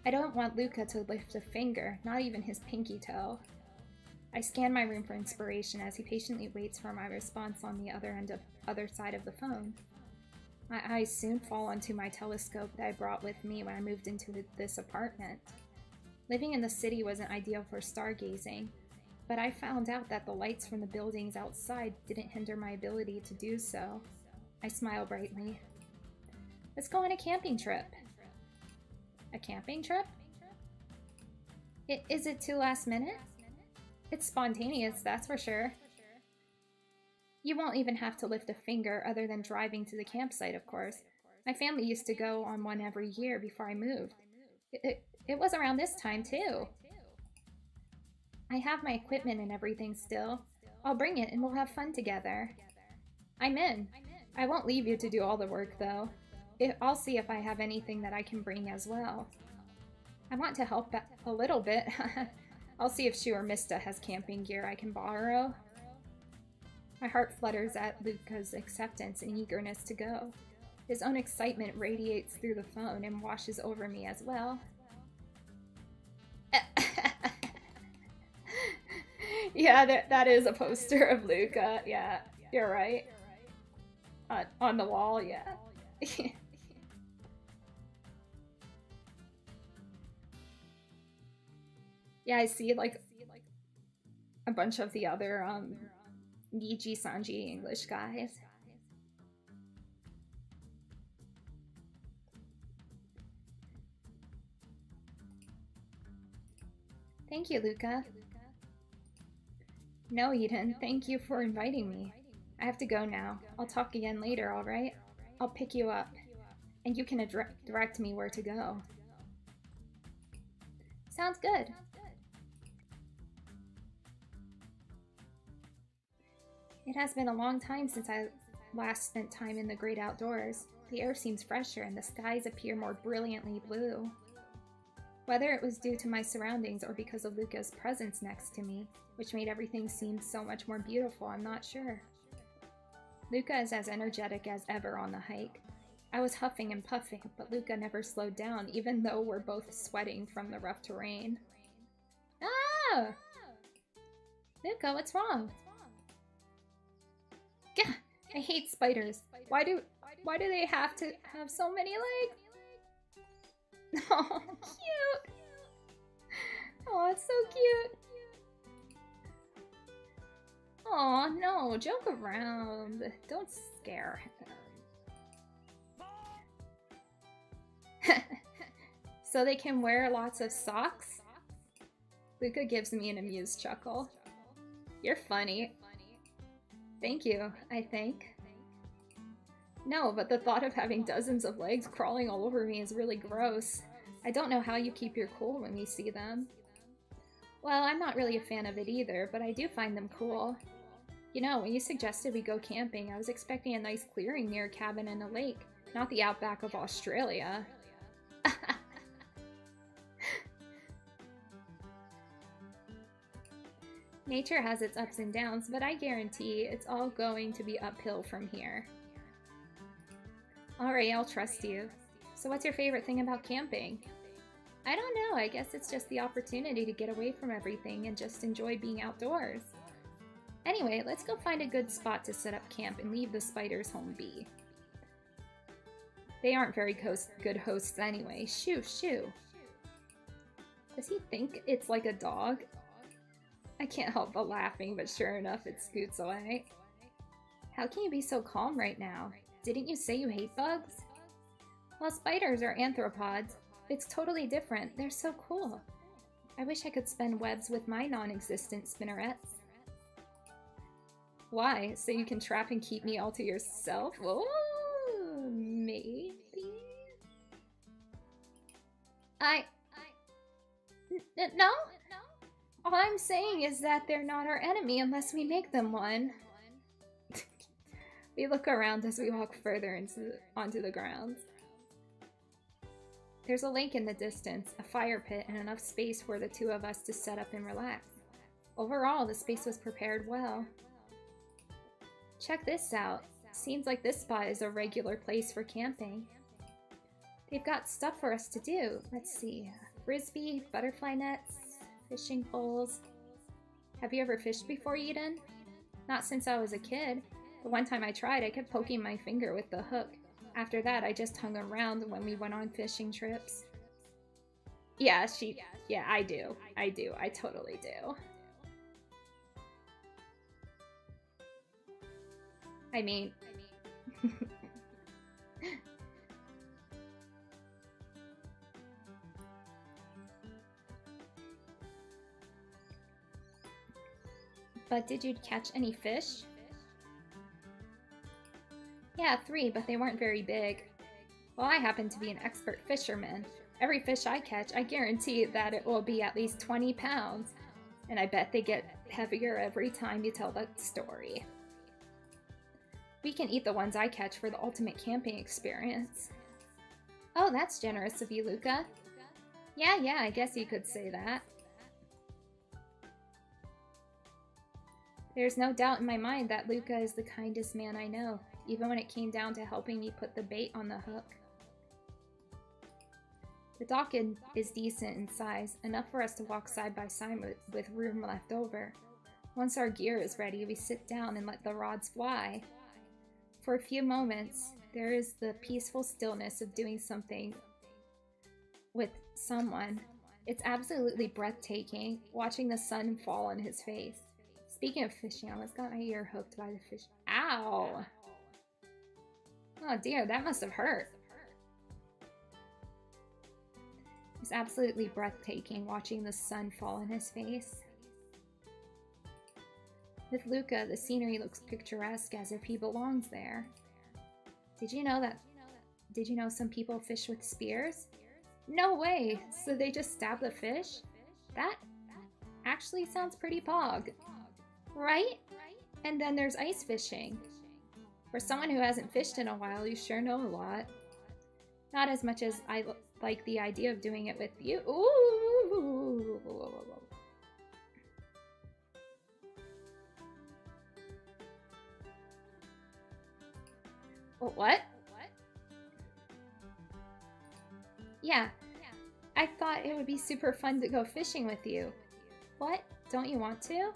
I don't want Luca to lift a finger, not even his pinky toe. I scan my room for inspiration as he patiently waits for my response on the other side of the phone. My eyes soon fall onto my telescope that I brought with me when I moved into this apartment. Living in the city wasn't ideal for stargazing, but I found out that the lights from the buildings outside didn't hinder my ability to do so. I smile brightly. Let's go on a camping trip. A camping trip? Is it too last minute? It's spontaneous, that's for sure. You won't even have to lift a finger other than driving to the campsite, of course. My family used to go on one every year before I moved. It was around this time, too. I have my equipment and everything still. I'll bring it and we'll have fun together. I'm in. I won't leave you to do all the work, though. I'll see if I have anything that I can bring as well. I want to help a little bit. I'll see if Shu or Mista has camping gear I can borrow. My heart flutters at Luca's acceptance and eagerness to go. His own excitement radiates through the phone and washes over me as well. Yeah, that is a poster of Luca. Yeah, you're right. On the wall, yeah. Yeah, I see like a bunch of the other Niji Sanji English guys. Thank you, Luca. No, Eden, thank you for inviting me. I have to go now. I'll talk again later, alright? I'll pick you up, and you can direct me where to go. Sounds good. It has been a long time since I last spent time in the great outdoors. The air seems fresher and the skies appear more brilliantly blue. Whether it was due to my surroundings or because of Luca's presence next to me, which made everything seem so much more beautiful, I'm not sure. Luca is as energetic as ever on the hike. I was huffing and puffing, but Luca never slowed down, even though we're both sweating from the rough terrain. Ah! Luca, what's wrong? Gah! I hate spiders. Why do they have to have so many legs? Oh, cute! Oh, it's so cute! Oh, no, joke around. Don't scare him. So they can wear lots of socks? Luca gives me an amused chuckle. You're funny. Thank you, I think. No, but the thought of having dozens of legs crawling all over me is really gross. I don't know how you keep your cool when you see them. Well, I'm not really a fan of it either, but I do find them cool. You know, when you suggested we go camping, I was expecting a nice clearing near a cabin and a lake, not the outback of Australia. Nature has its ups and downs, but I guarantee it's all going to be uphill from here. Alright, I'll trust you. So what's your favorite thing about camping? I don't know, I guess it's just the opportunity to get away from everything and just enjoy being outdoors. Anyway, let's go find a good spot to set up camp and leave the spiders home be. They aren't very good hosts anyway. Shoo, shoo. Does he think it's like a dog? I can't help but laughing, but sure enough, it scoots away. How can you be so calm right now? Didn't you say you hate bugs? Well, spiders are arthropods. It's totally different. They're so cool. I wish I could spin webs with my non-existent spinnerets. Why? So you can trap and keep me all to yourself? Oh, maybe? No? All I'm saying is that they're not our enemy unless we make them one. We look around as we walk further onto the grounds. There's a lake in the distance, a fire pit, and enough space for the two of us to set up and relax. Overall, the space was prepared well. Check this out. Seems like this spot is a regular place for camping. They've got stuff for us to do. Let's see. Frisbee, butterfly nets, fishing poles. Have you ever fished before, Eden? Not since I was a kid. The one time I tried, I kept poking my finger with the hook. After that, I just hung around when we went on fishing trips. Yeah, I do. I totally do. I mean... But did you catch any fish? Yeah, 3, but they weren't very big. Well, I happen to be an expert fisherman. Every fish I catch, I guarantee that it will be at least 20 pounds. And I bet they get heavier every time you tell that story. We can eat the ones I catch for the ultimate camping experience. Oh, that's generous of you, Luca. Yeah, I guess you could say that. There's no doubt in my mind that Luca is the kindest man I know, even when it came down to helping me put the bait on the hook. The dock is decent in size, enough for us to walk side by side with room left over. Once our gear is ready, we sit down and let the rods fly. For a few moments, there is the peaceful stillness of doing something with someone. It's absolutely breathtaking, watching the sun fall on his face. Speaking of fishing, I almost got my ear hooked by the fish. Ow! Oh dear, that must have hurt. It's absolutely breathtaking watching the sun fall on his face. With Luca, the scenery looks picturesque as if he belongs there. Did you know some people fish with spears? No way! So they just stab the fish? That actually sounds pretty pog. Right? And then there's ice fishing. For someone who hasn't fished in a while, you sure know a lot. Not as much as I like the idea of doing it with you. Ooh! What? Yeah. I thought it would be super fun to go fishing with you. What? Don't you want to?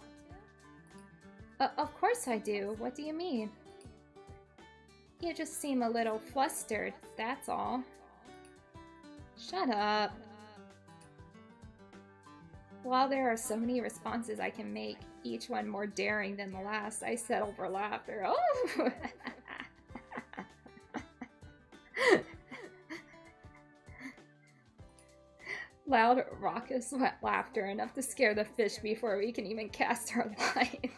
Of course I do. What do you mean? You just seem a little flustered, that's all. Shut up. While there are so many responses I can make, each one more daring than the last, I settled for laughter. Oh! Loud, raucous laughter, enough to scare the fish before we can even cast our lines.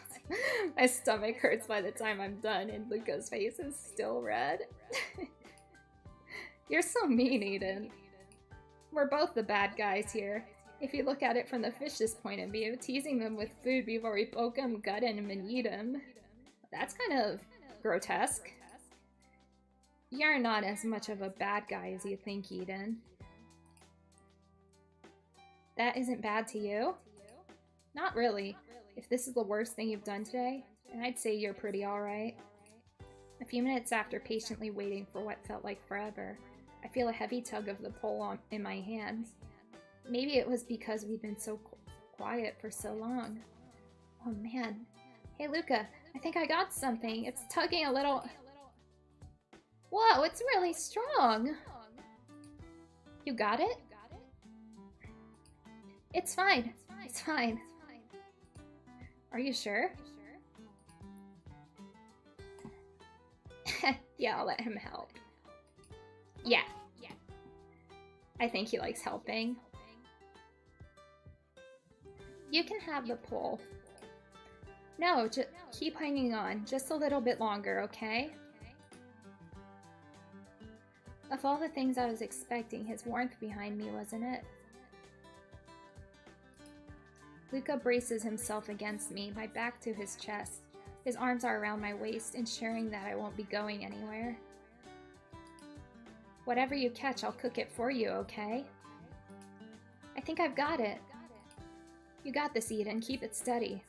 My stomach hurts by the time I'm done, and Luca's face is still red. You're so mean, Eden. We're both the bad guys here. If you look at it from the fish's point of view, teasing them with food before we poke them, gut them, and eat them. That's kind of grotesque. You're not as much of a bad guy as you think, Eden. That isn't bad to you? Not really. If this is the worst thing you've done today, then I'd say you're pretty alright. A few minutes after patiently waiting for what felt like forever, I feel a heavy tug of the pole in my hands. Maybe it was because we'd been so quiet for so long. Oh man. Hey Luca, I think I got something. It's tugging a little... Whoa, it's really strong! You got it? It's fine. It's fine. Are you sure? Yeah, I'll let him help. Yeah. I think he likes helping. You can have the pole. No, just keep hanging on. Just a little bit longer, okay? Of all the things I was expecting, his warmth behind me wasn't it. Luca braces himself against me, my back to his chest. His arms are around my waist, ensuring that I won't be going anywhere. Whatever you catch, I'll cook it for you, okay? I think I've got it. You got this, Eden. Keep it steady.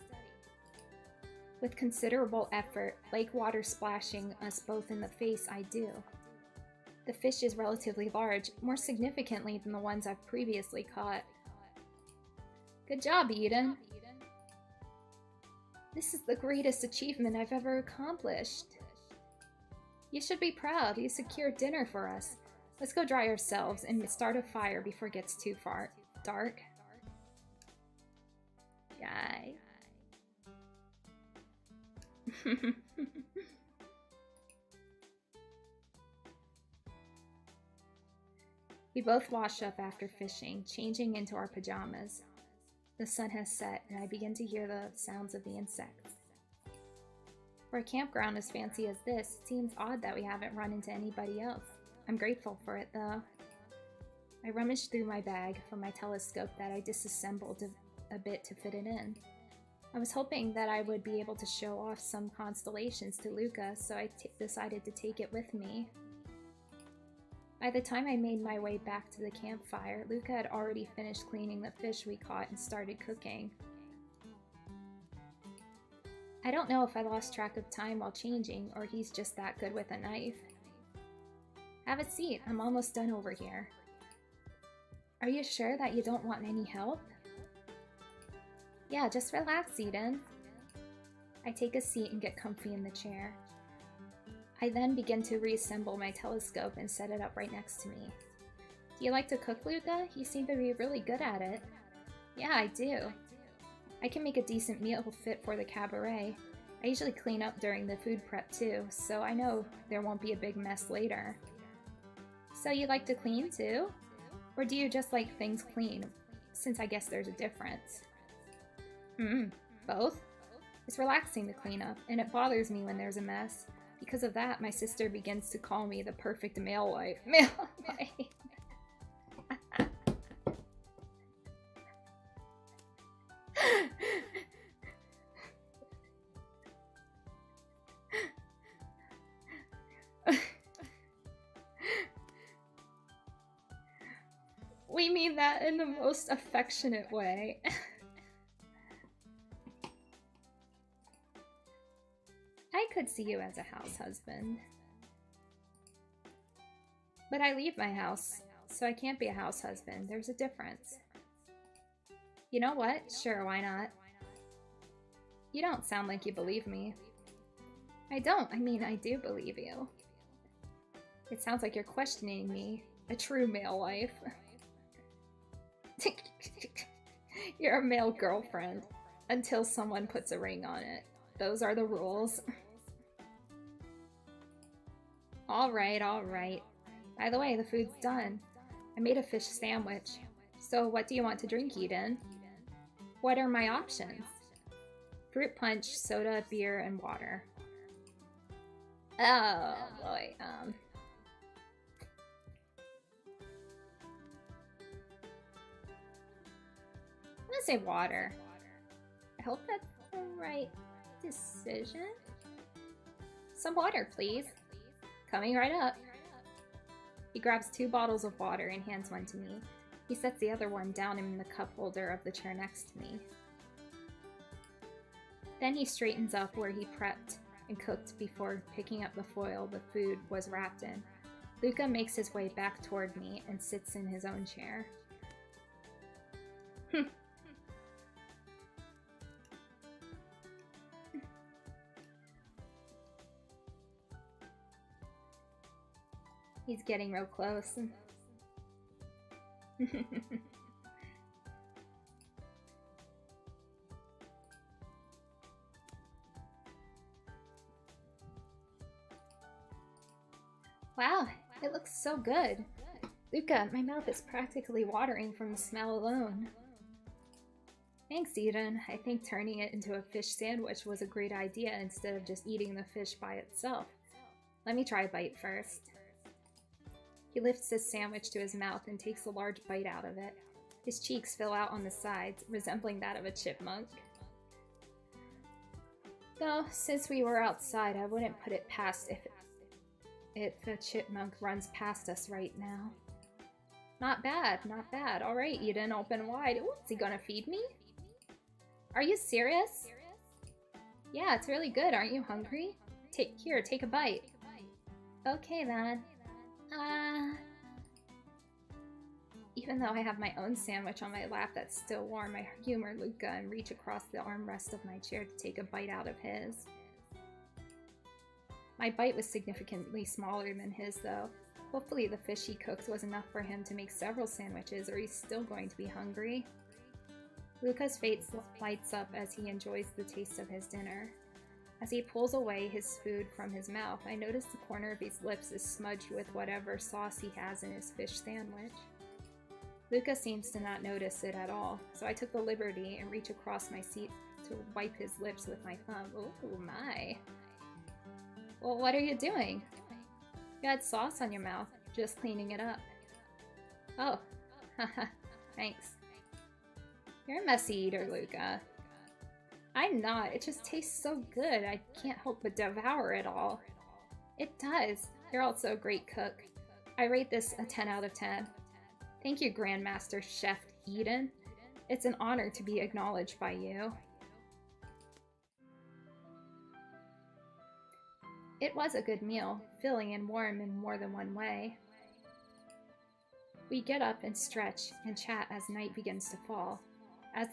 With considerable effort, lake water splashing us both in the face, I do. The fish is relatively large, more significantly than the ones I've previously caught. Good job, Eden. This is the greatest achievement I've ever accomplished. You should be proud. You secured dinner for us. Let's go dry ourselves and start a fire before it gets too far dark. Yay. We both wash up after fishing, changing into our pajamas. The sun has set, and I begin to hear the sounds of the insects. For a campground as fancy as this, it seems odd that we haven't run into anybody else. I'm grateful for it, though. I rummaged through my bag for my telescope that I disassembled a bit to fit it in. I was hoping that I would be able to show off some constellations to Luca, so I decided to take it with me. By the time I made my way back to the campfire, Luca had already finished cleaning the fish we caught and started cooking. I don't know if I lost track of time while changing, or he's just that good with a knife. Have a seat, I'm almost done over here. Are you sure that you don't want any help? Yeah, just relax, Eden. I take a seat and get comfy in the chair. I then begin to reassemble my telescope and set it up right next to me. Do you like to cook, Luca? You seem to be really good at it. Yeah, I do. I can make a decent meal fit for the cabaret. I usually clean up during the food prep too, so I know there won't be a big mess later. So you like to clean too? Or do you just like things clean, since I guess there's a difference? Both? It's relaxing to clean up, and it bothers me when there's a mess. Because of that, my sister begins to call me the perfect male wife. Male wife. We mean that in the most affectionate way. I could see you as a house husband. But I leave my house, so I can't be a house husband. There's a difference. You know what? Sure, why not? You don't sound like you believe me. I don't. I mean, I do believe you. It sounds like you're questioning me. A true male wife. You're a male girlfriend. Until someone puts a ring on it. Those are the rules. Alright, alright. By the way, the food's done. I made a fish sandwich. So what do you want to drink, Eden? What are my options? Fruit punch, soda, beer, and water. Oh boy, I'm gonna say water. I hope that's the right decision. Some water, please. Coming right up. He grabs 2 bottles of water and hands one to me. He sets the other one down in the cup holder of the chair next to me. Then he straightens up where he prepped and cooked before picking up the foil the food was wrapped in. Luca makes his way back toward me and sits in his own chair. He's getting real close. Wow, it looks so good. Luca, my mouth is practically watering from the smell alone. Thanks, Eden. I think turning it into a fish sandwich was a great idea instead of just eating the fish by itself. Let me try a bite first. He lifts his sandwich to his mouth and takes a large bite out of it. His cheeks fill out on the sides, resembling that of a chipmunk. Though, since we were outside, I wouldn't put it past if a chipmunk runs past us right now. Not bad, not bad. Alright, Eden, open wide. Ooh, is he gonna feed me? Are you serious? Yeah, it's really good. Aren't you hungry? Here, take a bite. Okay then. Even though I have my own sandwich on my lap that's still warm, I humor Luca and reach across the armrest of my chair to take a bite out of his. My bite was significantly smaller than his, though. Hopefully the fish he cooked was enough for him to make several sandwiches, or he's still going to be hungry. Luca's face lights up as he enjoys the taste of his dinner. As he pulls away his food from his mouth, I notice the corner of his lips is smudged with whatever sauce he has in his fish sandwich. Luca seems to not notice it at all, so I took the liberty and reach across my seat to wipe his lips with my thumb. Oh my. Well, what are you doing? You had sauce on your mouth. Just cleaning it up. Oh, haha, thanks. You're a messy eater, Luca. I'm not. It just tastes so good. I can't help but devour it all. It does. You're also a great cook. I rate this a 10 out of 10. Thank you, Grandmaster Chef Eden. It's an honor to be acknowledged by you. It was a good meal, filling and warm in more than one way. We get up and stretch and chat as night begins to fall. As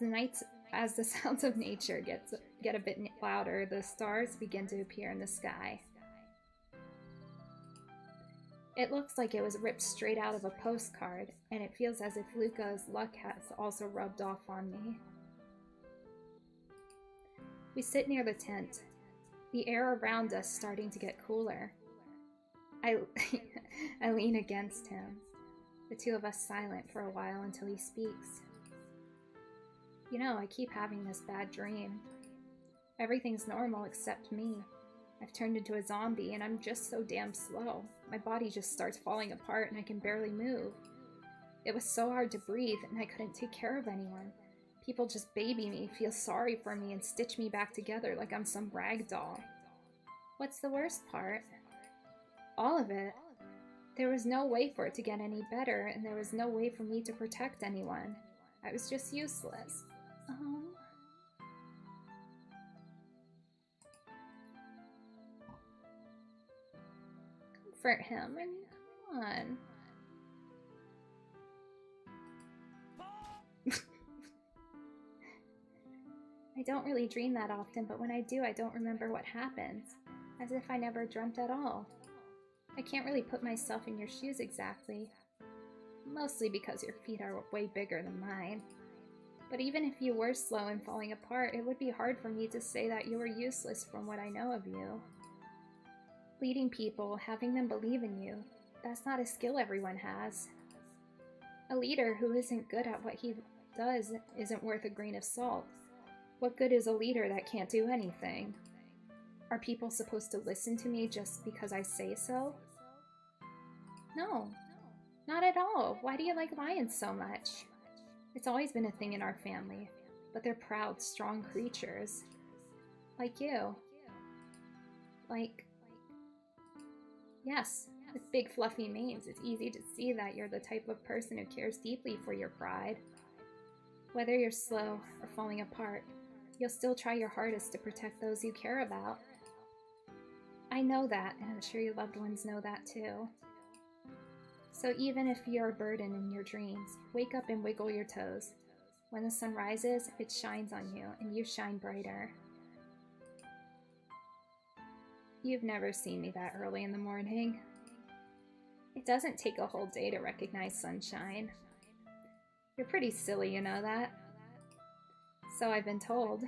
the sounds of nature get a bit louder, the stars begin to appear in the sky. It looks like it was ripped straight out of a postcard, and it feels as if Luca's luck has also rubbed off on me. We sit near the tent, the air around us starting to get cooler. I lean against him, the two of us silent for a while until he speaks. You know, I keep having this bad dream. Everything's normal except me. I've turned into a zombie and I'm just so damn slow. My body just starts falling apart and I can barely move. It was so hard to breathe and I couldn't take care of anyone. People just baby me, feel sorry for me, and stitch me back together like I'm some rag doll. What's the worst part? All of it. There was no way for it to get any better, and there was no way for me to protect anyone. I was just useless. Comfort him. I mean, come on. I don't really dream that often, but when I do, I don't remember what happens. As if I never dreamt at all. I can't really put myself in your shoes exactly. Mostly because your feet are way bigger than mine. But even if you were slow and falling apart, it would be hard for me to say that you were useless from what I know of you. Leading people, having them believe in you, that's not a skill everyone has. A leader who isn't good at what he does isn't worth a grain of salt. What good is a leader that can't do anything? Are people supposed to listen to me just because I say so? No, not at all. Why do you like lions so much? It's always been a thing in our family, but they're proud, strong creatures. Like you. Like, yes, with big fluffy manes, it's easy to see that you're the type of person who cares deeply for your pride. Whether you're slow or falling apart, you'll still try your hardest to protect those you care about. I know that, and I'm sure your loved ones know that too. So even if you're a burden in your dreams, wake up and wiggle your toes. When the sun rises, it shines on you, and you shine brighter. You've never seen me that early in the morning. It doesn't take a whole day to recognize sunshine. You're pretty silly, you know that? So I've been told.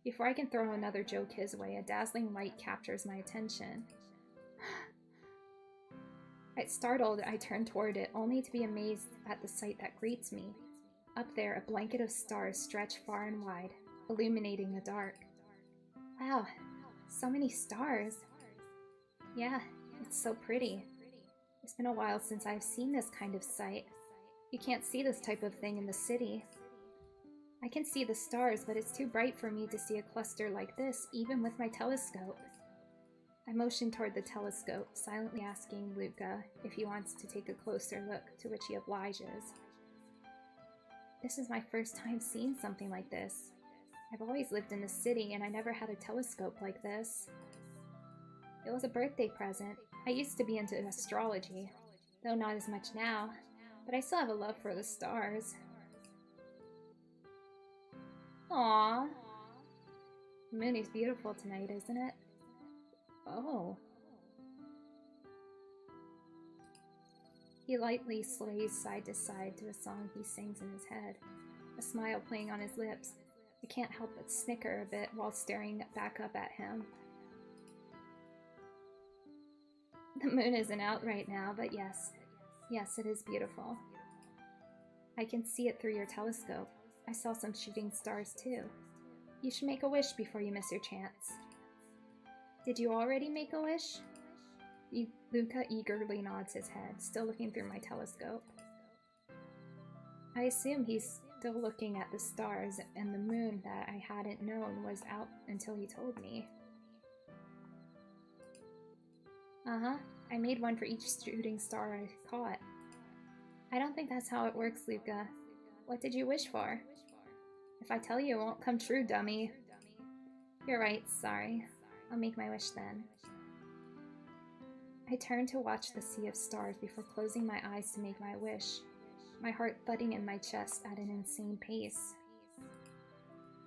Before I can throw another joke his way, a dazzling light captures my attention. Startled, I turn toward it, only to be amazed at the sight that greets me. Up there, a blanket of stars stretch far and wide, illuminating the dark. Wow, so many stars. Yeah, it's so pretty. It's been a while since I've seen this kind of sight. You can't see this type of thing in the city. I can see the stars, but it's too bright for me to see a cluster like this, even with my telescope. I motion toward the telescope, silently asking Luca if he wants to take a closer look, to which he obliges. This is my first time seeing something like this. I've always lived in the city, and I never had a telescope like this. It was a birthday present. I used to be into astrology, though not as much now, but I still have a love for the stars. Aww. The moon is beautiful tonight, isn't it? Oh. He lightly sways side to side to a song he sings in his head, a smile playing on his lips. I can't help but snicker a bit while staring back up at him. The moon isn't out right now, but yes, it is beautiful. I can see it through your telescope. I saw some shooting stars too. You should make a wish before you miss your chance. Did you already make a wish? Luca eagerly nods his head, still looking through my telescope. I assume he's still looking at the stars and the moon that I hadn't known was out until he told me. Uh-huh, I made one for each shooting star I caught. I don't think that's how it works, Luca. What did you wish for? If I tell you, it won't come true, dummy. You're right, sorry. I'll make my wish then. I turn to watch the sea of stars before closing my eyes to make my wish, my heart thudding in my chest at an insane pace.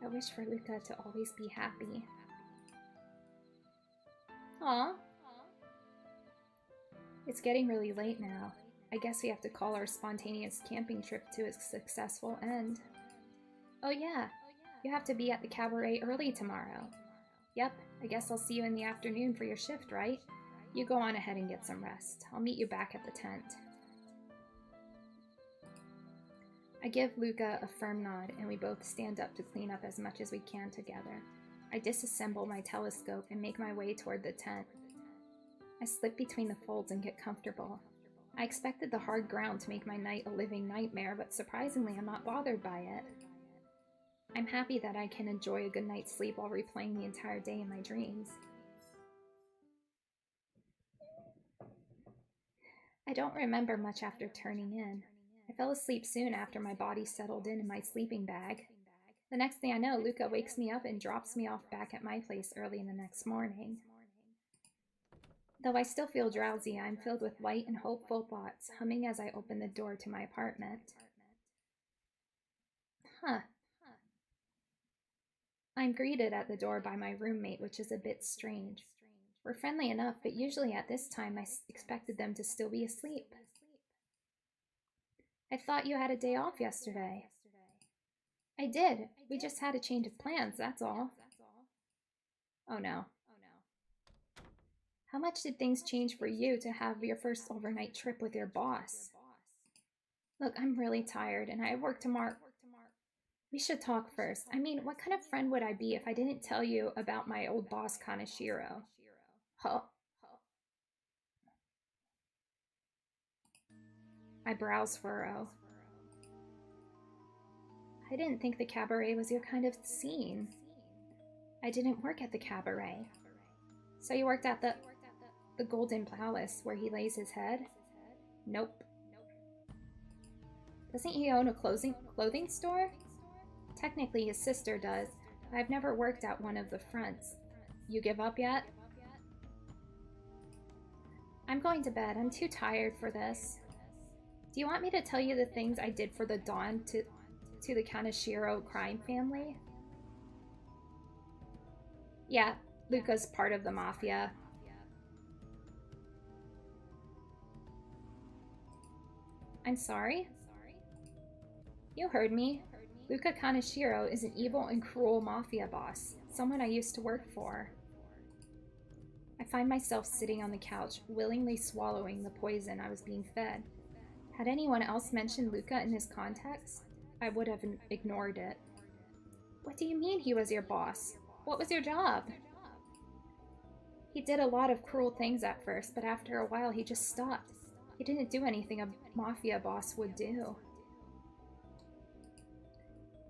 I wish for Luca to always be happy. Aw. It's getting really late now. I guess we have to call our spontaneous camping trip to a successful end. Oh yeah, you have to be at the cabaret early tomorrow. Yep, I guess I'll see you in the afternoon for your shift, right? You go on ahead and get some rest. I'll meet you back at the tent. I give Luca a firm nod, and we both stand up to clean up as much as we can together. I disassemble my telescope and make my way toward the tent. I slip between the folds and get comfortable. I expected the hard ground to make my night a living nightmare, but surprisingly I'm not bothered by it. I'm happy that I can enjoy a good night's sleep while replaying the entire day in my dreams. I don't remember much after turning in. I fell asleep soon after my body settled in my sleeping bag. The next thing I know, Luca wakes me up and drops me off back at my place early in the next morning. Though I still feel drowsy, I'm filled with light and hopeful thoughts, humming as I open the door to my apartment. Huh. I'm greeted at the door by my roommate, which is a bit strange. We're friendly enough, but usually at this time I expected them to still be asleep. I thought you had a day off yesterday. I did. We just had a change of plans, that's all. Oh no. How much did things change for you to have your first overnight trip with your boss? Look, I'm really tired and I have work tomorrow. We should talk first. I mean, what kind of friend would I be if I didn't tell you about my old boss, Kaneshiro? Huh? My brows furrow. I didn't think the cabaret was your kind of scene. I didn't work at the cabaret. So you worked at the Golden Palace where he lays his head? Nope. Doesn't he own a clothing store? Technically his sister does. I've never worked at one of the fronts. You give up yet? I'm going to bed. I'm too tired for this. Do you want me to tell you the things I did for the dawn to the Kaneshiro crime family? Yeah, Luca's part of the mafia. I'm sorry? You heard me. Luca Kaneshiro is an evil and cruel mafia boss, someone I used to work for. I find myself sitting on the couch, willingly swallowing the poison I was being fed. Had anyone else mentioned Luca in this context, I would have ignored it. What do you mean he was your boss? What was your job? He did a lot of cruel things at first, but after a while he just stopped. He didn't do anything a mafia boss would do.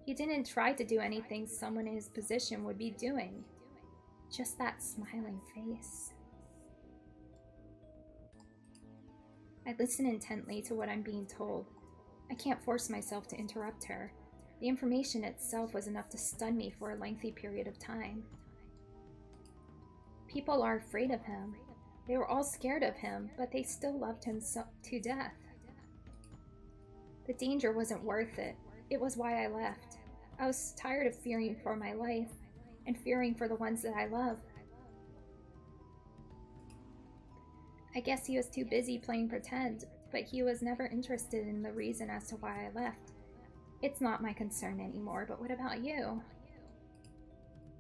He didn't try to do anything someone in his position would be doing. Just that smiling face. I listen intently to what I'm being told. I can't force myself to interrupt her. The information itself was enough to stun me for a lengthy period of time. People are afraid of him. They were all scared of him, but they still loved him to death. The danger wasn't worth it. It was why I left. I was tired of fearing for my life, and fearing for the ones that I love. I guess he was too busy playing pretend, but he was never interested in the reason as to why I left. It's not my concern anymore, but what about you?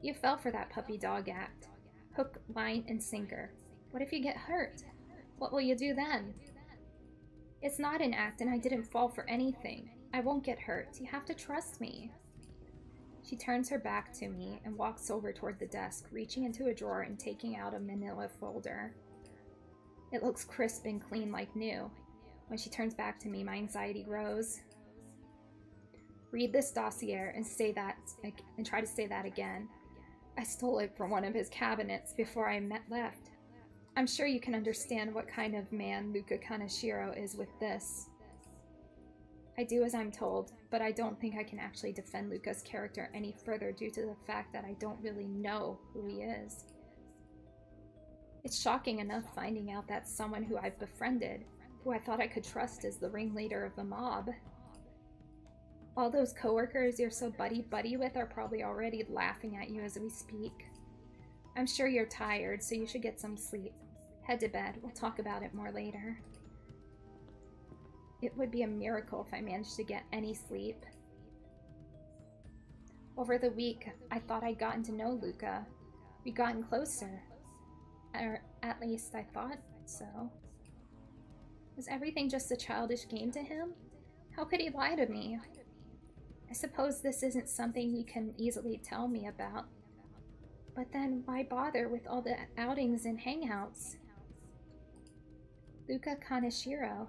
You fell for that puppy dog act. Hook, line, and sinker. What if you get hurt? What will you do then? It's not an act and I didn't fall for anything. I won't get hurt. You have to trust me. She turns her back to me and walks over toward the desk, reaching into a drawer and taking out a manila folder. It looks crisp and clean like new. When she turns back to me, my anxiety grows. Read this dossier and say that, and try to say that again. I stole it from one of his cabinets before I left. I'm sure you can understand what kind of man Luca Kaneshiro is with this. I do as I'm told, but I don't think I can actually defend Luca's character any further due to the fact that I don't really know who he is. It's shocking enough finding out that someone who I've befriended, who I thought I could trust as the ringleader of the mob. All those coworkers you're so buddy-buddy with are probably already laughing at you as we speak. I'm sure you're tired, so you should get some sleep. Head to bed. We'll talk about it more later. It would be a miracle if I managed to get any sleep. Over the week, I thought I'd gotten to know Luca. We'd gotten closer. Or at least I thought so. Was everything just a childish game to him? How could he lie to me? I suppose this isn't something you can easily tell me about. But then why bother with all the outings and hangouts? Luca Kaneshiro.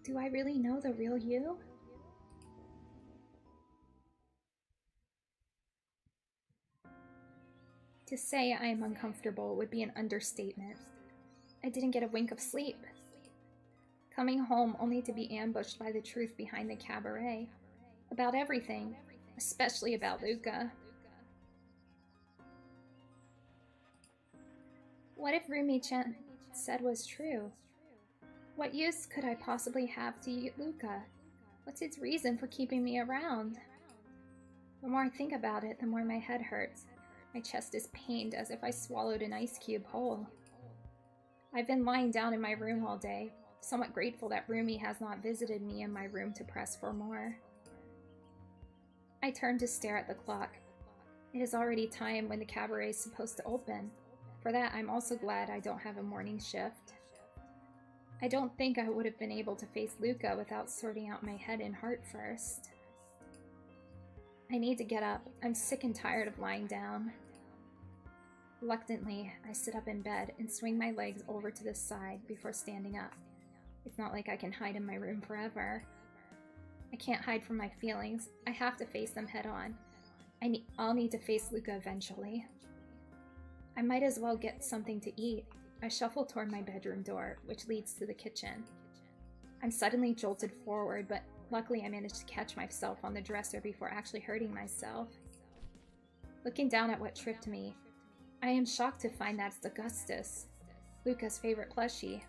Do I really know the real you? To say I am uncomfortable would be an understatement. I didn't get a wink of sleep. Coming home only to be ambushed by the truth behind the cabaret. About everything, especially about Luca. What if Rumi-chan said was true? What use could I possibly have to Luca? What's its reason for keeping me around? The more I think about it, the more my head hurts. My chest is pained as if I swallowed an ice cube whole. I've been lying down in my room all day, somewhat grateful that Rumi has not visited me in my room to press for more. I turn to stare at the clock. It is already time when the cabaret is supposed to open. For that, I'm also glad I don't have a morning shift. I don't think I would have been able to face Luca without sorting out my head and heart first. I need to get up. I'm sick and tired of lying down. Reluctantly, I sit up in bed and swing my legs over to the side before standing up. It's not like I can hide in my room forever. I can't hide from my feelings. I have to face them head on. I'll need to face Luca eventually. I might as well get something to eat. I shuffle toward my bedroom door, which leads to the kitchen. I'm suddenly jolted forward, but luckily I managed to catch myself on the dresser before actually hurting myself. Looking down at what tripped me, I am shocked to find that's the Cutest, Luca's favorite plushie.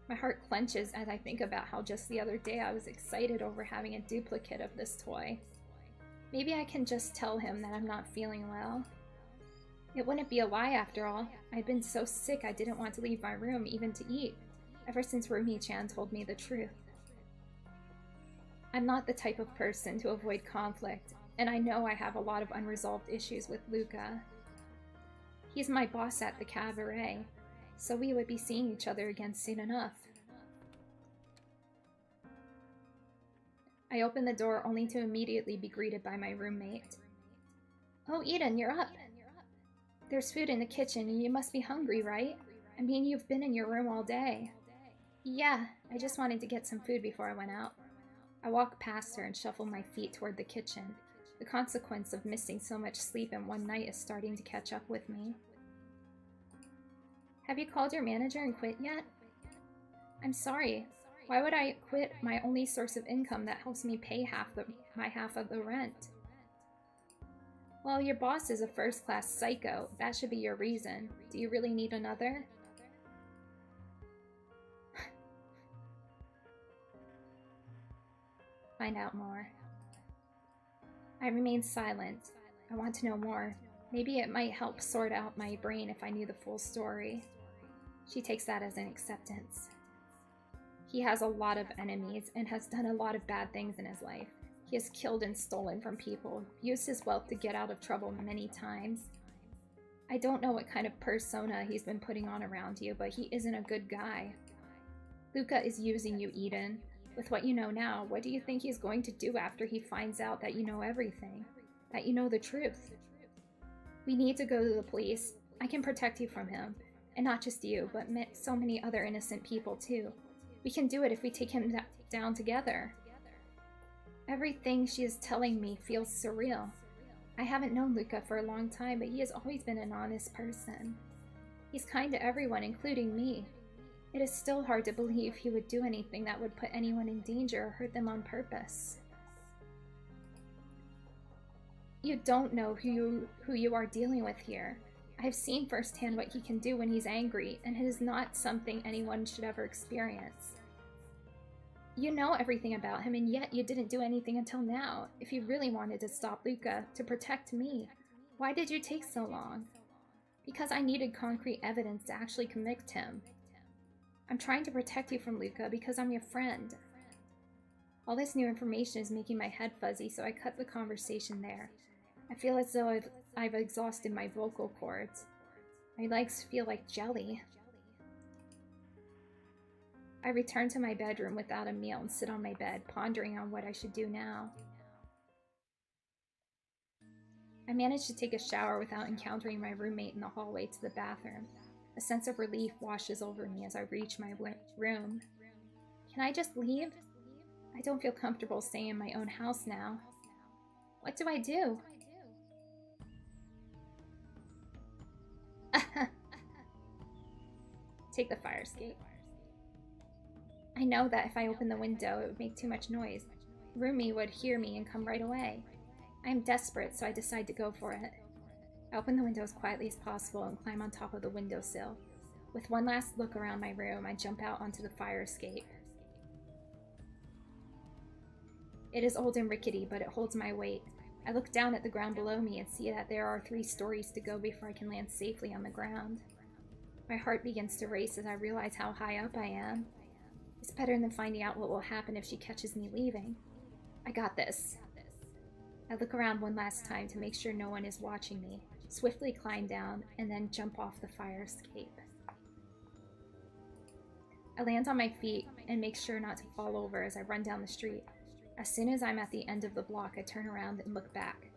My heart clenches as I think about how just the other day I was excited over having a duplicate of this toy. Maybe I can just tell him that I'm not feeling well. It wouldn't be a lie after all. I'd been so sick I didn't want to leave my room even to eat, ever since Rumi-chan told me the truth. I'm not the type of person to avoid conflict, and I know I have a lot of unresolved issues with Luca. He's my boss at the cabaret, so we would be seeing each other again soon enough. I open the door only to immediately be greeted by my roommate. Oh, Eden, you're up. There's food in the kitchen and you must be hungry, right? I mean, you've been in your room all day. Yeah, I just wanted to get some food before I went out. I walk past her and shuffle my feet toward the kitchen. The consequence of missing so much sleep in one night is starting to catch up with me. Have you called your manager and quit yet? I'm sorry. Why would I quit my only source of income that helps me pay my half of the rent? Well, your boss is a first-class psycho. That should be your reason. Do you really need another? Find out more. I remain silent. I want to know more. Maybe it might help sort out my brain if I knew the full story. She takes that as an acceptance. He has a lot of enemies and has done a lot of bad things in his life. He has killed and stolen from people, used his wealth to get out of trouble many times. I don't know what kind of persona he's been putting on around you, but he isn't a good guy. Luca is using you, Eden. With what you know now, what do you think he's going to do after he finds out that you know everything? That you know the truth? We need to go to the police. I can protect you from him. And not just you, but so many other innocent people too. We can do it if we take him down together. Everything she is telling me feels surreal. I haven't known Luca for a long time, but he has always been an honest person. He's kind to everyone, including me. It is still hard to believe he would do anything that would put anyone in danger or hurt them on purpose. You don't know who you are dealing with here. I've seen firsthand what he can do when he's angry, and it is not something anyone should ever experience. You know everything about him, and yet you didn't do anything until now. If you really wanted to stop Luca, to protect me, why did you take so long? Because I needed concrete evidence to actually convict him. I'm trying to protect you from Luca because I'm your friend. All this new information is making my head fuzzy, so I cut the conversation there. I feel as though I've exhausted my vocal cords. My legs feel like jelly. I return to my bedroom without a meal and sit on my bed, pondering on what I should do now. I manage to take a shower without encountering my roommate in the hallway to the bathroom. A sense of relief washes over me as I reach my room. Can I just leave? I don't feel comfortable staying in my own house now. What do I do? Take the fire escape. I know that if I opened the window, it would make too much noise. Rumi would hear me and come right away. I am desperate, so I decide to go for it. I open the window as quietly as possible and climb on top of the windowsill. With one last look around my room, I jump out onto the fire escape. It is old and rickety, but it holds my weight. I look down at the ground below me and see that there are 3 stories to go before I can land safely on the ground. My heart begins to race as I realize how high up I am. It's better than finding out what will happen if she catches me leaving. I got this. I look around one last time to make sure no one is watching me, swiftly climb down, and then jump off the fire escape. I land on my feet and make sure not to fall over as I run down the street. As soon as I'm at the end of the block, I turn around and look back.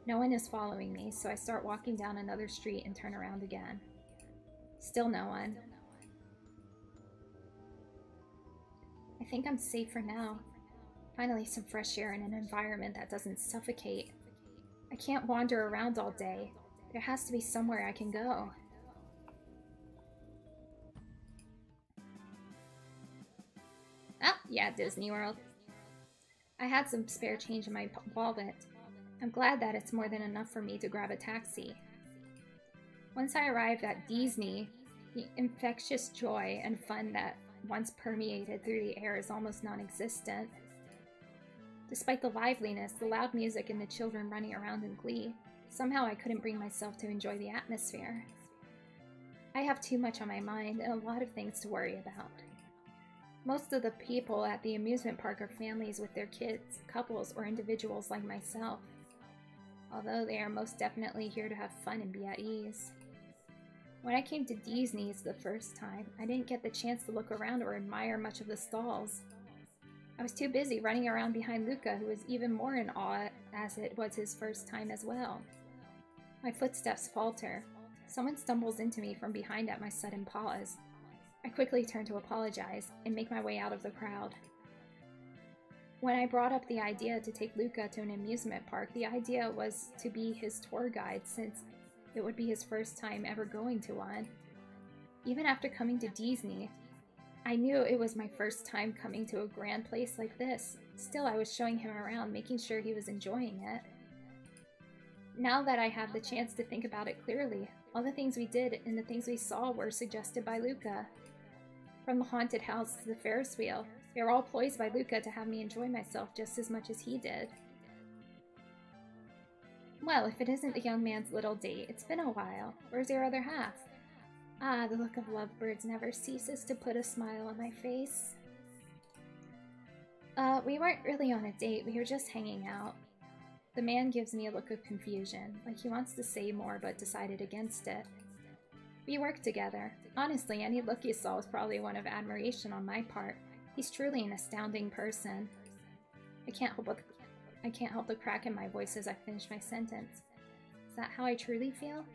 No one is following me, so I start walking down another street and turn around again. Still no one. I think I'm safe for now. Finally, some fresh air in an environment that doesn't suffocate. I can't wander around all day. There has to be somewhere I can go. Oh, yeah, Disney World. I had some spare change in my wallet. I'm glad that it's more than enough for me to grab a taxi. Once I arrived at Disney, the infectious joy and fun that once permeated through the air is almost non-existent. Despite the liveliness, the loud music, and the children running around in glee, somehow I couldn't bring myself to enjoy the atmosphere. I have too much on my mind and a lot of things to worry about. Most of the people at the amusement park are families with their kids, couples, or individuals like myself, although they are most definitely here to have fun and be at ease. When I came to Disney's the first time, I didn't get the chance to look around or admire much of the stalls. I was too busy running around behind Luca, who was even more in awe as it was his first time as well. My footsteps falter. Someone stumbles into me from behind at my sudden pause. I quickly turn to apologize and make my way out of the crowd. When I brought up the idea to take Luca to an amusement park, the idea was to be his tour guide since it would be his first time ever going to one. Even after coming to Disney, I knew it was my first time coming to a grand place like this. Still, I was showing him around, making sure he was enjoying it. Now that I have the chance to think about it clearly, all the things we did and the things we saw were suggested by Luca. From the haunted house to the Ferris wheel, they were all ploys by Luca to have me enjoy myself just as much as he did. Well, if it isn't the young man's little date, it's been a while. Where's your other half? Ah, the look of lovebirds never ceases to put a smile on my face. We weren't really on a date, we were just hanging out. The man gives me a look of confusion, like he wants to say more but decided against it. We work together. Honestly, any look you saw was probably one of admiration on my part. He's truly an astounding person. I can't help the crack in my voice as I finish my sentence. Is that how I truly feel?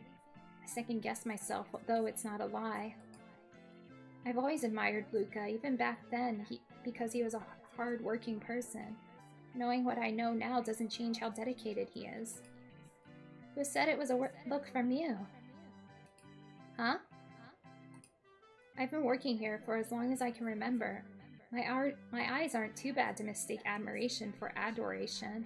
I second-guess myself, though it's not a lie. I've always admired Luca, even back then, because he was a hard-working person. Knowing what I know now doesn't change how dedicated he is. Who said it was a look from you? Huh? I've been working here for as long as I can remember. My eyes aren't too bad to mistake admiration for adoration.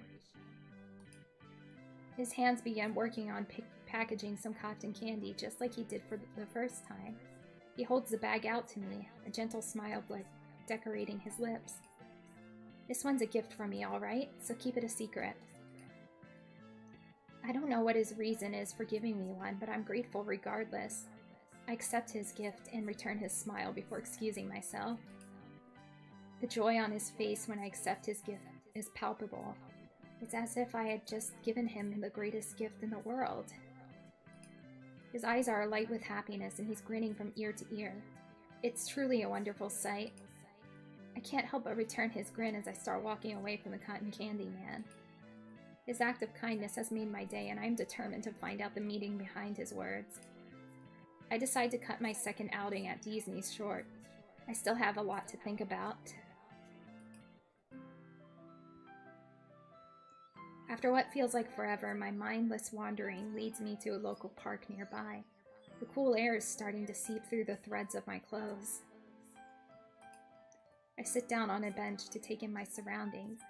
His hands began working on packaging some cotton candy, just like he did for the first time. He holds the bag out to me, a gentle smile decorating his lips. This one's a gift from me, all right? So keep it a secret. I don't know what his reason is for giving me one, but I'm grateful regardless. I accept his gift and return his smile before excusing myself. The joy on his face when I accept his gift is palpable. It's as if I had just given him the greatest gift in the world. His eyes are alight with happiness and he's grinning from ear to ear. It's truly a wonderful sight. I can't help but return his grin as I start walking away from the cotton candy man. His act of kindness has made my day and I'm determined to find out the meaning behind his words. I decide to cut my second outing at Disney's short. I still have a lot to think about. After what feels like forever, my mindless wandering leads me to a local park nearby. The cool air is starting to seep through the threads of my clothes. I sit down on a bench to take in my surroundings.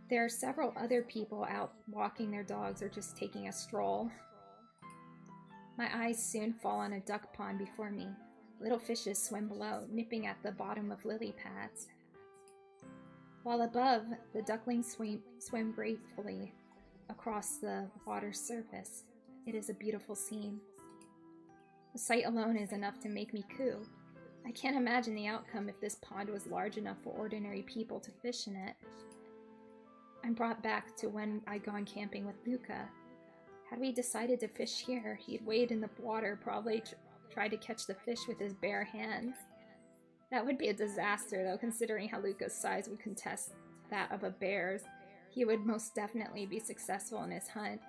There are several other people out walking their dogs or just taking a stroll. My eyes soon fall on a duck pond before me. Little fishes swim below, nipping at the bottom of lily pads. While above, the ducklings swim gracefully across the water's surface. It is a beautiful scene. The sight alone is enough to make me coo. I can't imagine the outcome if this pond was large enough for ordinary people to fish in it. I'm brought back to when I'd gone camping with Luca. Had we decided to fish here, he'd wade in the water, probably try to catch the fish with his bare hands. That would be a disaster, though, considering how Luca's size would contest that of a bear's. He would most definitely be successful in his hunt.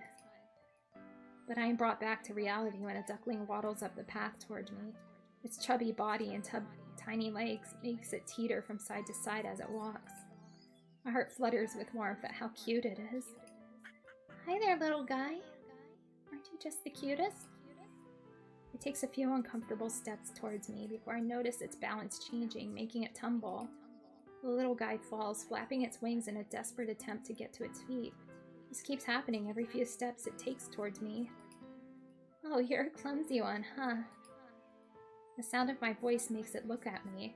But I am brought back to reality when a duckling waddles up the path toward me. Its chubby body and tiny legs makes it teeter from side to side as it walks. My heart flutters with warmth at how cute it is. Hi there, little guy. Aren't you just the cutest? It takes a few uncomfortable steps towards me before I notice its balance changing, making it tumble. The little guy falls, flapping its wings in a desperate attempt to get to its feet. This keeps happening every few steps it takes towards me. Oh, you're a clumsy one, huh? The sound of my voice makes it look at me.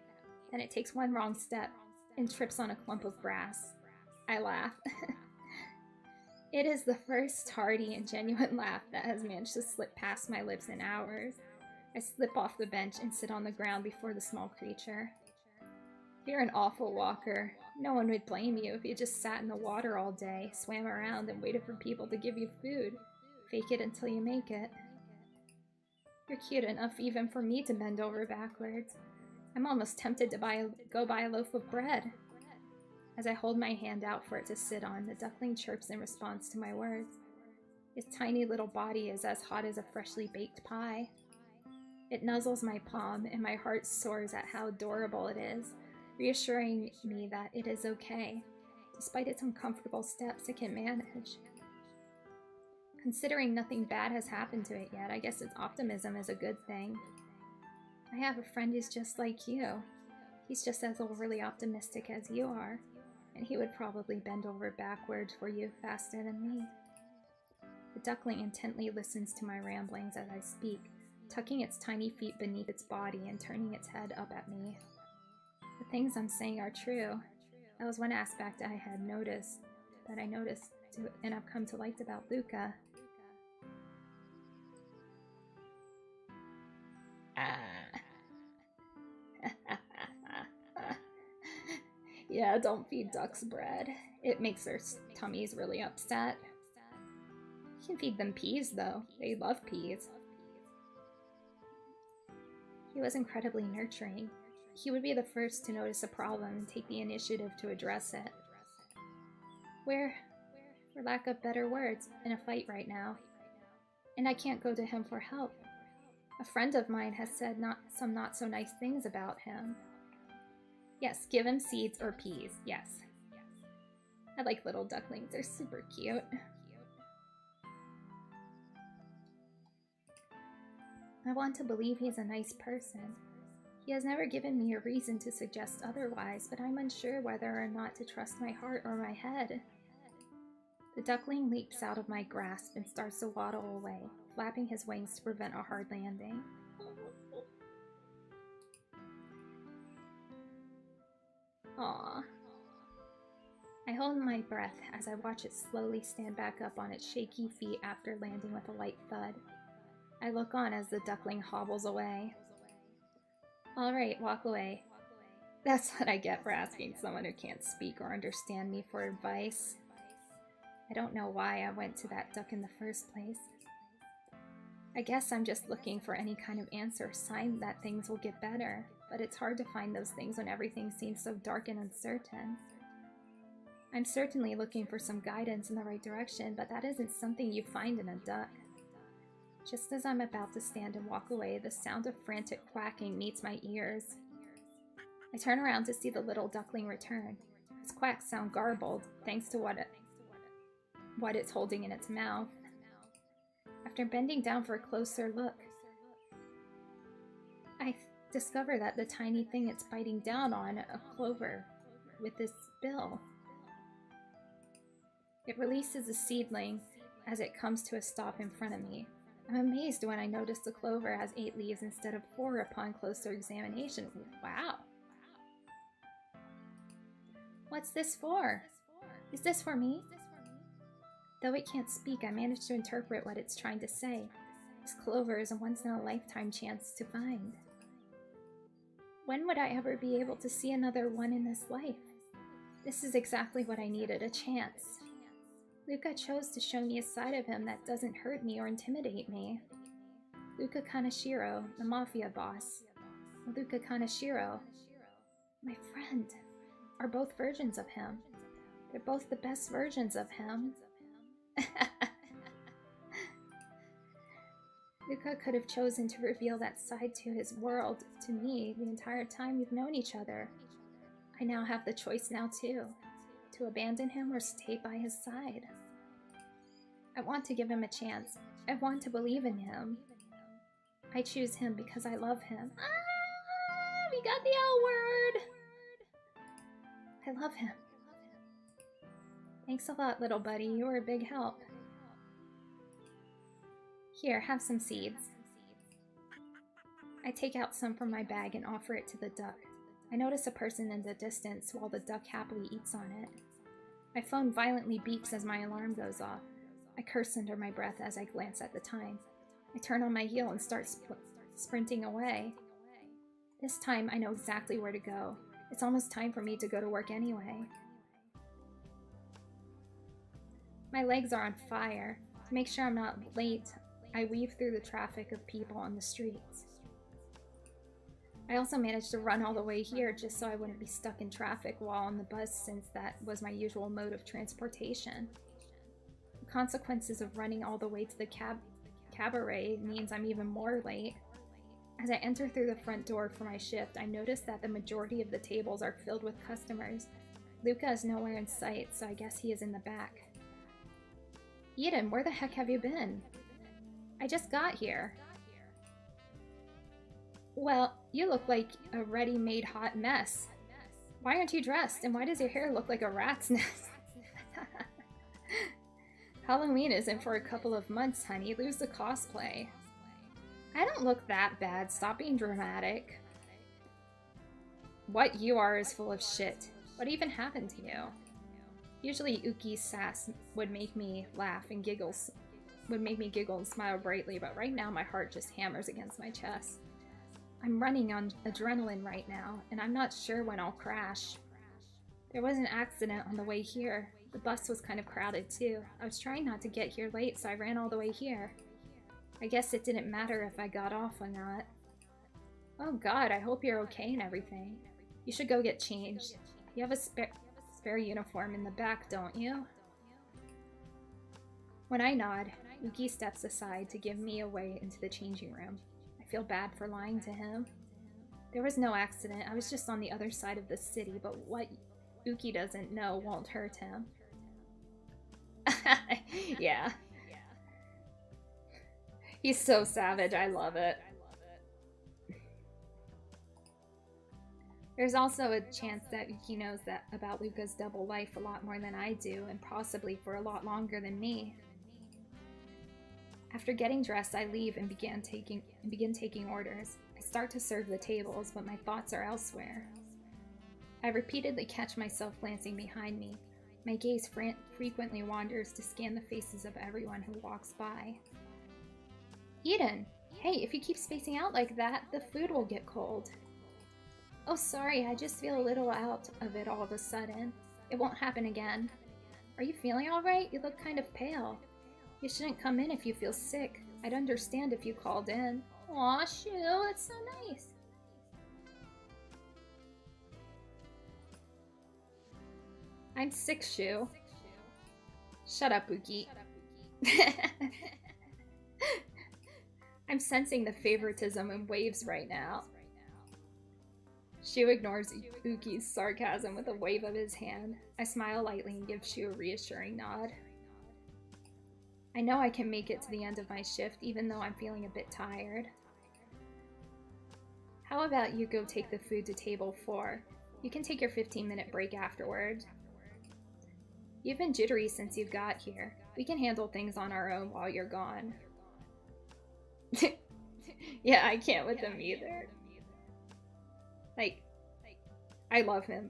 Then it takes one wrong step and trips on a clump of grass. I laugh. It is the first hearty and genuine laugh that has managed to slip past my lips in hours. I slip off the bench and sit on the ground before the small creature. You're an awful walker. No one would blame you if you just sat in the water all day, swam around, and waited for people to give you food. Fake it until you make it. You're cute enough even for me to bend over backwards. I'm almost tempted to go buy a loaf of bread. As I hold my hand out for it to sit on, the duckling chirps in response to my words. Its tiny little body is as hot as a freshly baked pie. It nuzzles my palm, and my heart soars at how adorable it is, reassuring me that it is okay. Despite its uncomfortable steps, it can manage. Considering nothing bad has happened to it yet, I guess its optimism is a good thing. I have a friend who's just like you. He's just as overly optimistic as you are, and he would probably bend over backwards for you faster than me. The duckling intently listens to my ramblings as I speak, tucking its tiny feet beneath its body and turning its head up at me. The things I'm saying are true. That was one aspect I had noticed, and I've come to like about Luca. Yeah, don't feed ducks bread. It makes their tummies really upset. You can feed them peas, though. They love peas. He was incredibly nurturing. He would be the first to notice a problem and take the initiative to address it. We're, for lack of better words, in a fight right now. And I can't go to him for help. A friend of mine has said some not so nice things about him. Yes, give him seeds or peas, yes. I like little ducklings, they're super cute. I want to believe he's a nice person. He has never given me a reason to suggest otherwise, but I'm unsure whether or not to trust my heart or my head. The duckling leaps out of my grasp and starts to waddle away, flapping his wings to prevent a hard landing. Aww. I hold my breath as I watch it slowly stand back up on its shaky feet after landing with a light thud. I look on as the duckling hobbles away. Alright, walk away. That's what I get for asking someone who can't speak or understand me for advice. I don't know why I went to that duck in the first place. I guess I'm just looking for any kind of answer, sign that things will get better, but it's hard to find those things when everything seems so dark and uncertain. I'm certainly looking for some guidance in the right direction, but that isn't something you find in a duck. Just as I'm about to stand and walk away, the sound of frantic quacking meets my ears. I turn around to see the little duckling return. Its quacks sound garbled, thanks to what it's holding in its mouth. After bending down for a closer look, I discover that the tiny thing it's biting down on a clover with this bill. It releases a seedling as it comes to a stop in front of me. I'm amazed when I notice the clover has 8 leaves instead of 4 upon closer examination. Wow! What's this for? Is this for me? Though it can't speak, I manage to interpret what it's trying to say. This clover is a once-in-a-lifetime chance to find. When would I ever be able to see another one in this life? This is exactly what I needed, a chance. Luca chose to show me a side of him that doesn't hurt me or intimidate me. Luca Kaneshiro, the mafia boss. Luca Kaneshiro, my friend, are both versions of him. They're both the best versions of him. Luca could have chosen to reveal that side to his world, to me, the entire time we've known each other. I now have the choice now too, to abandon him or stay by his side. I want to give him a chance. I want to believe in him. I choose him because I love him. Ah, we got the L word! I love him. Thanks a lot, little buddy. You were a big help. Here, have some seeds. I take out some from my bag and offer it to the duck. I notice a person in the distance while the duck happily eats on it. My phone violently beeps as my alarm goes off. I curse under my breath as I glance at the time. I turn on my heel and start sprinting away. This time, I know exactly where to go. It's almost time for me to go to work anyway. My legs are on fire. To make sure I'm not late, I weave through the traffic of people on the streets. I also managed to run all the way here just so I wouldn't be stuck in traffic while on the bus, since that was my usual mode of transportation. The consequences of running all the way to the cabaret means I'm even more late. As I enter through the front door for my shift, I notice that the majority of the tables are filled with customers. Luca is nowhere in sight, so I guess he is in the back. Eden, where the heck have you been? I just got here. Well, you look like a ready-made hot mess. Why aren't you dressed, and why does your hair look like a rat's nest? Halloween isn't for a couple of months, honey. Lose the cosplay. I don't look that bad. Stop being dramatic. What you are is full of shit. What even happened to you? Usually Uki's sass would make me laugh and giggle and smile brightly, but right now my heart just hammers against my chest. I'm running on adrenaline right now, and I'm not sure when I'll crash. There was an accident on the way here. The bus was kind of crowded too. I was trying not to get here late, so I ran all the way here. I guess it didn't matter if I got off or not. Oh god, I hope you're okay and everything. You should go get changed. You have a spare uniform in the back, don't you? When I nod, Uki steps aside to give me a way into the changing room. I feel bad for lying to him. There was no accident. I was just on the other side of the city, but what Uki doesn't know won't hurt him. Yeah. He's so savage. I love it. There's also a chance that Uki knows that about Luca's double life a lot more than I do, and possibly for a lot longer than me. After getting dressed, I leave and begin taking orders. I start to serve the tables, but my thoughts are elsewhere. I repeatedly catch myself glancing behind me. My gaze frequently wanders to scan the faces of everyone who walks by. Eden! Hey, if you keep spacing out like that, the food will get cold. Oh, sorry, I just feel a little out of it all of a sudden. It won't happen again. Are you feeling alright? You look kind of pale. You shouldn't come in if you feel sick. I'd understand if you called in. Aw, Shu, that's so nice. I'm sick, Shu. Shut up, Uki. I'm sensing the favoritism in waves right now. Shu ignores Uki's sarcasm with a wave of his hand. I smile lightly and give Shu a reassuring nod. I know I can make it to the end of my shift, even though I'm feeling a bit tired. How about you go take the food to table 4? You can take your 15-minute break afterward. You've been jittery since you got here. We can handle things on our own while you're gone. Yeah, I can't with him either. Like, I love him,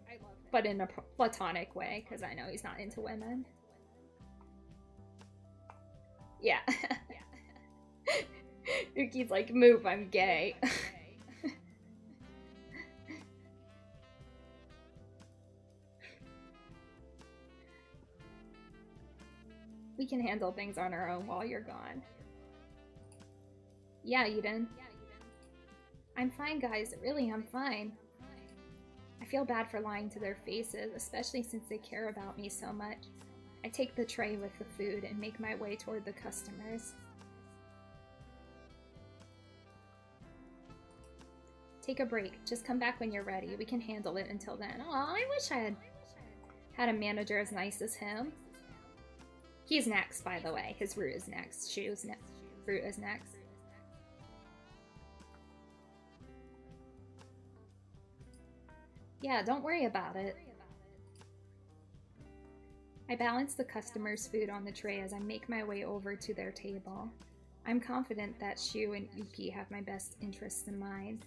but in a platonic way, because I know he's not into women. Yeah. Uki's like, move, I'm gay. We can handle things on our own while you're gone. Yeah, Eden. I'm fine, guys. Really, I'm fine. I feel bad for lying to their faces, especially since they care about me so much. I take the tray with the food and make my way toward the customers. Take a break. Just come back when you're ready. We can handle it until then. Aw, I wish I had a manager as nice as him. He's next, by the way. His route is next. Shu's route is next. Yeah, don't worry about it. I balance the customers' food on the tray as I make my way over to their table. I'm confident that Shu and Yuki have my best interests in mind.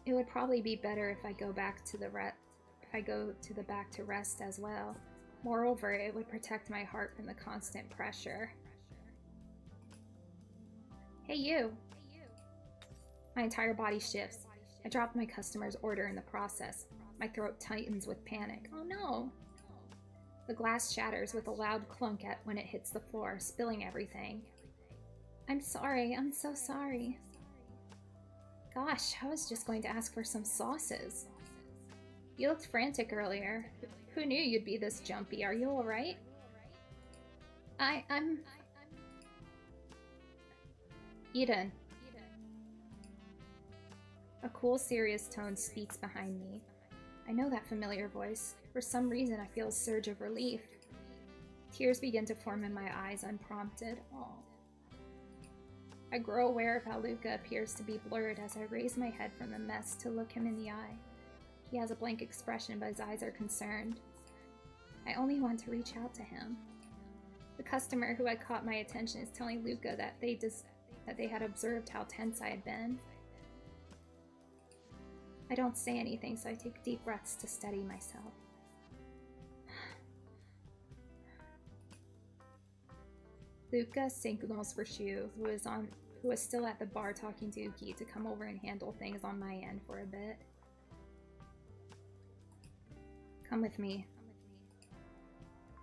It would probably be better if I go to the back to rest as well. Moreover, it would protect my heart from the constant pressure. Hey, you! My entire body shifts. I drop my customer's order in the process. My throat tightens with panic. Oh no! The glass shatters with a loud clunk when it hits the floor, spilling everything. I'm sorry, I'm so sorry. Gosh, I was just going to ask for some sauces. You looked frantic earlier. Who knew you'd be this jumpy? Are you alright? I'm... Eden. A cool, serious tone speaks behind me. I know that familiar voice. For some reason, I feel a surge of relief. Tears begin to form in my eyes unprompted. Aww. I grow aware of how Luca appears to be blurred as I raise my head from the mess to look him in the eye. He has a blank expression, but his eyes are concerned. I only want to reach out to him. The customer who had caught my attention is telling Luca that they had observed how tense I had been. I don't say anything, so I take deep breaths to steady myself. Luca signals for Shu, who is still at the bar talking to Yuki, to come over and handle things on my end for a bit. Come with me.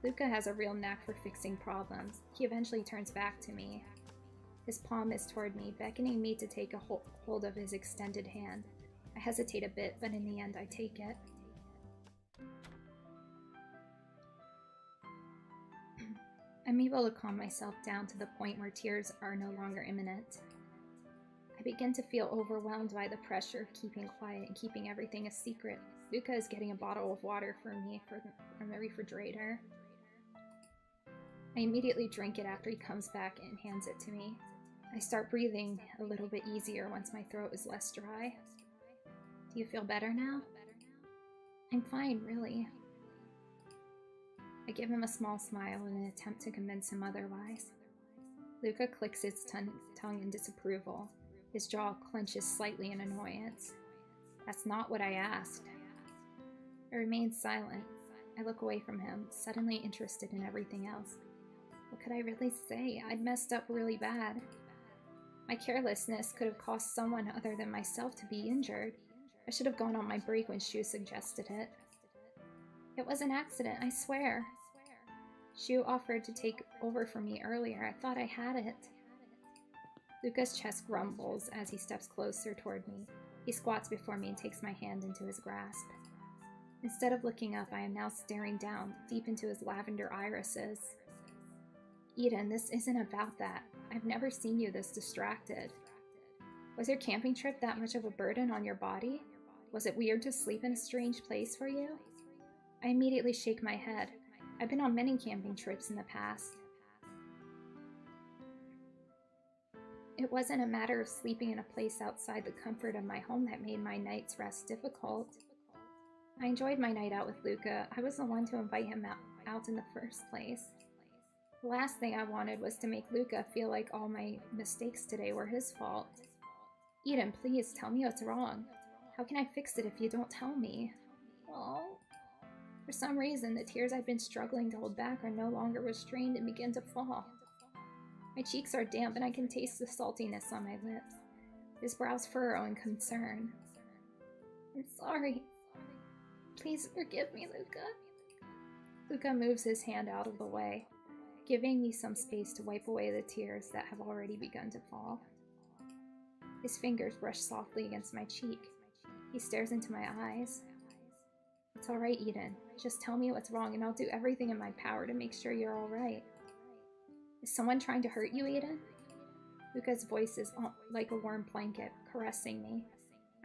Luca has a real knack for fixing problems. He eventually turns back to me. His palm is toward me, beckoning me to take a hold of his extended hand. I hesitate a bit, but in the end I take it. I'm able to calm myself down to the point where tears are no longer imminent. I begin to feel overwhelmed by the pressure of keeping quiet and keeping everything a secret. Luca is getting a bottle of water for me from the refrigerator. I immediately drink it after he comes back and hands it to me. I start breathing a little bit easier once my throat is less dry. Do you feel better now? I'm fine, really. I give him a small smile in an attempt to convince him otherwise. Luca clicks his tongue in disapproval. His jaw clenches slightly in annoyance. That's not what I asked. I remain silent. I look away from him, suddenly interested in everything else. What could I really say? I'd messed up really bad. My carelessness could have caused someone other than myself to be injured. I should have gone on my break when Shu suggested it. It was an accident, I swear. Shu offered to take over for me earlier. I thought I had it. Luca's chest grumbles as he steps closer toward me. He squats before me and takes my hand into his grasp. Instead of looking up, I am now staring down, deep into his lavender irises. Eden, this isn't about that. I've never seen you this distracted. Was your camping trip that much of a burden on your body? Was it weird to sleep in a strange place for you? I immediately shake my head. I've been on many camping trips in the past. It wasn't a matter of sleeping in a place outside the comfort of my home that made my night's rest difficult. I enjoyed my night out with Luca. I was the one to invite him out in the first place. The last thing I wanted was to make Luca feel like all my mistakes today were his fault. Eden, please tell me what's wrong. How can I fix it if you don't tell me? Oh. For some reason, the tears I've been struggling to hold back are no longer restrained and begin to fall. My cheeks are damp and I can taste the saltiness on my lips. His brows furrow in concern. I'm sorry. Please forgive me, Luca. Luca moves his hand out of the way, giving me some space to wipe away the tears that have already begun to fall. His fingers brush softly against my cheek. He stares into my eyes. It's all right, Eden. Just tell me what's wrong and I'll do everything in my power to make sure you're all right. Is someone trying to hurt you, Eden? Luca's voice is like a warm blanket, caressing me.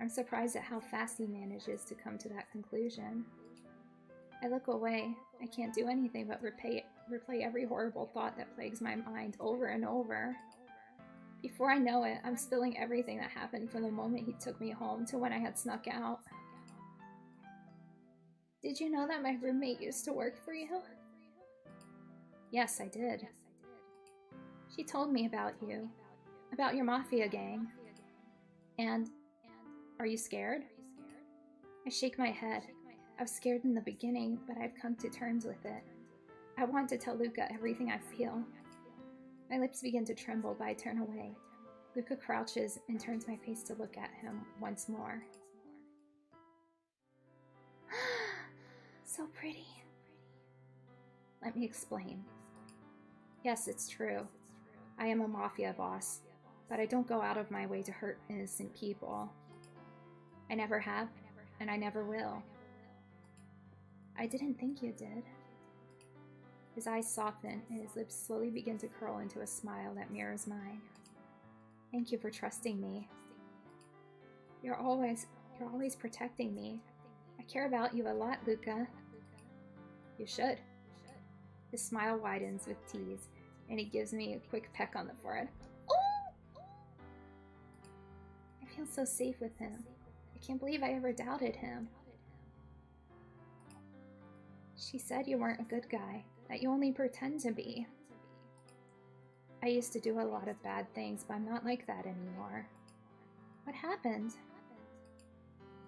I'm surprised at how fast he manages to come to that conclusion. I look away. I can't do anything but replay every horrible thought that plagues my mind over and over. Before I know it, I'm spilling everything that happened from the moment he took me home to when I had snuck out. Did you know that my roommate used to work for you? Yes, I did. She told me about you, about your mafia gang. And, are you scared? I shake my head. I was scared in the beginning, but I've come to terms with it. I want to tell Luca everything I feel. My lips begin to tremble, but I turn away. Luca crouches and turns my face to look at him once more. So pretty. Let me explain. Yes, it's true. I am a mafia boss, but I don't go out of my way to hurt innocent people. I never have, and I never will. I didn't think you did. His eyes soften, and his lips slowly begin to curl into a smile that mirrors mine. Thank you for trusting me. You're always protecting me. I care about you a lot, Luca. You should. His smile widens with tease, and he gives me a quick peck on the forehead. Oh! I feel so safe with him. I can't believe I ever doubted him. She said you weren't a good guy, that you only pretend to be. I used to do a lot of bad things, but I'm not like that anymore. What happened?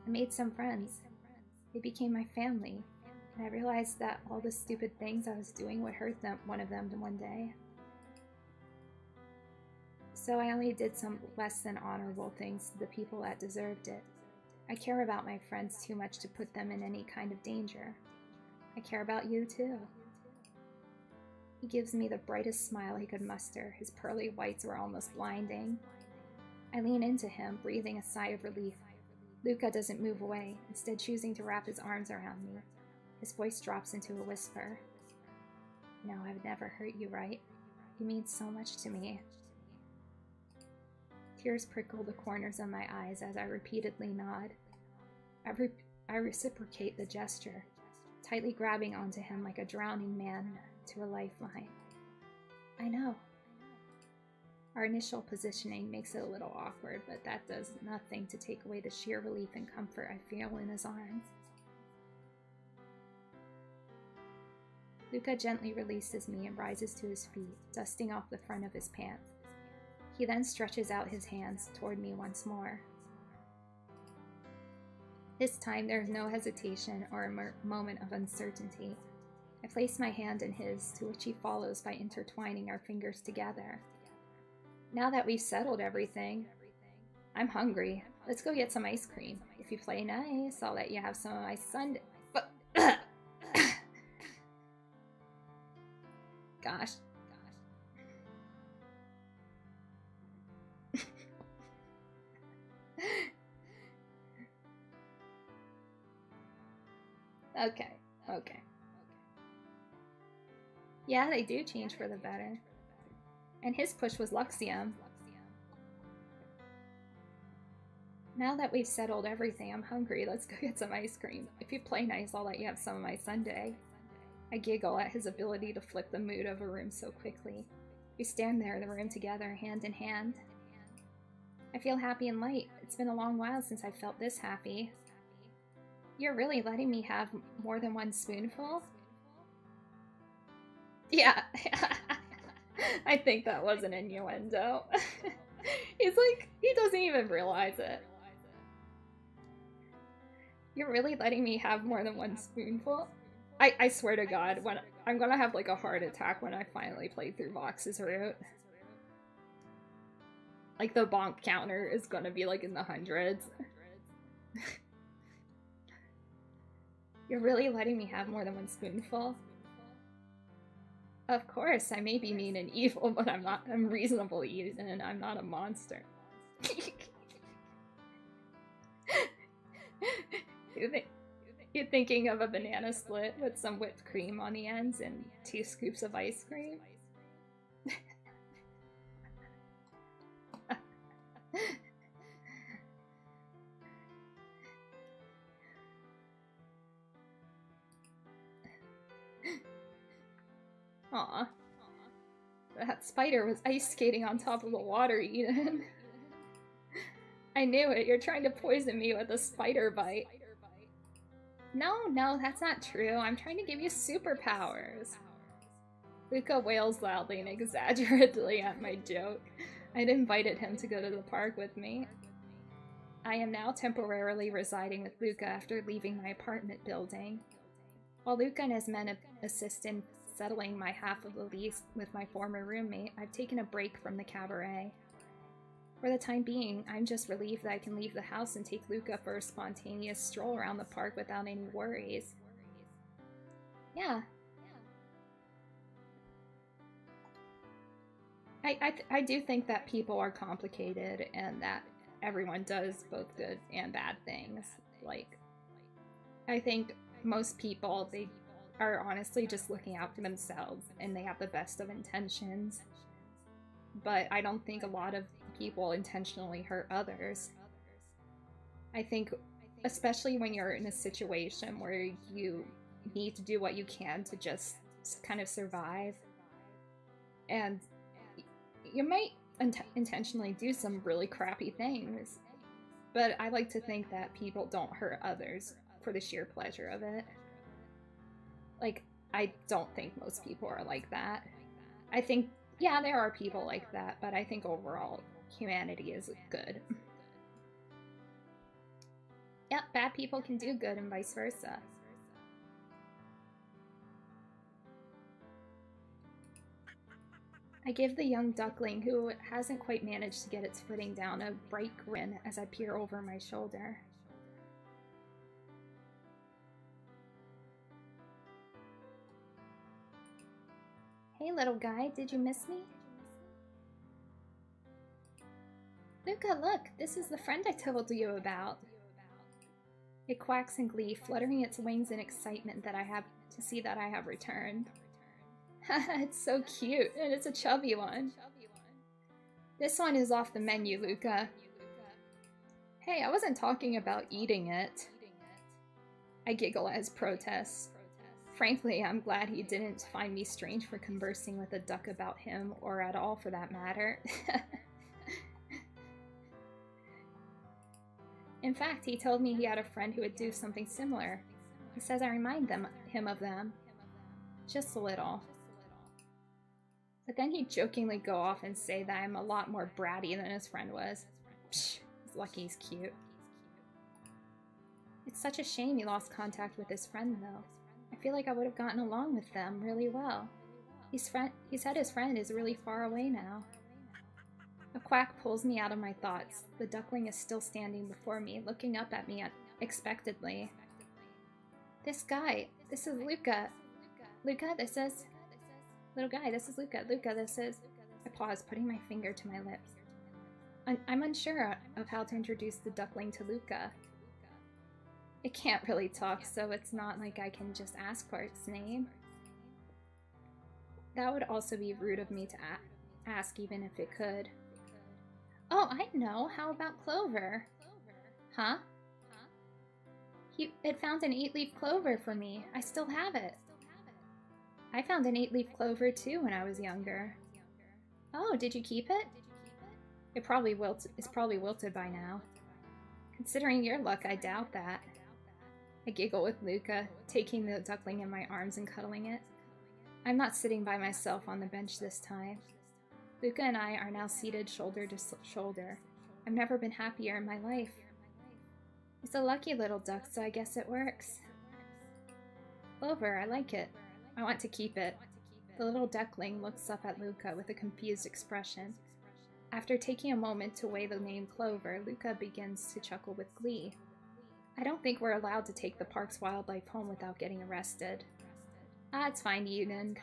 I made some friends. They became my family, and I realized that all the stupid things I was doing would hurt one of them one day. So I only did some less than honorable things to the people that deserved it. I care about my friends too much to put them in any kind of danger. I care about you too. He gives me the brightest smile he could muster. His pearly whites were almost blinding. I lean into him, breathing a sigh of relief. Luca doesn't move away, instead choosing to wrap his arms around me. His voice drops into a whisper. No, I've never hurt you, right? You mean so much to me. Tears prickle the corners of my eyes as I repeatedly nod. I reciprocate the gesture, tightly grabbing onto him like a drowning man to a lifeline. I know. Our initial positioning makes it a little awkward, but that does nothing to take away the sheer relief and comfort I feel in his arms. Luca gently releases me and rises to his feet, dusting off the front of his pants. He then stretches out his hands toward me once more. This time there is no hesitation or a moment of uncertainty. I place my hand in his, to which he follows by intertwining our fingers together. Now that we've settled everything, I'm hungry. Let's go get some ice cream. If you play nice, I'll let you have some of my sundae. Gosh. Okay. Yeah, they do change for the better. And his push was Luxium. Now that we've settled everything, I'm hungry. Let's go get some ice cream. If you play nice, I'll let you have some of my sundae. I giggle at his ability to flip the mood of a room so quickly. We stand there in the room together, hand in hand. I feel happy and light. It's been a long while since I felt this happy. You're really letting me have more than one spoonful? Yeah. I think that was an innuendo. He's like, he doesn't even realize it. You're really letting me have more than one spoonful? I swear to God, when I'm gonna have like a heart attack when I finally play through Vox's route. Like the bonk counter is gonna be like in the hundreds. You're really letting me have more than one spoonful? Of course, I may be mean and evil, but I'm not. I'm reasonable, Eden. I'm not a monster. You're thinking of a banana split with some whipped cream on the ends and 2 scoops of ice cream? Aw. That spider was ice skating on top of the water, Eden. I knew it. You're trying to poison me with a spider bite. No, that's not true. I'm trying to give you superpowers. Luca wails loudly and exaggeratedly at my joke. I'd invited him to go to the park with me. I am now temporarily residing with Luca after leaving my apartment building. While Luca and his men assist in settling my half of the lease with my former roommate, I've taken a break from the cabaret. For the time being, I'm just relieved that I can leave the house and take Luca for a spontaneous stroll around the park without any worries. Yeah. I do think that people are complicated and that everyone does both good and bad things. Like, I think most people, they are honestly just looking out for themselves and they have the best of intentions. But I don't think a lot of people intentionally hurt others. I think, especially when you're in a situation where you need to do what you can to just kind of survive, and you might intentionally do some really crappy things, but I like to think that people don't hurt others for the sheer pleasure of it. Like, I don't think most people are like that. I think, yeah, there are people like that, but I think overall humanity is good. Yep, bad people can do good and vice versa. I give the young duckling, who hasn't quite managed to get its footing down, a bright grin as I peer over my shoulder. Hey little guy, did you miss me? Luca, look, this is the friend I told you about. It quacks in glee, fluttering its wings in excitement that I have to see that I have returned. Haha, it's so cute, and it's a chubby one. This one is off the menu, Luca. Hey, I wasn't talking about eating it. I giggle as protest. Frankly, I'm glad he didn't find me strange for conversing with a duck about him, or at all for that matter. In fact, he told me he had a friend who would do something similar. He says I remind him of them. Just a little. But then he'd jokingly go off and say that I'm a lot more bratty than his friend was. Psh, he's lucky he's cute. It's such a shame he lost contact with his friend, though. I feel like I would have gotten along with them really well. He said his friend is really far away now. A quack pulls me out of my thoughts. The duckling is still standing before me, looking up at me unexpectedly. This guy, this is Luca. Luca, this is... Little guy, this is Luca. Luca, this is... I pause, putting my finger to my lips. I'm unsure of how to introduce the duckling to Luca. It can't really talk, so it's not like I can just ask for its name. That would also be rude of me to ask, even if it could. Oh, I know. How about Clover? Huh? It found an 8-leaf clover for me. I still have it. I found an 8-leaf clover too when I was younger. Oh, did you keep it? It's probably wilted by now. Considering your luck, I doubt that. I giggle with Luca, taking the duckling in my arms and cuddling it. I'm not sitting by myself on the bench this time. Luca and I are now seated shoulder to shoulder. I've never been happier in my life. It's a lucky little duck, so I guess it works. Clover, I like it. I want to keep it. The little duckling looks up at Luca with a confused expression. After taking a moment to weigh the name Clover, Luca begins to chuckle with glee. I don't think we're allowed to take the park's wildlife home without getting arrested. Ah, it's fine, Eden.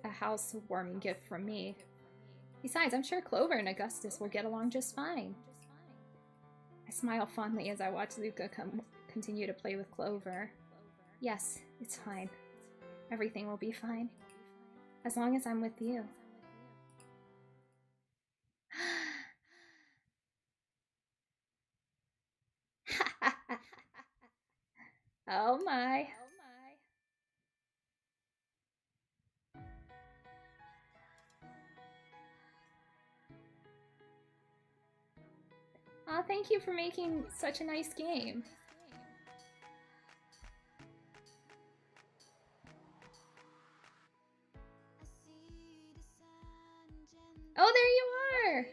a housewarming gift from me. Besides, I'm sure Clover and Augustus will get along just fine. I smile fondly as I watch Luca continue to play with Clover. Yes, it's fine. Everything will be fine. As long as I'm with you. Oh my. Aw, thank you for making such a nice game. Oh, there you are!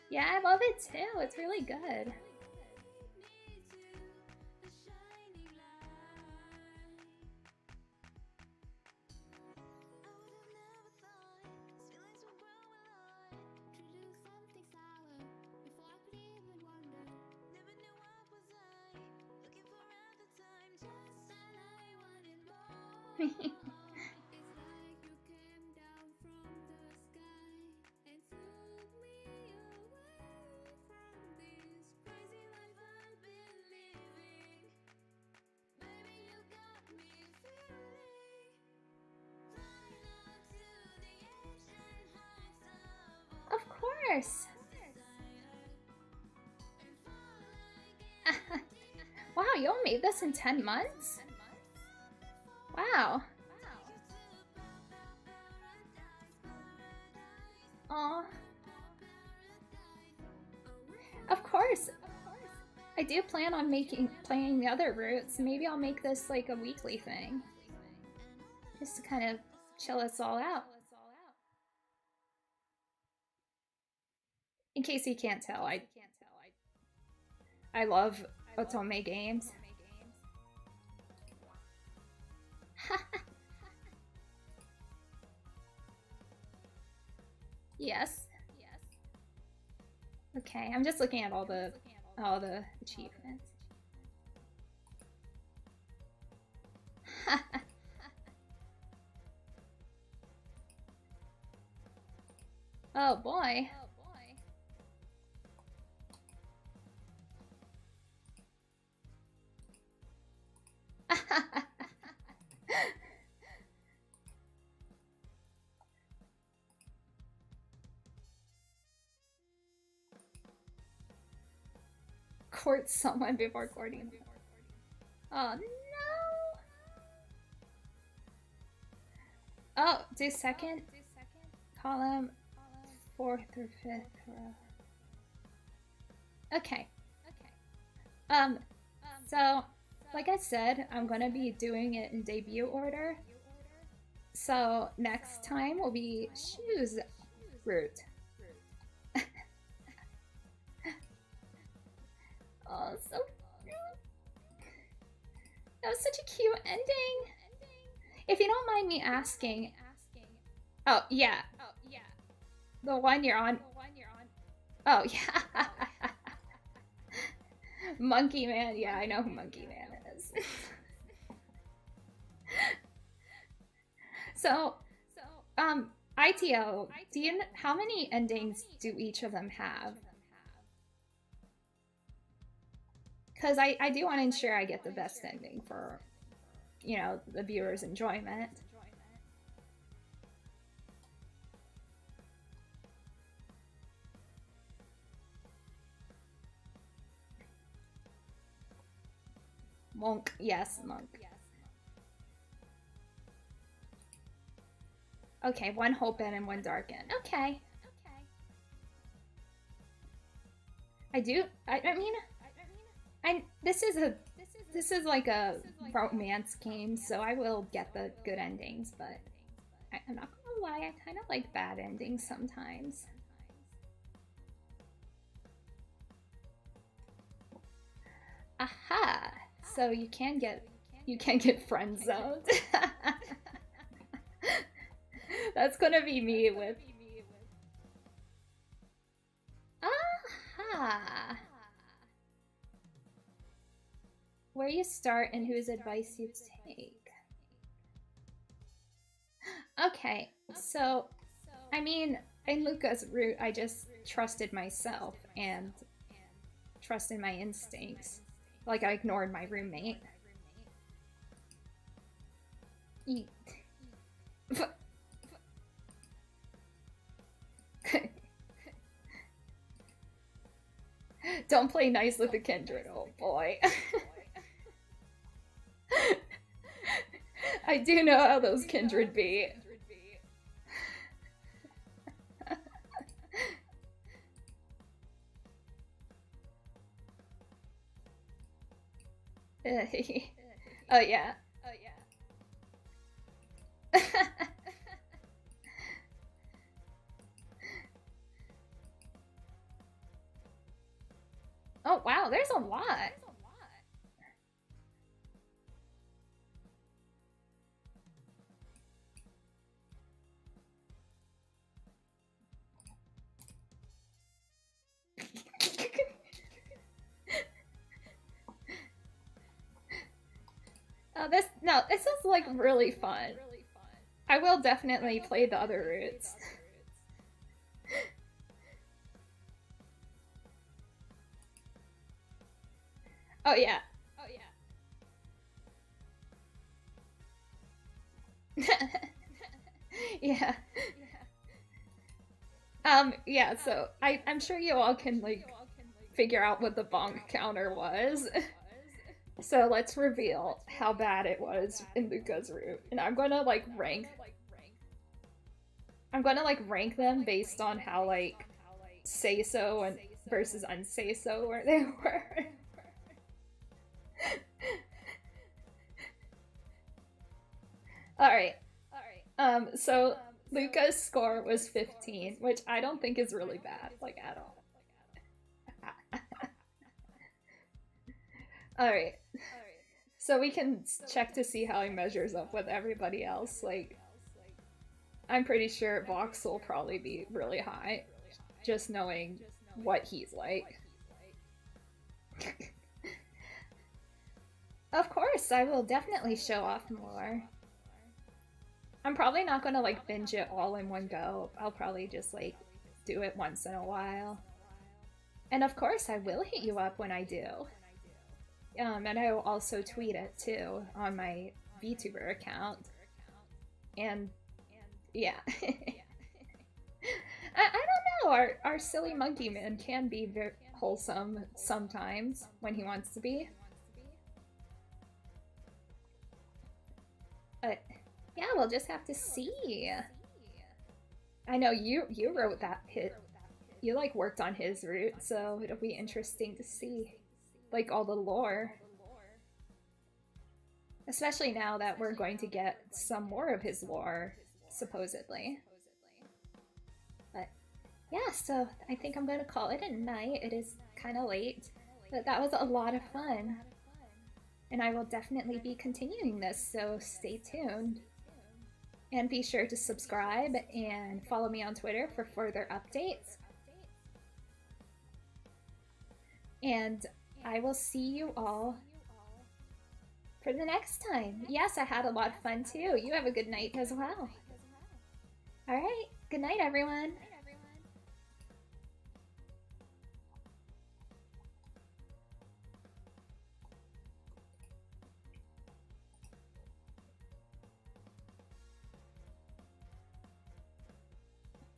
Yeah, I love it too. It's really good. Of course. Wow, you all made this in 10 months? Wow. Aw. Of course. I do plan on playing the other routes. Maybe I'll make this like a weekly thing. Just to kind of chill us all out. In case you can't tell, I love Otome games. Yes. Okay, I'm just looking at all the achievements. Oh boy. Court someone before courting. Oh no! Oh, do second column, 4th through 5th row. Okay. So, like I said, I'm gonna be doing it in debut order. So, next time will be shoes route. Oh, so cute. That was such a cute ending. If you don't mind me asking. Oh, yeah. The one you're on. Oh, yeah. Monkey Man. Yeah, I know who Monkey Man is. So, ITO, how many endings do each of them have? Because I do want to ensure I get the best ending for, you know, the viewer's enjoyment. Monk, yes, Monk. Okay, one open and one darken. Okay. I mean, this is like a romance game, so I will get the good endings, but I'm not gonna lie, I kind of like bad endings sometimes. Aha! So you can get friend zoned. That's gonna be me with. Aha! Where you start and whose advice you take. Okay, so I mean, in Luca's route, I just trusted myself and trusted my instincts. Like I ignored my roommate. Don't play nice with the kindred, oh boy. I do know how those kindred be. Oh yeah. Oh wow, there's a lot. Oh, this is like really fun. I will definitely play the other routes. Oh yeah. Yeah. Yeah, so I'm sure you all can like figure out what the bonk counter was. So let's reveal how bad it was in Luca's route. And I'm gonna like rank them based on how like say so and versus unsay so where they were. Alright. So Luca's score was 15, which I don't think is really bad, like at all. Alright. So we can check to see how he measures up with everybody else. Like, I'm pretty sure Vox will probably be really high, just knowing what he's like. Of course, I will definitely show off more. I'm probably not gonna like binge it all in one go. I'll probably just like do it once in a while. And of course, I will hit you up when I do. And I will also tweet it too on my VTuber account. And yeah. I don't know. Our silly monkey man can be very wholesome sometimes when he wants to be. But yeah, we'll just have to see. I know you wrote that hit. You like worked on his route, so it'll be interesting to see like all the lore. Especially now that we're going to get some more of his lore, supposedly. But yeah, so I think I'm gonna call it a night. It is kind of late, but that was a lot of fun. And I will definitely be continuing this, so stay tuned. And be sure to subscribe and follow me on Twitter for further updates. And I will see you all for the next time. Yes, I had a lot of fun too. You have a good night as well. Alright, good night everyone.